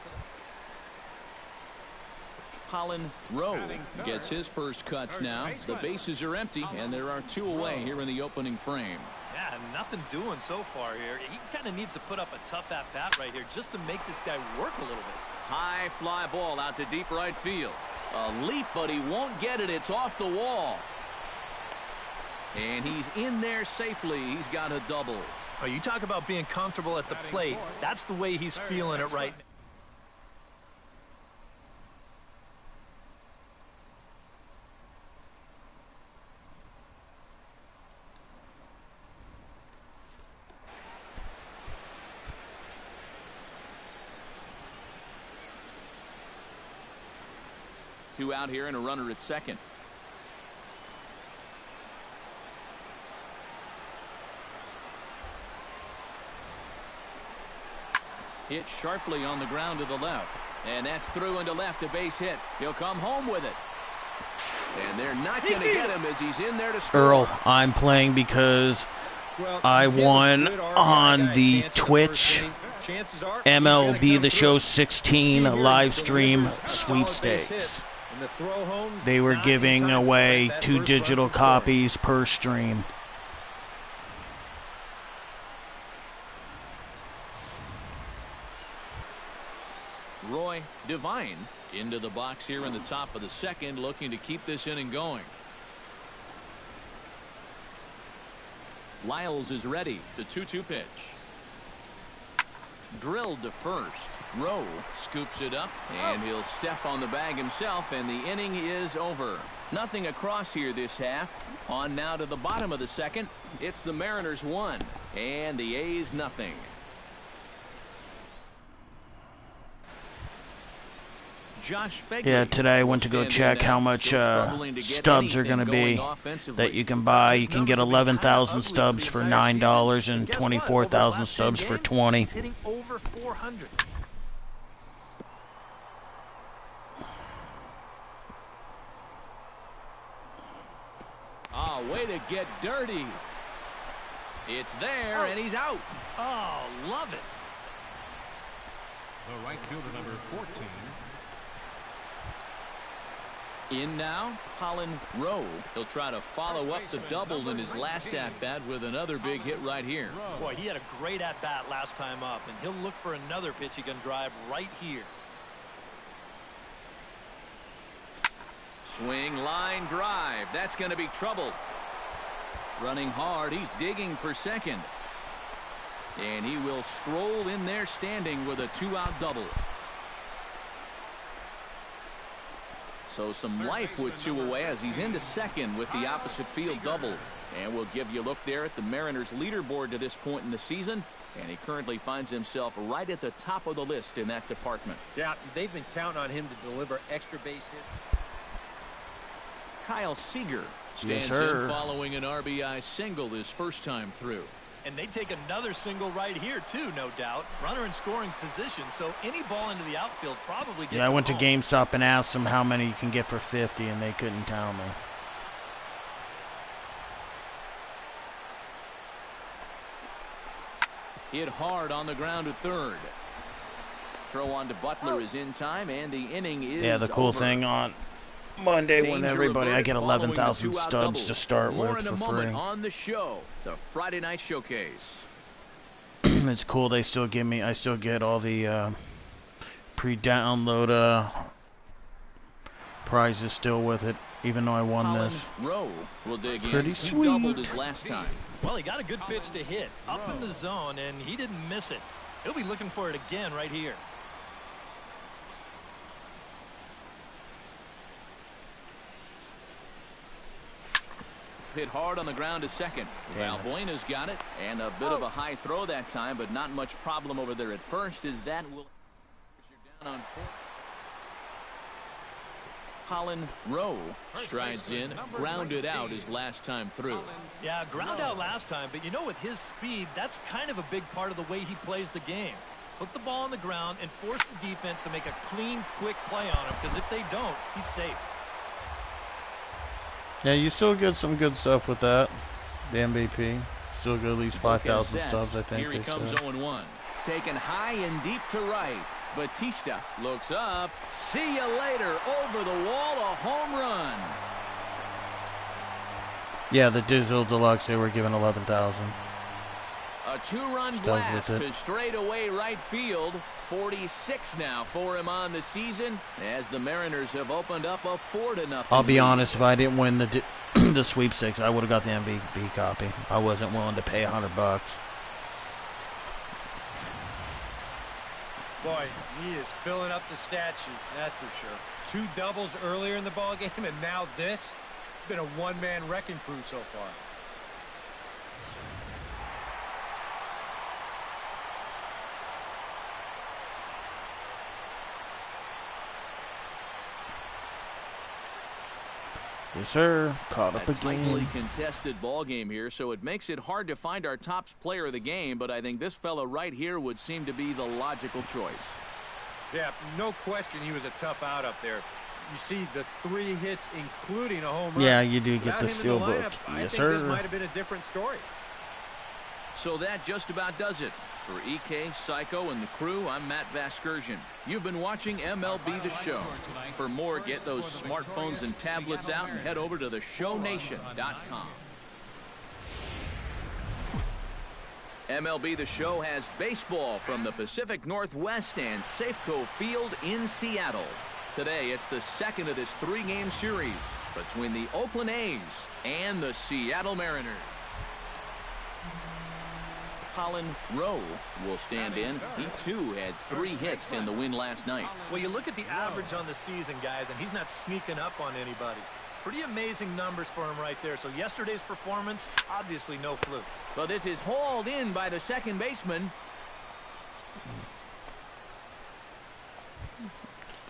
Colin Rowe gets his first cuts now. The bases are empty, and there are 2 away here in the opening frame. Yeah, nothing doing so far here. He kind of needs to put up a tough at-bat right here just to make this guy work a little bit. High fly ball out to deep right field. A leap, but he won't get it. It's off the wall. And he's in there safely. He's got a double. Oh, you talk about being comfortable at the plate. That's the way he's feeling it right now. Two out here and a runner at second. Hit sharply on the ground to the left. And that's through into left, a base hit. He'll come home with it. And they're not going to get him as he's in there to score. Earl, I'm playing because I won on the Twitch MLB The Show 16 live stream sweepstakes. They were giving away 2 digital copies per stream. Roy Devine into the box here in the top of the second, looking to keep this inning going. Lyles is ready. The 2-2 pitch. drilled to first. Rowe scoops it up, and he'll step on the bag himself, and the inning is over. Nothing across here this half. On now to the bottom of the second. It's the Mariners 1 and the A's nothing. Yeah, today I went to go check how much stubs are going to be that you can buy. You can get 11,000 stubs for $9 and 24,000 stubs for $20. Hitting over 400. Oh, way to get dirty. It's there, and he's out. Oh, love it. The right fielder, number 14. In now, Colin Rowe. He'll try to follow up the double in his last at-bat with another big hit right here. Boy, he had a great at-bat last time up, and he'll look for another pitch he can drive right here. Swing, line, drive. That's going to be trouble. Running hard. He's digging for second. And he will stroll in there standing with a 2-out double. So some life with 2 away as he's into second with the opposite field double. And we'll give you a look there at the Mariners leaderboard to this point in the season. And he currently finds himself right at the top of the list in that department. Yeah, they've been counting on him to deliver extra base hits. Kyle Seager stands in following an RBI single his first time through. And they take another single right here, too, no doubt. Runner in scoring position, so any ball into the outfield probably gets. Yeah, I went to GameStop and asked them how many you can get for 50, and they couldn't tell me. Hit hard on the ground to third. Throw on to Butler is in time, and the inning is the cool over. thing on Monday when I get 11,000 stubs to start with for free. On the show, the Friday Night Showcase. It's cool. I still get all the pre-download prizes still with it, even though I won this. Rowe will dig Pretty in. sweet. He doubled his last time. Well, he got a good pitch to hit up in the zone, and he didn't miss it. He'll be looking for it again right here. Hit hard on the ground to second. Valbuena's got it, and a bit of a high throw that time, but not much problem over there at first, as that will. You're down on 4. Colin Rowe strides in, grounded out his last time through. Yeah, ground out last time, but you know, with his speed, that's kind of a big part of the way he plays the game. Put the ball on the ground and force the defense to make a clean, quick play on him, because if they don't, he's safe. Yeah, you still get some good stuff with that. The MVP. Still get at least 5,000 stubs, I think. Here he comes 0-1. Taken high and deep to right. Batista looks up. See you later. Over the wall, a home run. Yeah, the Digital Deluxe, they were given 11,000. A 2-run blast to straightaway right field. 46 now for him on the season as the Mariners have opened up a 4-0. I'll be honest, if I didn't win the sweepstakes, I would have got the MVP copy. I wasn't willing to pay $100. Boy, he is filling up the stat sheet, that's for sure. 2 doubles earlier in the ballgame, and now this. It's been a one-man wrecking crew so far. Yes, sir. Caught up a again. Tightly contested ball game here, so it makes it hard to find our top player of the game, but I think this fella right here would seem to be the logical choice. Yeah, no question he was a tough out up there. You see the 3 hits, including a home run. Yeah, you do get Without the him in steel the book. lineup, I Yes, think sir. this might have been a different story. So that just about does it. For EK, Psycho, and the crew, I'm Matt Vasgersian. You've been watching MLB The Show. For more, get those smartphones and tablets out and head over to theshownation.com. MLB The Show has baseball from the Pacific Northwest and Safeco Field in Seattle. Today, it's the second of this 3-game series between the Oakland A's and the Seattle Mariners. Colin Rowe will stand in. He, too, had 3 hits in the win last night. Well, you look at the average on the season, guys, and he's not sneaking up on anybody. Pretty amazing numbers for him right there. So yesterday's performance, obviously no fluke. Well, this is hauled in by the second baseman.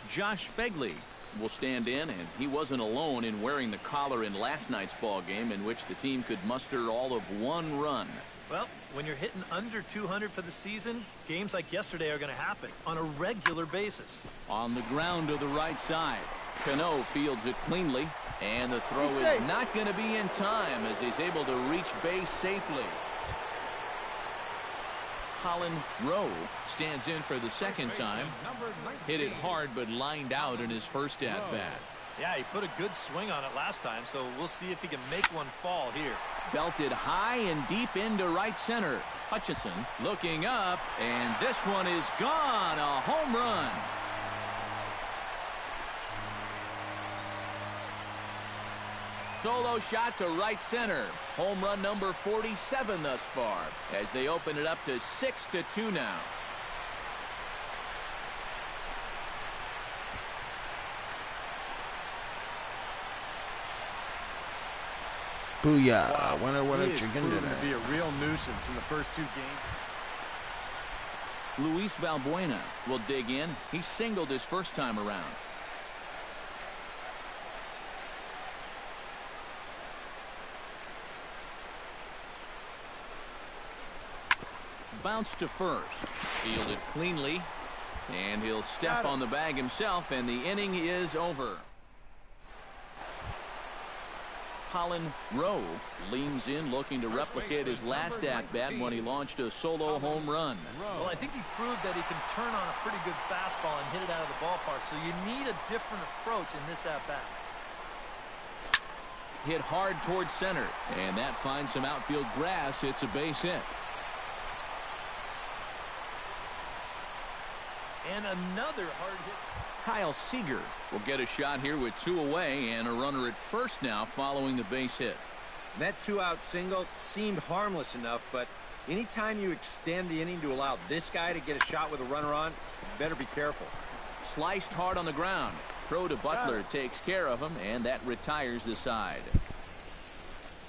Josh Fegley will stand in, and he wasn't alone in wearing the collar in last night's ball game, in which the team could muster all of 1 run. Well, when you're hitting under 200 for the season, games like yesterday are going to happen on a regular basis. On the ground to the right side, Cano fields it cleanly, and the throw is not going to be in time as he's able to reach base safely. Colin Rowe stands in for the second time. Hit it hard, but lined out in his first at-bat. Yeah, he put a good swing on it last time, so we'll see if he can make one fall here. Belted high and deep into right center. Hutchinson looking up, and this one is gone. A home run. Solo shot to right center. Home run number 47 thus far, as they open it up to 6-2 now. Booyah. Wow. Wonder what He a is chicken proven today. to be a real nuisance in the first 2 games. Luis Valbuena will dig in. He singled his first time around. Bounce to first. Fielded cleanly. And he'll step on the bag himself, and the inning is over. Colin Rowe leans in, looking to replicate his last at-bat when he launched a solo home run. Well, I think he proved that he can turn on a pretty good fastball and hit it out of the ballpark, so you need a different approach in this at-bat. Hit hard towards center, and that finds some outfield grass. It's a base hit. And another hard hit. Kyle Seager will get a shot here with 2 away and a runner at first now following the base hit. That 2-out single seemed harmless enough, but anytime you extend the inning to allow this guy to get a shot with a runner on, you better be careful. Sliced hard on the ground. Throw to Butler takes care of him, and that retires the side.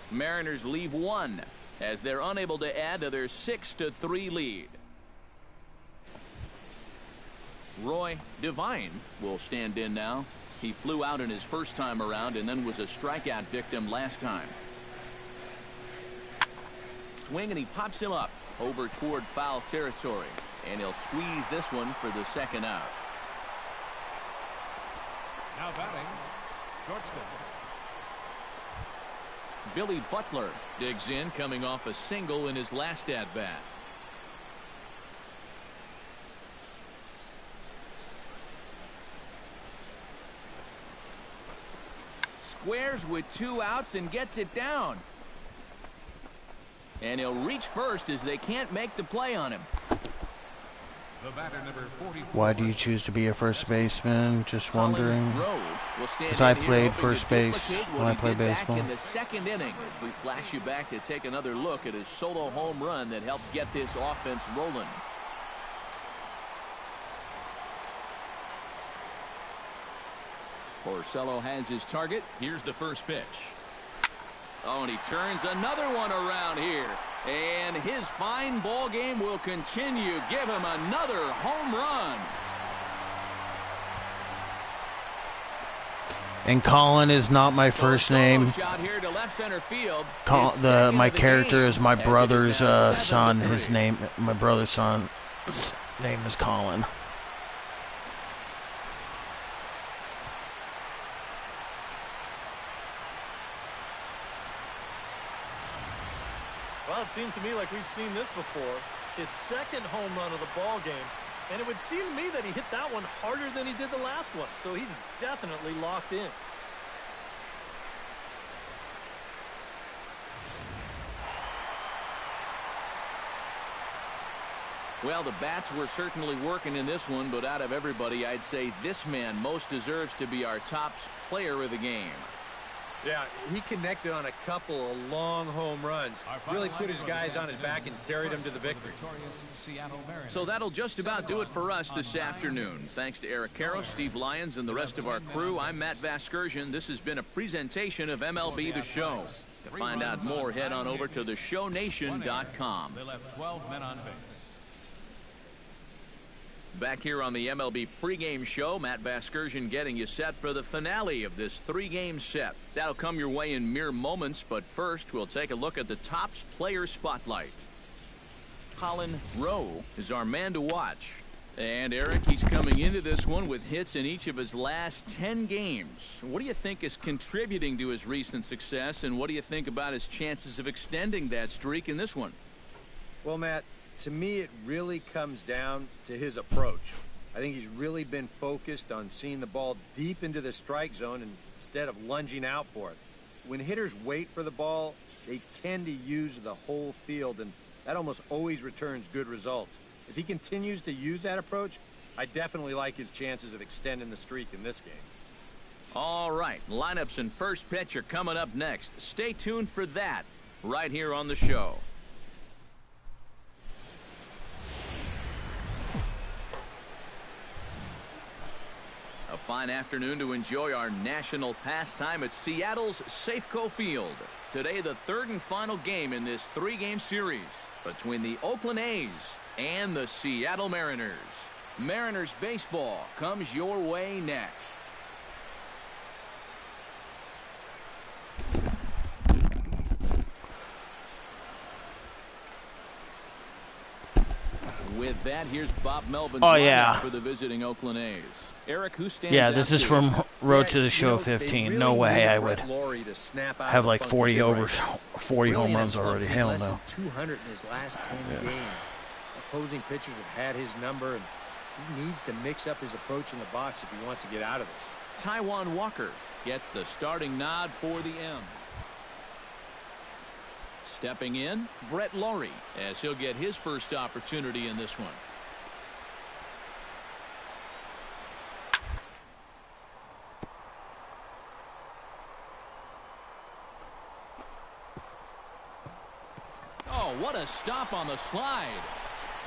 Mariners leave 1 as they're unable to add to their 6-3 lead. Roy Devine will stand in now. He flew out in his first time around and then was a strikeout victim last time. Swing, and he pops him up over toward foul territory, and he'll squeeze this one for the second out. Now batting, shortstop. Billy Butler digs in, coming off a single in his last at-bat. Squares with 2 outs and gets it down. And he'll reach first as they can't make the play on him. The batter, number 44. Why do you choose to be a first baseman? Just wondering. Because I played first base when I played baseball. In the second inning, as we flash you back to take another look at his solo home run that helped get this offense rolling. Porcello has his target. Here's the first pitch. Oh, and he turns another one around here. And his fine ball game will continue. Give him another home run. And Colin is not my first name. Shot here to left center field. My character is my brother's son. My brother's son's name is Colin. Well, it seems to me like we've seen this before. His second home run of the ball game. And it would seem to me that he hit that one harder than he did the last one. So he's definitely locked in. Well, the bats were certainly working in this one, but out of everybody, I'd say this man most deserves to be our top player of the game. Yeah, he connected on a couple of long home runs. Really put his guys on his back and carried them to the victory. So that'll just about do it for us this afternoon. Thanks to Eric Karros, Steve Lyons, and the rest of our crew, I'm Matt Vasgersian. This has been a presentation of MLB The Show. To find out more, head on over to theshownation.com. They left 12 men on base. Back here on the MLB pregame show, Matt Vasgersian getting you set for the finale of this three-game set. That'll come your way in mere moments, but first we'll take a look at the Topps Player Spotlight. Colin Rowe is our man to watch. And Eric, he's coming into this one with hits in each of his last 10 games. What do you think is contributing to his recent success, and what do you think about his chances of extending that streak in this one? Well, Matt, to me, it really comes down to his approach. I think he's really been focused on seeing the ball deep into the strike zone instead of lunging out for it. When hitters wait for the ball, they tend to use the whole field, and that almost always returns good results. If he continues to use that approach, I definitely like his chances of extending the streak in this game. All right, lineups and first pitch are coming up next. Stay tuned for that right here on the show. A fine afternoon to enjoy our national pastime at Seattle's Safeco Field. Today, the third and final game in this three-game series between the Oakland A's and the Seattle Mariners. Mariners baseball comes your way next. With that, here's Bob Melvin's lineup for the visiting Oakland A's. Eric, who stands out? This is from Road to the Show 15. Really no way I would have like 40 home runs already. Hell no. 200 in his last 10 games. Opposing pitchers have had his number, and he needs to mix up his approach in the box if he wants to get out of this. Taijuan Walker gets the starting nod for the M. Stepping in, Brett Lawrie, as he'll get his first opportunity in this one. Oh, what a stop on the slide.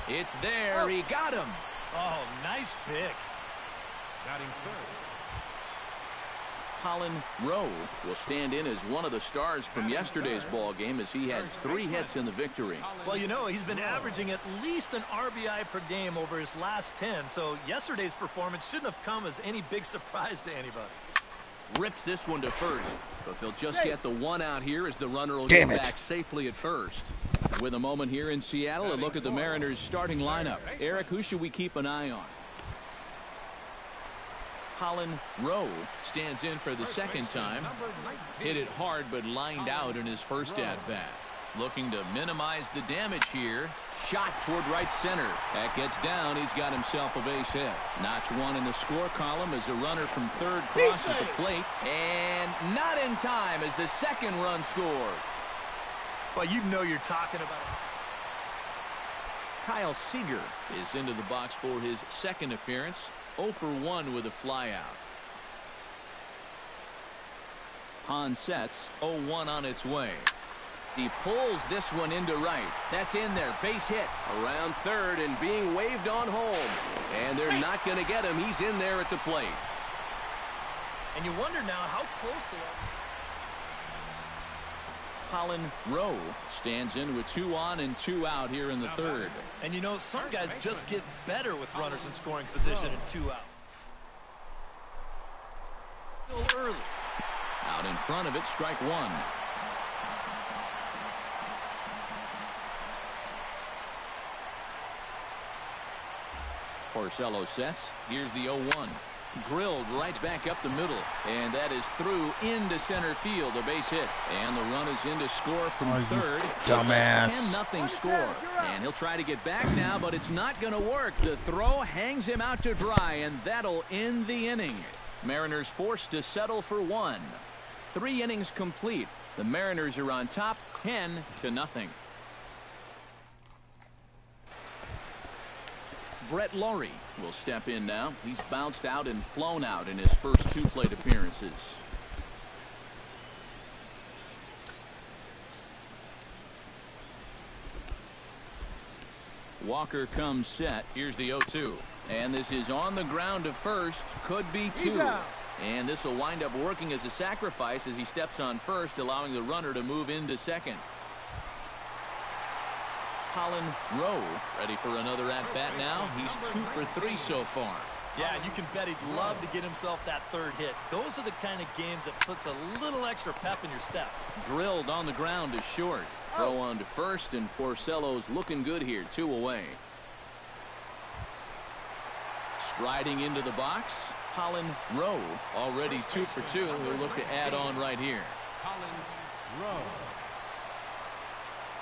It's there. He got him. Oh, nice pick. Batting third. Colin Rowe will stand in as one of the stars from yesterday's ball game as he had 3 hits in the victory. Well, you know, he's been averaging at least an RBI per game over his last 10, so yesterday's performance shouldn't have come as any big surprise to anybody. Rips this one to first, but they'll just get the one out here as the runner will get back safely at first. With a moment here in Seattle, a look at the Mariners' starting lineup. Eric, who should we keep an eye on? Colin Rowe stands in for the second time. Hit it hard, but lined out in his first at-bat. Looking to minimize the damage here. Shot toward right center. That gets down. He's got himself a base hit. Notch one in the score column as a runner from third crosses the plate. And not in time as the second run scores. Well, you know you're talking about it. Kyle Seager is into the box for his second appearance. 0 for 1 with a flyout. Hahn sets 0-1 on its way. He pulls this one into right. That's in there. Base hit around third and being waved on home. And they're not going to get him. He's in there at the plate. And you wonder now how close they are. Colin Rowe stands in with 2 on and 2 out here in the third. And you know, some guys just get better with runners in scoring position and 2 out. Still early. Out in front of it, strike one. Porcello sets. Here's the 0-1. Drilled right back up the middle, and that is through into center field, a base hit, and the run is in to score from third. Dumbass. 10-0 score, and he'll try to get back now, but it's not going to work. The throw hangs him out to dry, and that'll end the inning. Mariners forced to settle for 1. 3 innings complete. The Mariners are on top 10-0. Brett Lawrie will step in now. He's bounced out and flown out in his first 2 plate appearances. Walker comes set. Here's the 0-2. And this is on the ground to first. Could be two. And this will wind up working as a sacrifice as he steps on first, allowing the runner to move into second. Colin Rowe ready for another at-bat now. He's 2 for 3 so far. Yeah, and you can bet he'd love to get himself that third hit. Those are the kind of games that puts a little extra pep in your step. Drilled on the ground to short. Throw on to first, and Porcello's looking good here. 2 away. Striding into the box, Colin Rowe, already 2 for 2. He'll look to add on right here. Colin Rowe.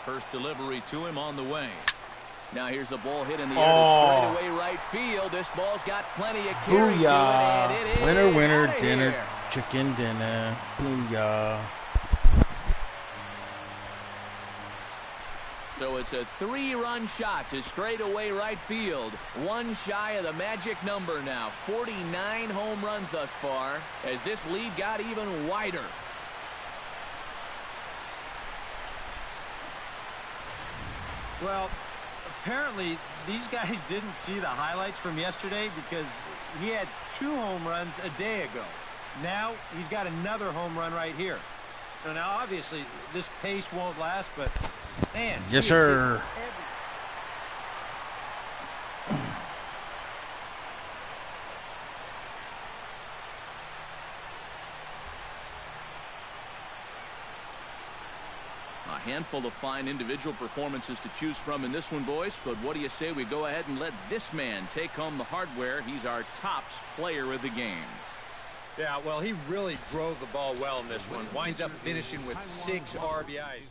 First delivery to him on the way. Now here's the ball hit in the air to straightaway right field. This ball's got plenty of carry to it, and it is winner, winner, out of dinner, here. chicken dinner. Booyah. So it's a 3-run shot to straightaway right field. 1 shy of the magic number now. 49 home runs thus far as this lead got even wider. Well, apparently these guys didn't see the highlights from yesterday because he had 2 home runs a day ago. Now he's got another home run right here. So now obviously this pace won't last, but man. Yes, sir. A handful of fine individual performances to choose from in this one, boys. But what do you say we go ahead and let this man take home the hardware? He's our tops player of the game. Yeah, well, he really drove the ball well in this one. Winds up finishing with 6 RBIs.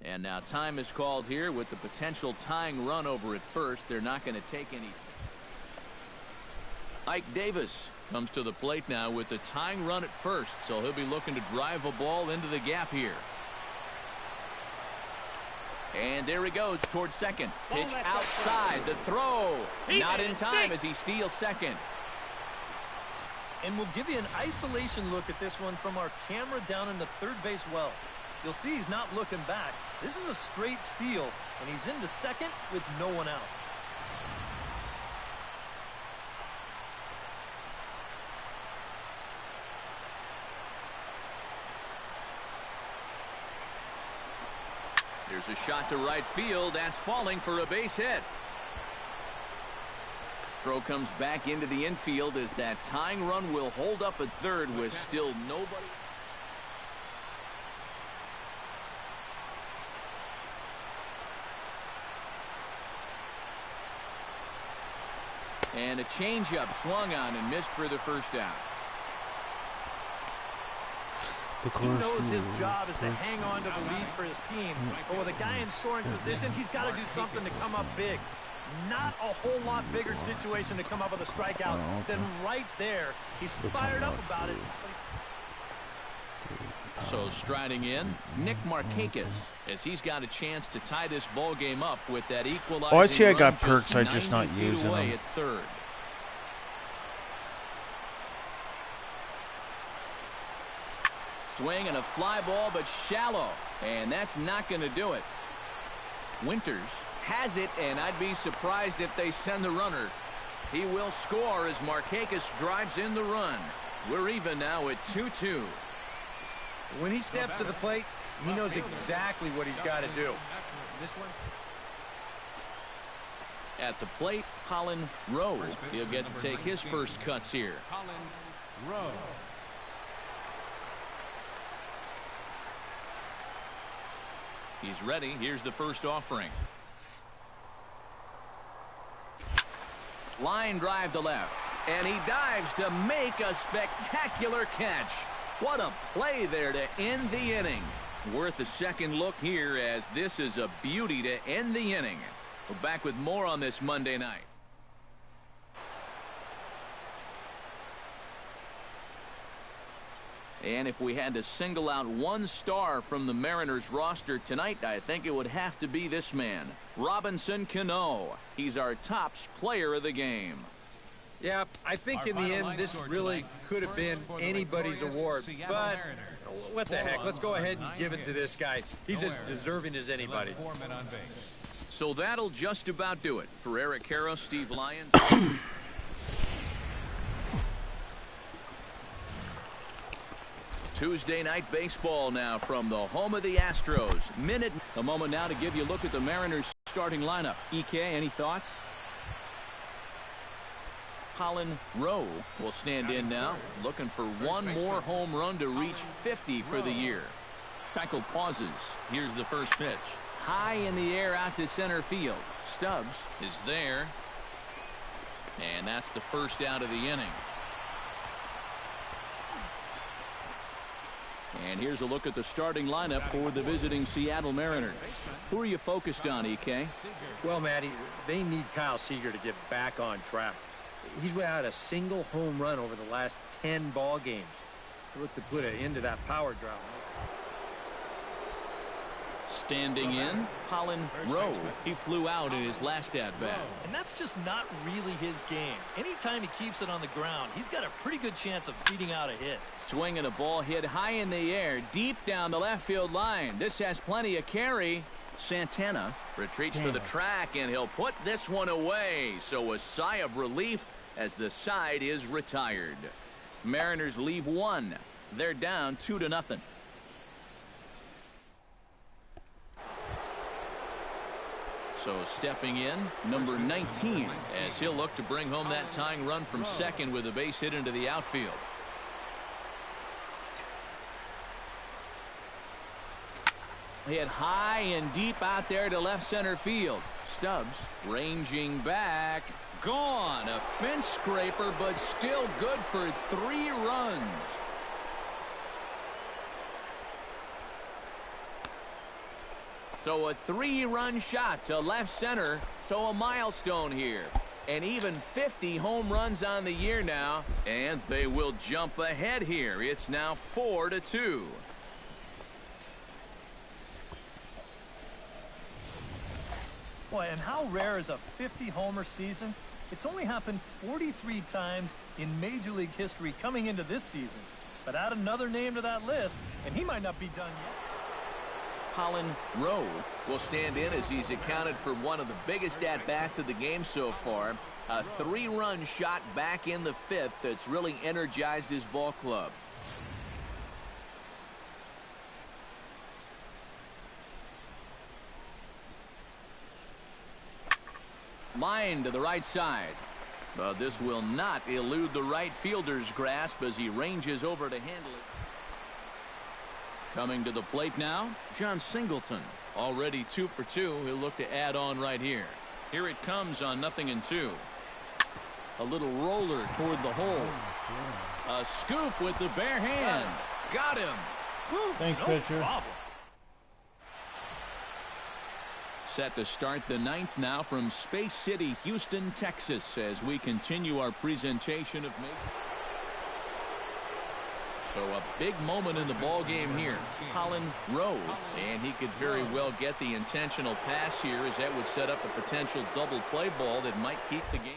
And now time is called here with the potential tying run over at first. They're not going to take any. Ike Davis comes to the plate now with the tying run at first, so he'll be looking to drive a ball into the gap here. And there he goes towards second. Pitch outside. The throw. Not in time as he steals second. And we'll give you an isolation look at this one from our camera down in the third base well. You'll see he's not looking back. This is a straight steal, and he's into second with no one out. There's a shot to right field. That's falling for a base hit. Throw comes back into the infield as that tying run will hold up at third with still nobody. And a changeup swung on and missed for the first out. He knows his job is to hang on to the lead for his team. But with a guy in scoring position, he's got to do something to come up big. Not a whole lot bigger situation to come up with a strikeout than right there. He's fired up about it. So striding in, Nick Markakis, as he's got a chance to tie this ball game up with that equalizing. Oh, I see. I got run perks. I'm just not using them. At third. Swing and a fly ball, but shallow. And that's not going to do it. Winters has it, and I'd be surprised if they send the runner. He will score as Markakis drives in the run. We're even now at 2-2. When he steps to the plate, he knows exactly what he's got to do. This one. At the plate, Colin Rowe. He'll get to take his first cuts here. Colin Rowe. He's ready. Here's the first offering. Line drive to left. And he dives to make a spectacular catch. What a play there to end the inning. Worth a second look here, as this is a beauty to end the inning. We're back with more on this Monday night. And if we had to single out one star from the Mariners roster tonight, I think it would have to be this man, Robinson Cano. He's our tops player of the game. Yeah, I think in the end this really could have been anybody's award, but what the heck, let's go ahead and give it to this guy. He's as deserving as anybody. So that'll just about do it for Eric Karros, Steve Lyons. Tuesday night baseball now from the home of the Astros. A moment now to give you a look at the Mariners starting lineup. EK, any thoughts? Colin Rowe will stand in now, looking for one more home run to reach 50 for the year. Keuchel pauses. Here's the first pitch. High in the air out to center field. Stubbs is there. And that's the first out of the inning. And here's a look at the starting lineup for the visiting Seattle Mariners. Who are you focused on, EK? Well, Matty, they need Kyle Seager to get back on track. He's without a single home run over the last 10 ball games. They look to put an end to that power drought. Standing in, Colin Rowe. He flew out in his last at-bat. And that's just not really his game. Anytime he keeps it on the ground, he's got a pretty good chance of beating out a hit. Swing and a ball hit high in the air, deep down the left field line. This has plenty of carry. Santana retreats to the track, and he'll put this one away. So a sigh of relief as the side is retired. Mariners leave one. They're down 2-0. So stepping in, number 19, as he'll look to bring home that tying run from second with a base hit into the outfield. Hit high and deep out there to left center field. Stubbs ranging back. Gone. A fence scraper, but still good for 3 runs. So a 3-run shot to left center. So a milestone here. And even 50 home runs on the year now. And they will jump ahead here. It's now 4-2. Boy, and how rare is a 50-homer season? It's only happened 43 times in Major League history coming into this season. But add another name to that list, and he might not be done yet. Colin Rowe will stand in as he's accounted for one of the biggest at-bats of the game so far. A 3-run shot back in the 5th that's really energized his ball club. Line to the right side. But this will not elude the right fielder's grasp as he ranges over to handle it. Coming to the plate now, John Singleton. Already 2 for 2. He'll look to add on right here. Here it comes on 0-2. A little roller toward the hole. A scoop with the bare hand. Got him. Thanks, pitcher. Problem. Set to start the 9th now from Space City, Houston, Texas, as we continue our presentation of So a big moment in the ball game here. Colin Rowe, and he could very well get the intentional pass here, as that would set up a potential double play ball that might keep the game.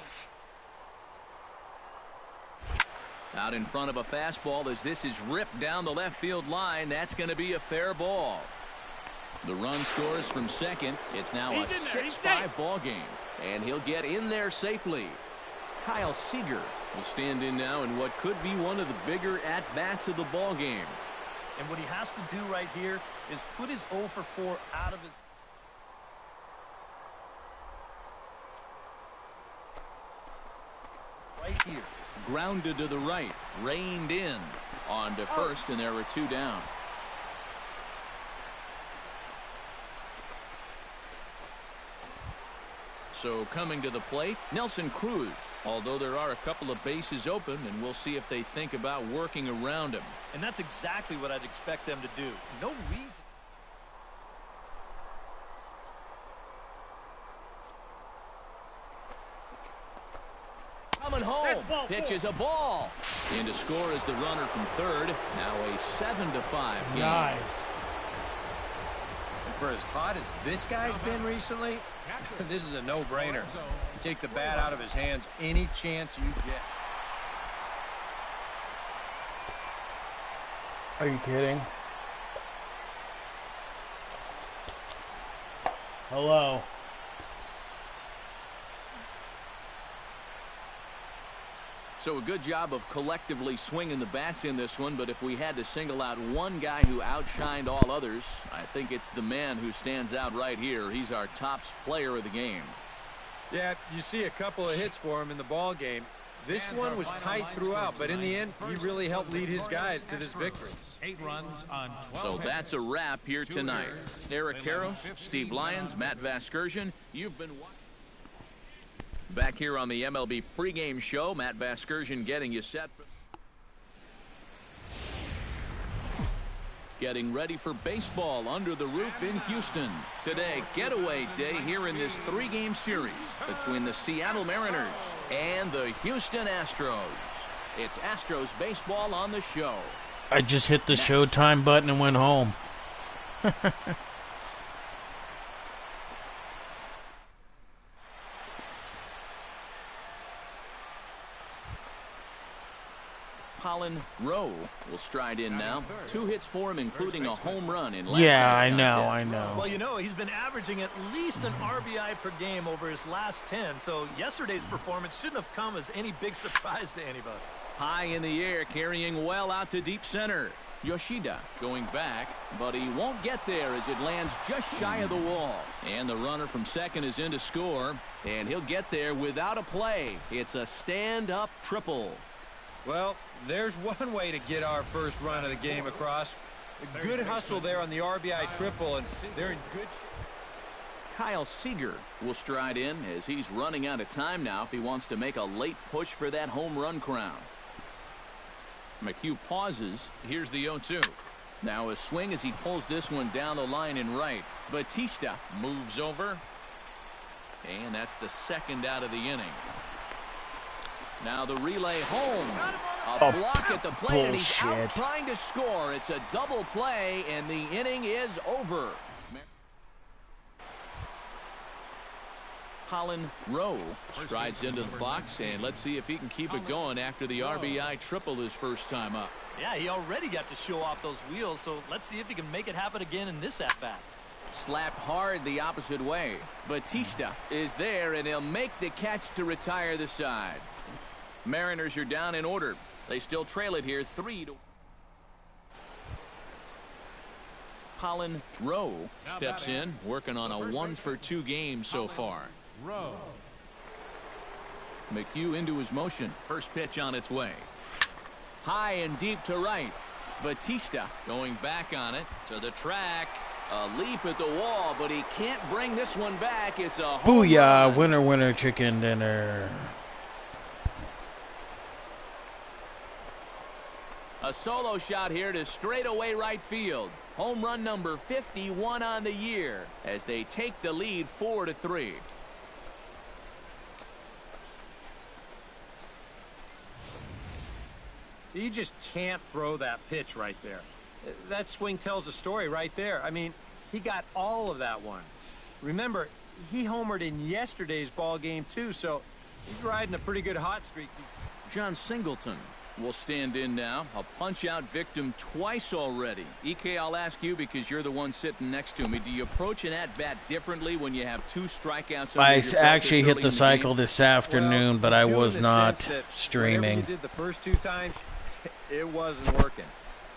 Out in front of a fastball as this is ripped down the left field line. That's going to be a fair ball. The run scores from second. It's now a 6-5 ball game, and he'll get in there safely. Kyle Seager will stand in now in what could be one of the bigger at-bats of the ball game. And what he has to do right here is put his 0 for 4 out of his... Right here. Grounded to the right, reined in on to first, and there were 2 down. So coming to the plate, Nelson Cruz. Although there are a couple of bases open, and we'll see if they think about working around him. And that's exactly what I'd expect them to do. No reason. Coming home, pitches a ball. In to score is the runner from third. Now a 7-5 game. Nice. And for as hot as this guy's been recently, this is a no-brainer. You take the bat out of his hands any chance you get. Are you kidding? Hello. So a good job of collectively swinging the bats in this one, but if we had to single out one guy who outshined all others, I think it's the man who stands out right here. He's our top player of the game. Yeah, you see a couple of hits for him in the ball game. This one was tight throughout, but in the end, he really helped lead his guys to this victory. 8 runs on 12 So that's a wrap here tonight. Eric Karros, Steve Lyons, Matt Vasgersian, you've been watching. Back here on the MLB pregame show, Matt Vasgersian getting you set. Getting ready for baseball under the roof in Houston. Today, getaway day here in this 3-game series between the Seattle Mariners and the Houston Astros. It's Astros baseball on the show. I just hit the Showtime button and went home. Colin Rowe will stride in now. 2 hits for him, including a home run in last night's contest. I know. Well, you know, he's been averaging at least an RBI per game over his last 10, so yesterday's performance shouldn't have come as any big surprise to anybody. High in the air, carrying well out to deep center. Yoshida going back, but he won't get there as it lands just shy of the wall. And the runner from second is in to score, and he'll get there without a play. It's a stand-up triple. Well, there's one way to get our first run of the game across. A good hustle there on the RBI triple, and they're in good shape. Kyle Seager will stride in as he's running out of time now if he wants to make a late push for that home run crown. McHugh pauses. Here's the 0-2. Now a swing as he pulls this one down the line in right. Batista moves over. And that's the second out of the inning. Now the relay home. A block at the plate, and he's out trying to score. It's a double play, and the inning is over. Colin Rowe strides into the box, and let's see if he can keep it going after the RBI triple his first time up. Yeah, he already got to show off those wheels, so let's see if he can make it happen again in this at-bat. Slapped hard the opposite way. Batista is there, and he'll make the catch to retire the side. Mariners are down in order. They still trail it here 3-1. Colin Rowe steps in, working on a 1-for-2 game so far. Rowe. McHugh into his motion. First pitch on its way. High and deep to right. Batista going back on it to the track. A leap at the wall, but he can't bring this one back. It's a home Booyah, run. winner, winner, chicken dinner. A solo shot here to straightaway right field. Home run number 51 on the year as they take the lead 4-3. You just can't throw that pitch right there. That swing tells a story right there. I mean, he got all of that one. Remember, he homered in yesterday's ball game too, so he's riding a pretty good hot streak. John Singleton will stand in now. A punch-out victim twice already. EK, I'll ask you because you're the one sitting next to me. Do you approach an at-bat differently when you have 2 strikeouts? I actually hit the cycle this afternoon, but I was not streaming. You did the first 2 times, it wasn't working.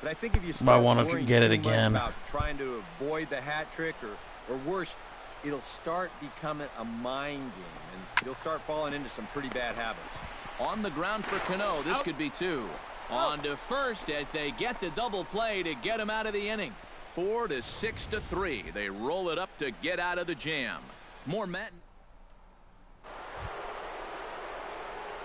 But I think if you I want to get it again. About trying to avoid the hat trick, or worse, it'll start becoming a mind game, and you'll start falling into some pretty bad habits. On the ground for Cano. This could be 2. On to first as they get the double play to get him out of the inning. 4 to 6 to 3. They roll it up to get out of the jam. More Matt.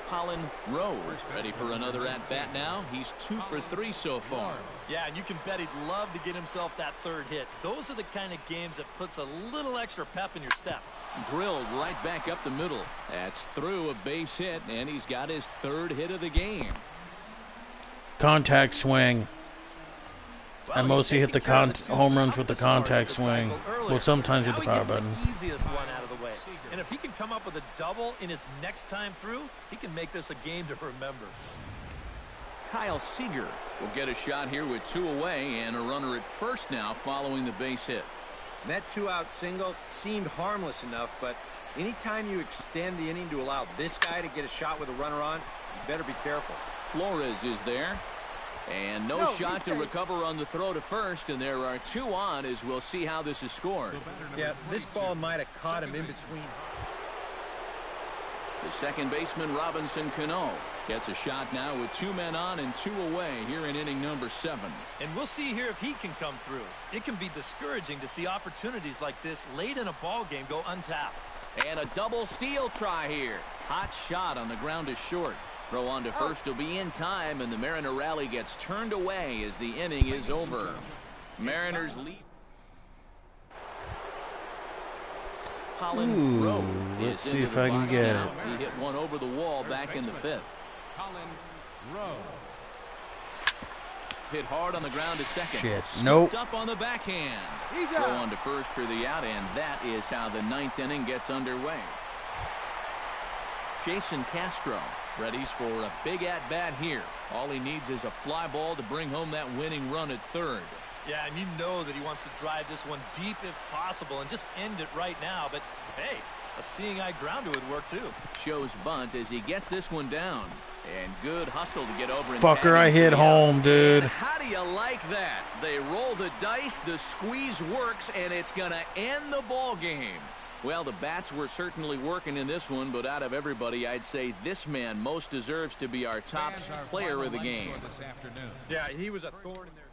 Colin Rowe ready for another at-bat now. He's 2 for 3 so far. Yeah, and you can bet he'd love to get himself that 3rd hit. Those are the kind of games that puts a little extra pep in your step. Drilled right back up the middle. That's through a base hit, and he's got his 3rd hit of the game. Contact swing. I mostly hit the home runs with the contact swing. Well, sometimes with the power button. Easiest one out of the way. And if he can come up with a double in his next time through, he can make this a game to remember. Kyle Seager will get a shot here with 2 away and a runner at first now following the base hit. That 2-out single seemed harmless enough, but anytime you extend the inning to allow this guy to get a shot with a runner on, you better be careful. Flores is there. And no shot to recover on the throw to first, and there are 2 on as we'll see how this is scored. Yeah, this ball might have caught him in between. The second baseman, Robinson Cano, gets a shot now with 2 men on and 2 away here in inning number 7. And we'll see here if he can come through. It can be discouraging to see opportunities like this late in a ball game go untapped. And a double steal try here. Hot shot on the ground is short. Throw on to first will be in time, and the Mariner rally gets turned away as the inning is over. Mariners lead. Colin Rowe. Let's see if I can get it. He hit one over the wall back in the 5th. Colin Rowe. Hit hard on the ground to second. Shit. Nope. Up on the backhand. Throw on to first for the out, and that is how the 9th inning gets underway. Jason Castro readies for a big at-bat here. All he needs is a fly ball to bring home that winning run at 3rd. Yeah, and you know that he wants to drive this one deep if possible and just end it right now. But, hey, a seeing eye grounder would work too. Shows bunt as he gets this one down. And good hustle to get over. Fucker, I hit home, dude. And how do you like that? They roll the dice, the squeeze works, and it's going to end the ball game. Well, the bats were certainly working in this one, but out of everybody, I'd say this man most deserves to be our top player of the game. Yeah, he was a thorn in their...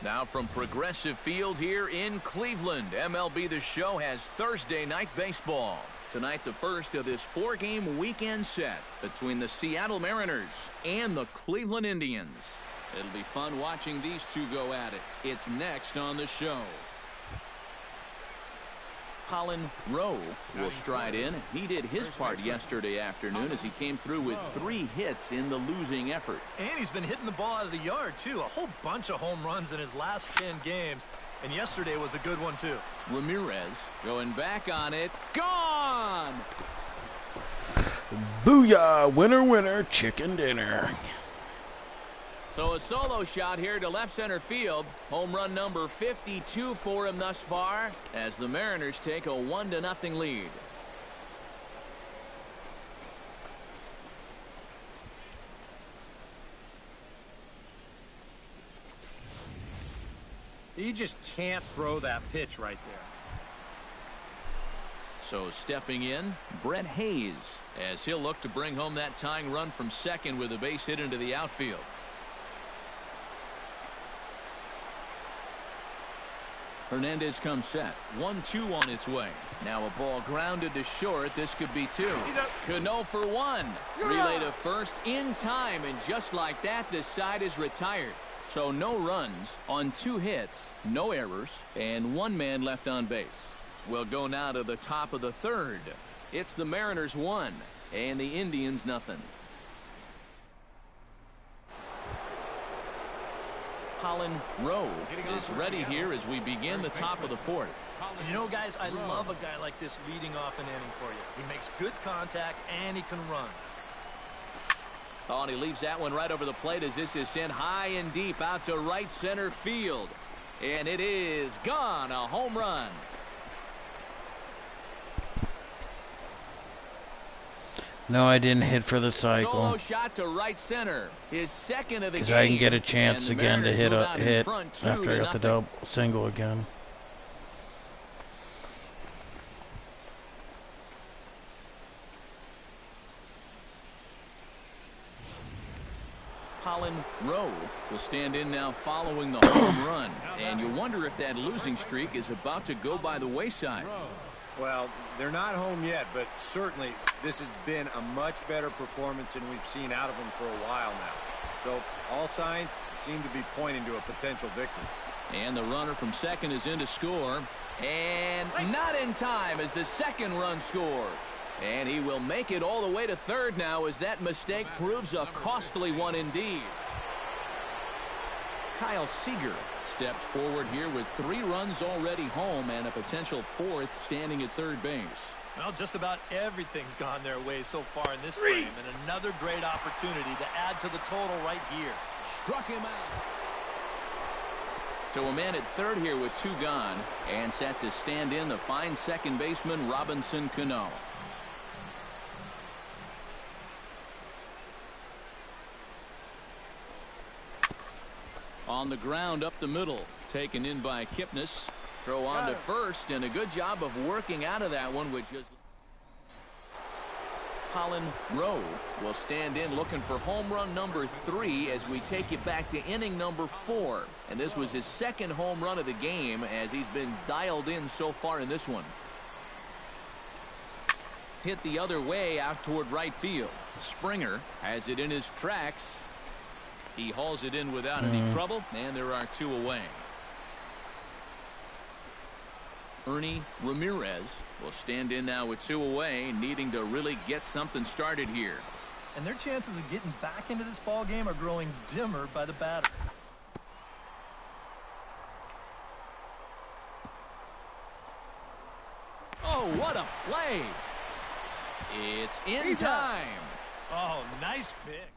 Now from Progressive Field here in Cleveland, MLB The Show has Thursday night baseball. Tonight, the first of this 4-game weekend set between the Seattle Mariners and the Cleveland Indians. It'll be fun watching these two go at it. It's next on the show. Colin Rowe will stride in. He did his part yesterday afternoon as he came through with 3 hits in the losing effort. And he's been hitting the ball out of the yard, too. A whole bunch of home runs in his last 10 games. And yesterday was a good one, too. Ramirez going back on it. Gone! Booyah! Winner, winner, chicken dinner. So a solo shot here to left center field. Home run number 52 for him thus far as the Mariners take a 1-0 lead. You just can't throw that pitch right there. So stepping in, Brett Hayes, as he'll look to bring home that tying run from second with a base hit into the outfield. Hernandez comes set. 1-2 on its way. Now a ball grounded to short. This could be two. Cano for one. Relay to first in time, and just like that, this side is retired. So no runs on 2 hits, no errors, and 1 man left on base. We'll go now to the top of the third. It's the Mariners 1 and the Indians nothing. Colin Rowe is ready here as we begin the top of the fourth. You know, guys, I love a guy like this leading off an inning for you. He makes good contact and he can run. Oh, and he leaves that one right over the plate as this is sent high and deep out to right center field. And it is gone. A home run. No, I didn't hit for the cycle. Solo shot to right center. His second of the game. Because I can get a chance again to hit after I got the double single again. Colin Rowe will stand in now following the home run. And you wonder if that losing streak is about to go by the wayside. Well, they're not home yet, but certainly this has been a much better performance than we've seen out of them for a while now. So all signs seem to be pointing to a potential victory. And the runner from second is in to score. And not in time as the second run scores. And he will make it all the way to third now as that mistake proves a costly one indeed. Kyle Seager steps forward here with 3 runs already home and a potential 4th standing at third base. Well, just about everything's gone their way so far in this frame, and another great opportunity to add to the total right here. Struck him out. So a man at third here with 2 gone, and set to stand in the fine second baseman Robinson Cano. On the ground up the middle, taken in by Kipnis. Throw on to first, and a good job of working out of that one with just. Colin Rowe will stand in looking for home run number 3 as we take it back to inning number 4. And this was his second home run of the game as he's been dialed in so far in this one. Hit the other way out toward right field. Springer has it in his tracks. He hauls it in without any trouble, and there are 2 away. Ernie Ramirez will stand in now with 2 away, needing to really get something started here. And their chances of getting back into this ball game are growing dimmer by the batter. Oh, what a play! It's in time. Oh, nice pick.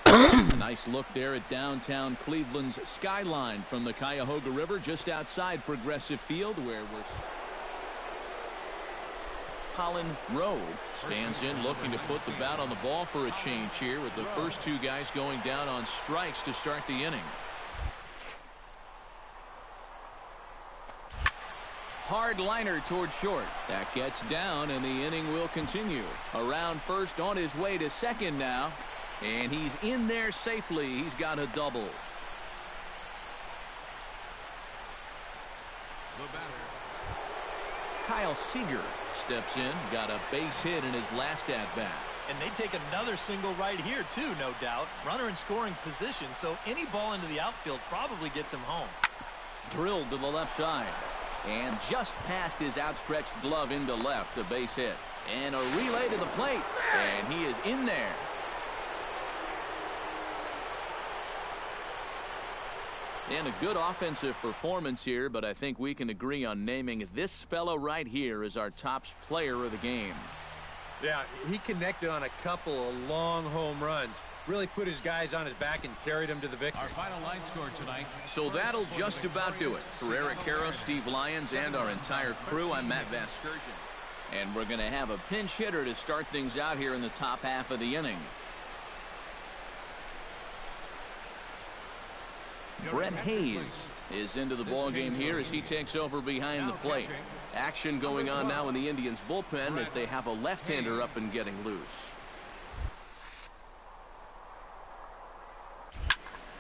A nice look there at downtown Cleveland's skyline from the Cuyahoga River just outside Progressive Field where we're. Colin Rowe stands in looking to put the bat on the ball for a change here with the first 2 guys going down on strikes to start the inning. Hard liner toward short. That gets down and the inning will continue. Around first on his way to second now. And he's in there safely. He's got a double. Kyle Seager steps in. Got a base hit in his last at-bat. And they take another single right here, too, no doubt. Runner in scoring position, so any ball into the outfield probably gets him home. Drilled to the left side. And just past his outstretched glove into left, a base hit. And a relay to the plate. And he is in there. And a good offensive performance here, but I think we can agree on naming this fellow right here as our top player of the game. Yeah, he connected on a couple of long home runs. Really put his guys on his back and carried them to the victory. Our final line score tonight. So that'll just about do it. For Eric Caro, Steve Lyons, and our entire crew, I'm Matt Vasgersian. And we're going to have a pinch hitter to start things out here in the top half of the inning. Brett Hayes is into the ball game here as he takes over behind the plate. Action going on now in the Indians' bullpen as they have a left-hander up and getting loose.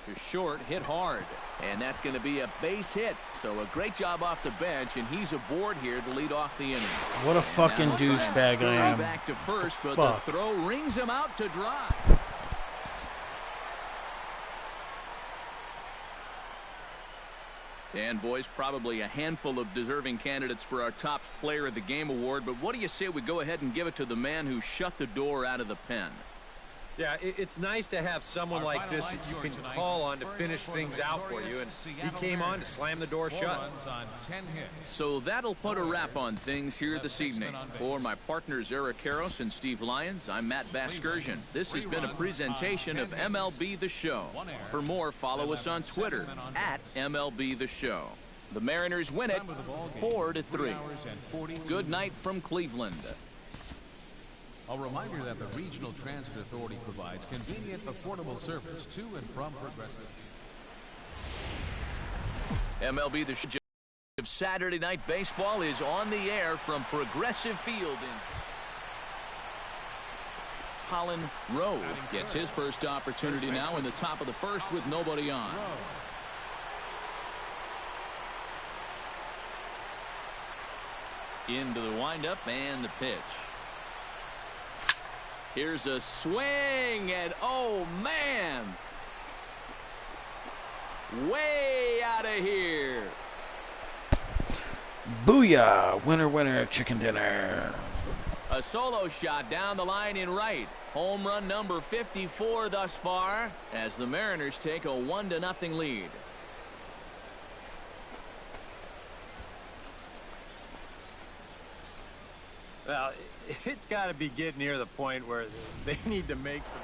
To short, hit hard. And that's going to be a base hit. So a great job off the bench, and he's aboard here to lead off the inning. What a fucking douchebag I am. Back to first, but the throw rings him out to dry. And boys, probably a handful of deserving candidates for our top player of the game award, but what do you say we go ahead and give it to the man who shut the door out of the pen? Yeah, it's nice to have someone like this that you can call on to finish things out for you, and he came on to slam the door shut. So that'll put a wrap on things here this evening. For my partners Eric Karros and Steve Lyons, I'm Matt Vasgersian. This has been a presentation of MLB The Show. For more, follow us on Twitter at MLB The Show. The Mariners win it 4-3. Good night from Cleveland. A reminder that the Regional Transit Authority provides convenient, affordable service to and from Progressive. MLB The Show of Saturday Night Baseball is on the air from Progressive Field in Colin Rowe gets his first opportunity now in the top of the first with nobody on. Into the windup and the pitch. Here's a swing, and oh, man. Way out of here. Booyah. Winner, winner, chicken dinner. A solo shot down the line in right. Home run number 54 thus far as the Mariners take a 1-0 lead. Well, it's got to be getting near the point where they need to make some.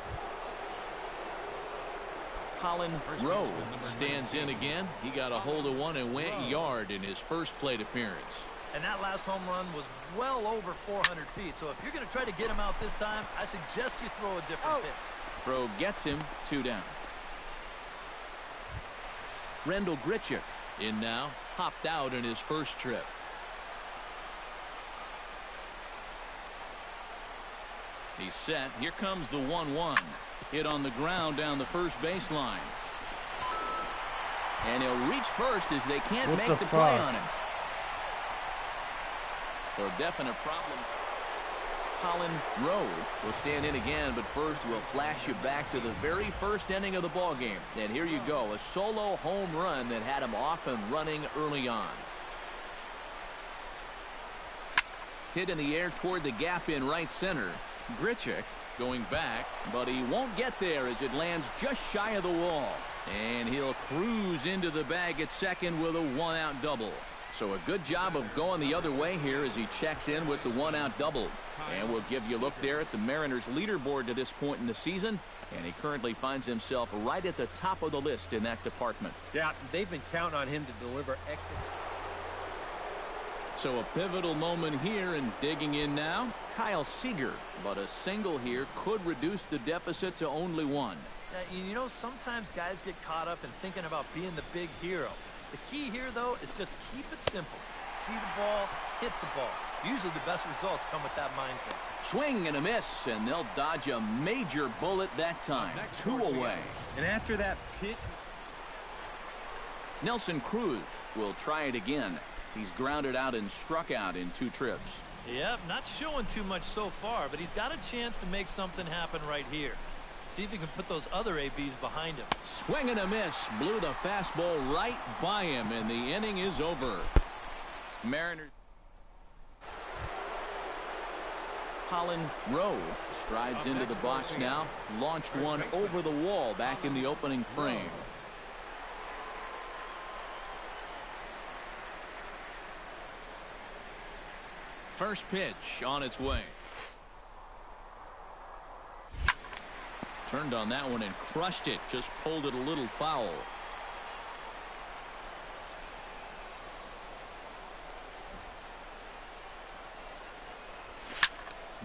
Colin Rowe stands in again. He got a hold of one and went yard in his first plate appearance. And that last home run was well over 400 feet. So if you're going to try to get him out this time, I suggest you throw a different pitch. Throw gets him 2 down. Rendell Grichuk in now. Hopped out in his first trip. He's set. Here comes the 1-1. Hit on the ground down the first baseline. And he'll reach first as they can't make the play on him. So definite problem. Colin Rowe will stand in again, but first we'll flash you back to the very first inning of the ball game. And here you go, a solo home run that had him off and running early on. Hit in the air toward the gap in right center. Grichuk going back, but he won't get there as it lands just shy of the wall. And he'll cruise into the bag at second with a 1-out double. So a good job of going the other way here as he checks in with the 1-out double. And we'll give you a look there at the Mariners leaderboard to this point in the season. And he currently finds himself right at the top of the list in that department. Yeah, they've been counting on him to deliver extra. So a pivotal moment here, and digging in now, Kyle Seager. But a single here could reduce the deficit to only 1. You know, sometimes guys get caught up in thinking about being the big hero. The key here, though, is just keep it simple. See the ball, hit the ball. Usually the best results come with that mindset. Swing and a miss, and they'll dodge a major bullet that time. 2 away. And after that pitch, Nelson Cruz will try it again. He's grounded out and struck out in 2 trips. Yep, not showing too much so far, but he's got a chance to make something happen right here. See if he can put those other ABs behind him. Swing and a miss. Blew the fastball right by him, and the inning is over. Mariners. Colin Rowe strides into the box now. Launched one over the wall back in the opening frame. First pitch on its way. Turned on that one and crushed it. Just pulled it a little foul.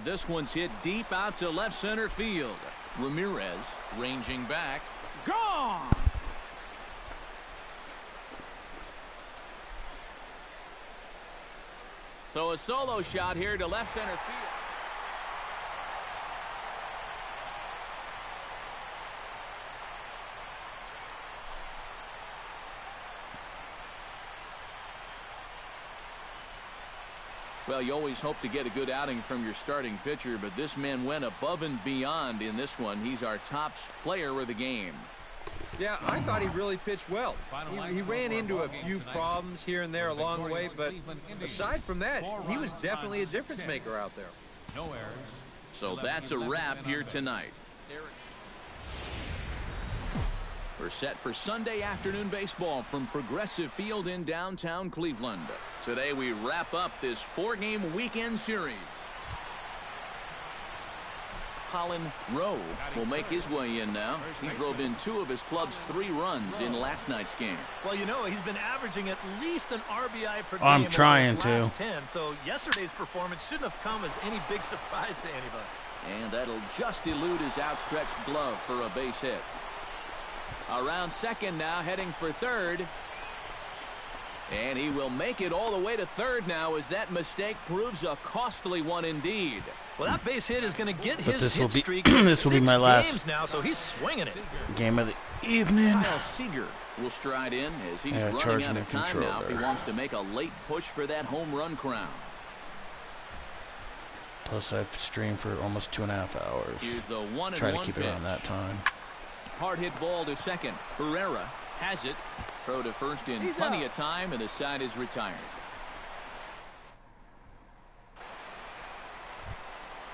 This one's hit deep out to left center field. Ramirez ranging back. Gone! So a solo shot here to left center field. Well, you always hope to get a good outing from your starting pitcher, but this man went above and beyond in this one. He's our top player of the game. Yeah, I thought he really pitched well. He ran into a few problems here and there along the way, but aside from that, he was definitely a difference maker out there. No errors. So that's a wrap here tonight. We're set for Sunday afternoon baseball from Progressive Field in downtown Cleveland. Today we wrap up this 4-game weekend series. Colin Rowe will make his way in now. He drove in 2 of his club's 3 runs in last night's game. Well, you know, he's been averaging at least an RBI per game. I'm trying to. Last 10, so yesterday's performance shouldn't have come as any big surprise to anybody. And that'll just elude his outstretched glove for a base hit. Around second now, heading for third. And he will make it all the way to third now as that mistake proves a costly one indeed. Well, that base hit is going to get his hit streak this will be my last games now, so he's swinging it. Game of the evening. Kyle Seager will stride in as he's running out of time now if he wants to make a late push for that home run crown. Plus, I've streamed for almost 2.5 hours. Here's the 1-1 Try to keep pitch. it around that time. Hard hit ball to second. Herrera has it. Throw to first in plenty of time, and the side is retired.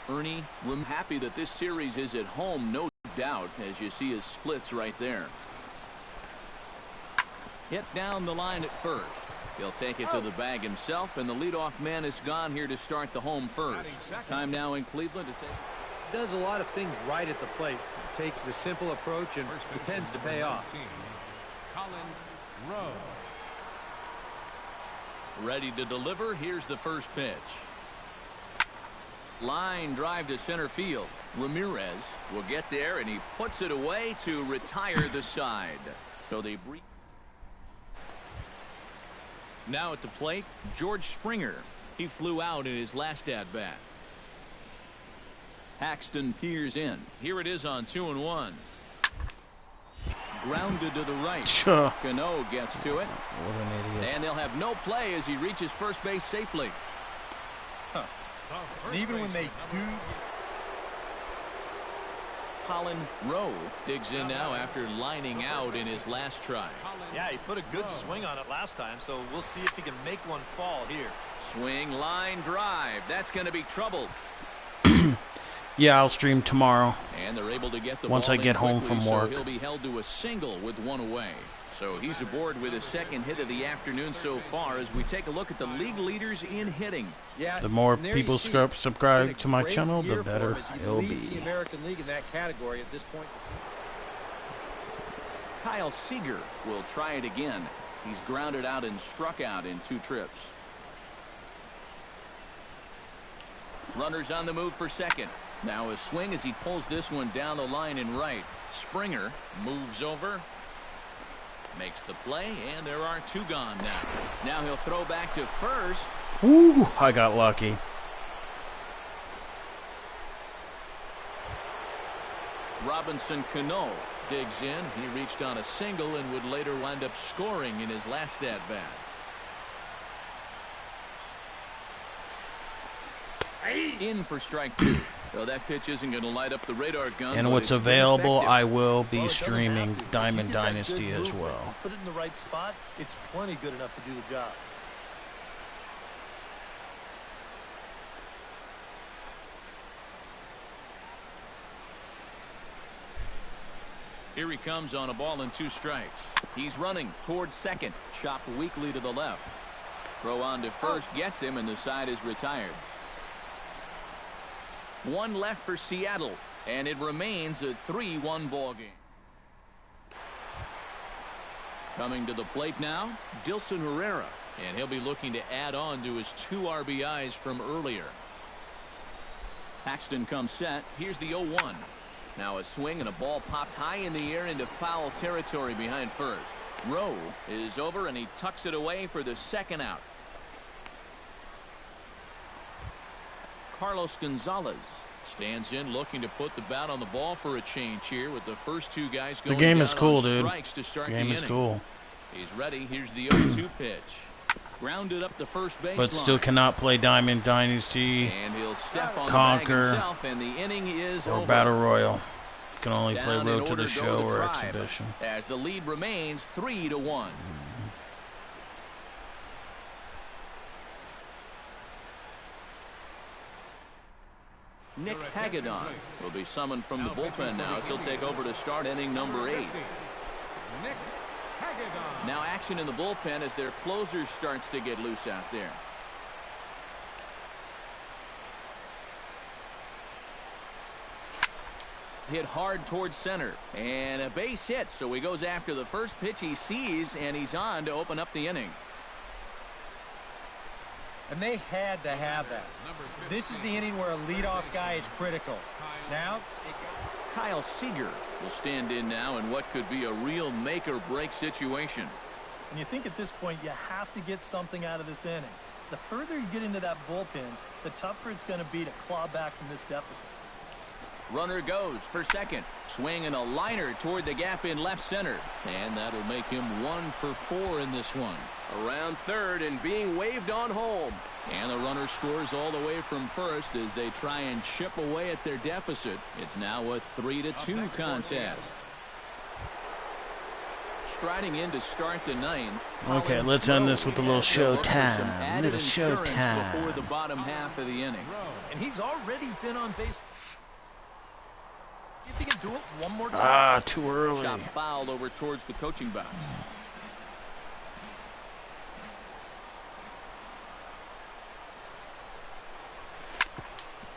Ernie, I'm happy that this series is at home, no doubt, as you see his splits right there. Hit down the line at first. He'll take it to the bag himself, and the leadoff man is gone here to start the home first. Time now in Cleveland to take. Does a lot of things right at the plate. Takes the simple approach and it tends to pay off. Colin Rowe. Ready to deliver. Here's the first pitch. Line drive to center field. Ramirez will get there, and he puts it away to retire the side. So they breathe. Now at the plate, George Springer. He flew out in his last at-bat. Paxton peers in. Here it is on 2-1. Grounded to the right. Cano gets to it. What an idiot. And they'll have no play as he reaches first base safely. Even when they do. Colin Rowe digs in now after lining out in his last try. Yeah, he put a good swing on it last time, so we'll see if he can make one fall here. Swing, line, drive. That's going to be trouble. Yeah, I'll stream tomorrow. And they're able to get the once ball I get home quickly, from work. So he'll be held to a single with 1 away. So he's aboard with his second hit of the afternoon so far as we take a look at the league leaders in hitting. Yeah, the more people subscribe to my channel, the better it'll be. The American League in that category at this point. Kyle Seager will try it again. He's grounded out and struck out in 2 trips. Runners on the move for second. Now a swing as he pulls this one down the line in right. Springer moves over. Makes the play, and there are 2 gone now. Now he'll throw back to first. Ooh, I got lucky. Robinson Cano digs in. He reached on a single and would later wind up scoring in his last at-bat. In for strike 2. So that pitch isn't going to light up the radar gun. And what's available, I will be streaming Diamond Dynasty as well. Put it in the right spot. It's plenty good enough to do the job. Here he comes on a ball and 2 strikes. He's running towards second. Chopped weakly to the left. Throw on to first gets him, and the side is retired. 1 left for Seattle, and it remains a 3-1 ball game. Coming to the plate now, Dilson Herrera, and he'll be looking to add on to his 2 RBIs from earlier. Paxton comes set. Here's the 0-1. Now a swing and a ball popped high in the air into foul territory behind first. Rowe is over, and he tucks it away for the second out. Carlos Gonzalez. Stands in looking to put the bat on the ball for a change here with the first two guys going. The game is cool, dude. To start the game is cool. He's ready. Here's the 0-2 pitch. Grounded up the first base but line. still cannot play Diamond Dynasty, and he'll step on Conquer, the bag himself, and the inning is or over. Battle Royal. Can only Down play Road to the Show or Tribe, Exhibition. As the lead remains 3-1. Nick Hagedorn will be summoned from the bullpen now as he'll take over to start inning number 8. Now action in the bullpen as their closer starts to get loose out there. Hit hard towards center and a base hit, so he goes after the first pitch he sees, and he's on to open up the inning. And they had to have that. This is the inning where a leadoff guy is critical. Now, Kyle Seager will stand in now in what could be a real make-or-break situation. And you think at this point you have to get something out of this inning. The further you get into that bullpen, the tougher it's going to be to claw back from this deficit. Runner goes for second. Swinging a liner toward the gap in left center. And that'll make him 1 for 4 in this one. Around third and being waved on home. And the runner scores all the way from first as they try and chip away at their deficit. It's now a 3-2 contest. Striding in to start the 9th. Okay, let's end this with a little showtime. Little showtime. Before the bottom half of the inning. And he's already been on base. If he can do it one more time. Ah, too early. Shot fouled over towards the coaching box.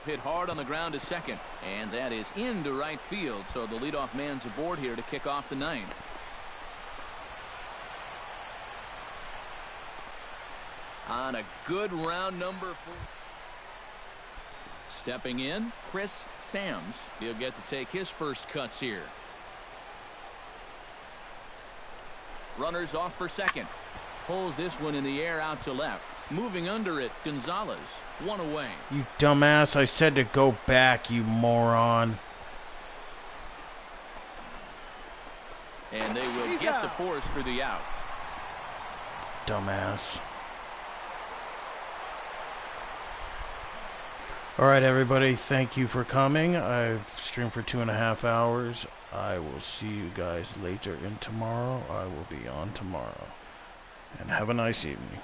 Hit hard on the ground to second, and that is into right field, so the leadoff man's aboard here to kick off the 9th. On a good round number 4. Stepping in, Chris Sams. He'll get to take his first cuts here. Runners off for second. Pulls this one in the air out to left. Moving under it, Gonzalez. 1 away. You dumbass. I said to go back, you moron. And they will get the force for the out. Dumbass. All right, everybody. Thank you for coming. I've streamed for 2.5 hours. I will see you guys later in tomorrow. I will be on tomorrow. And have a nice evening.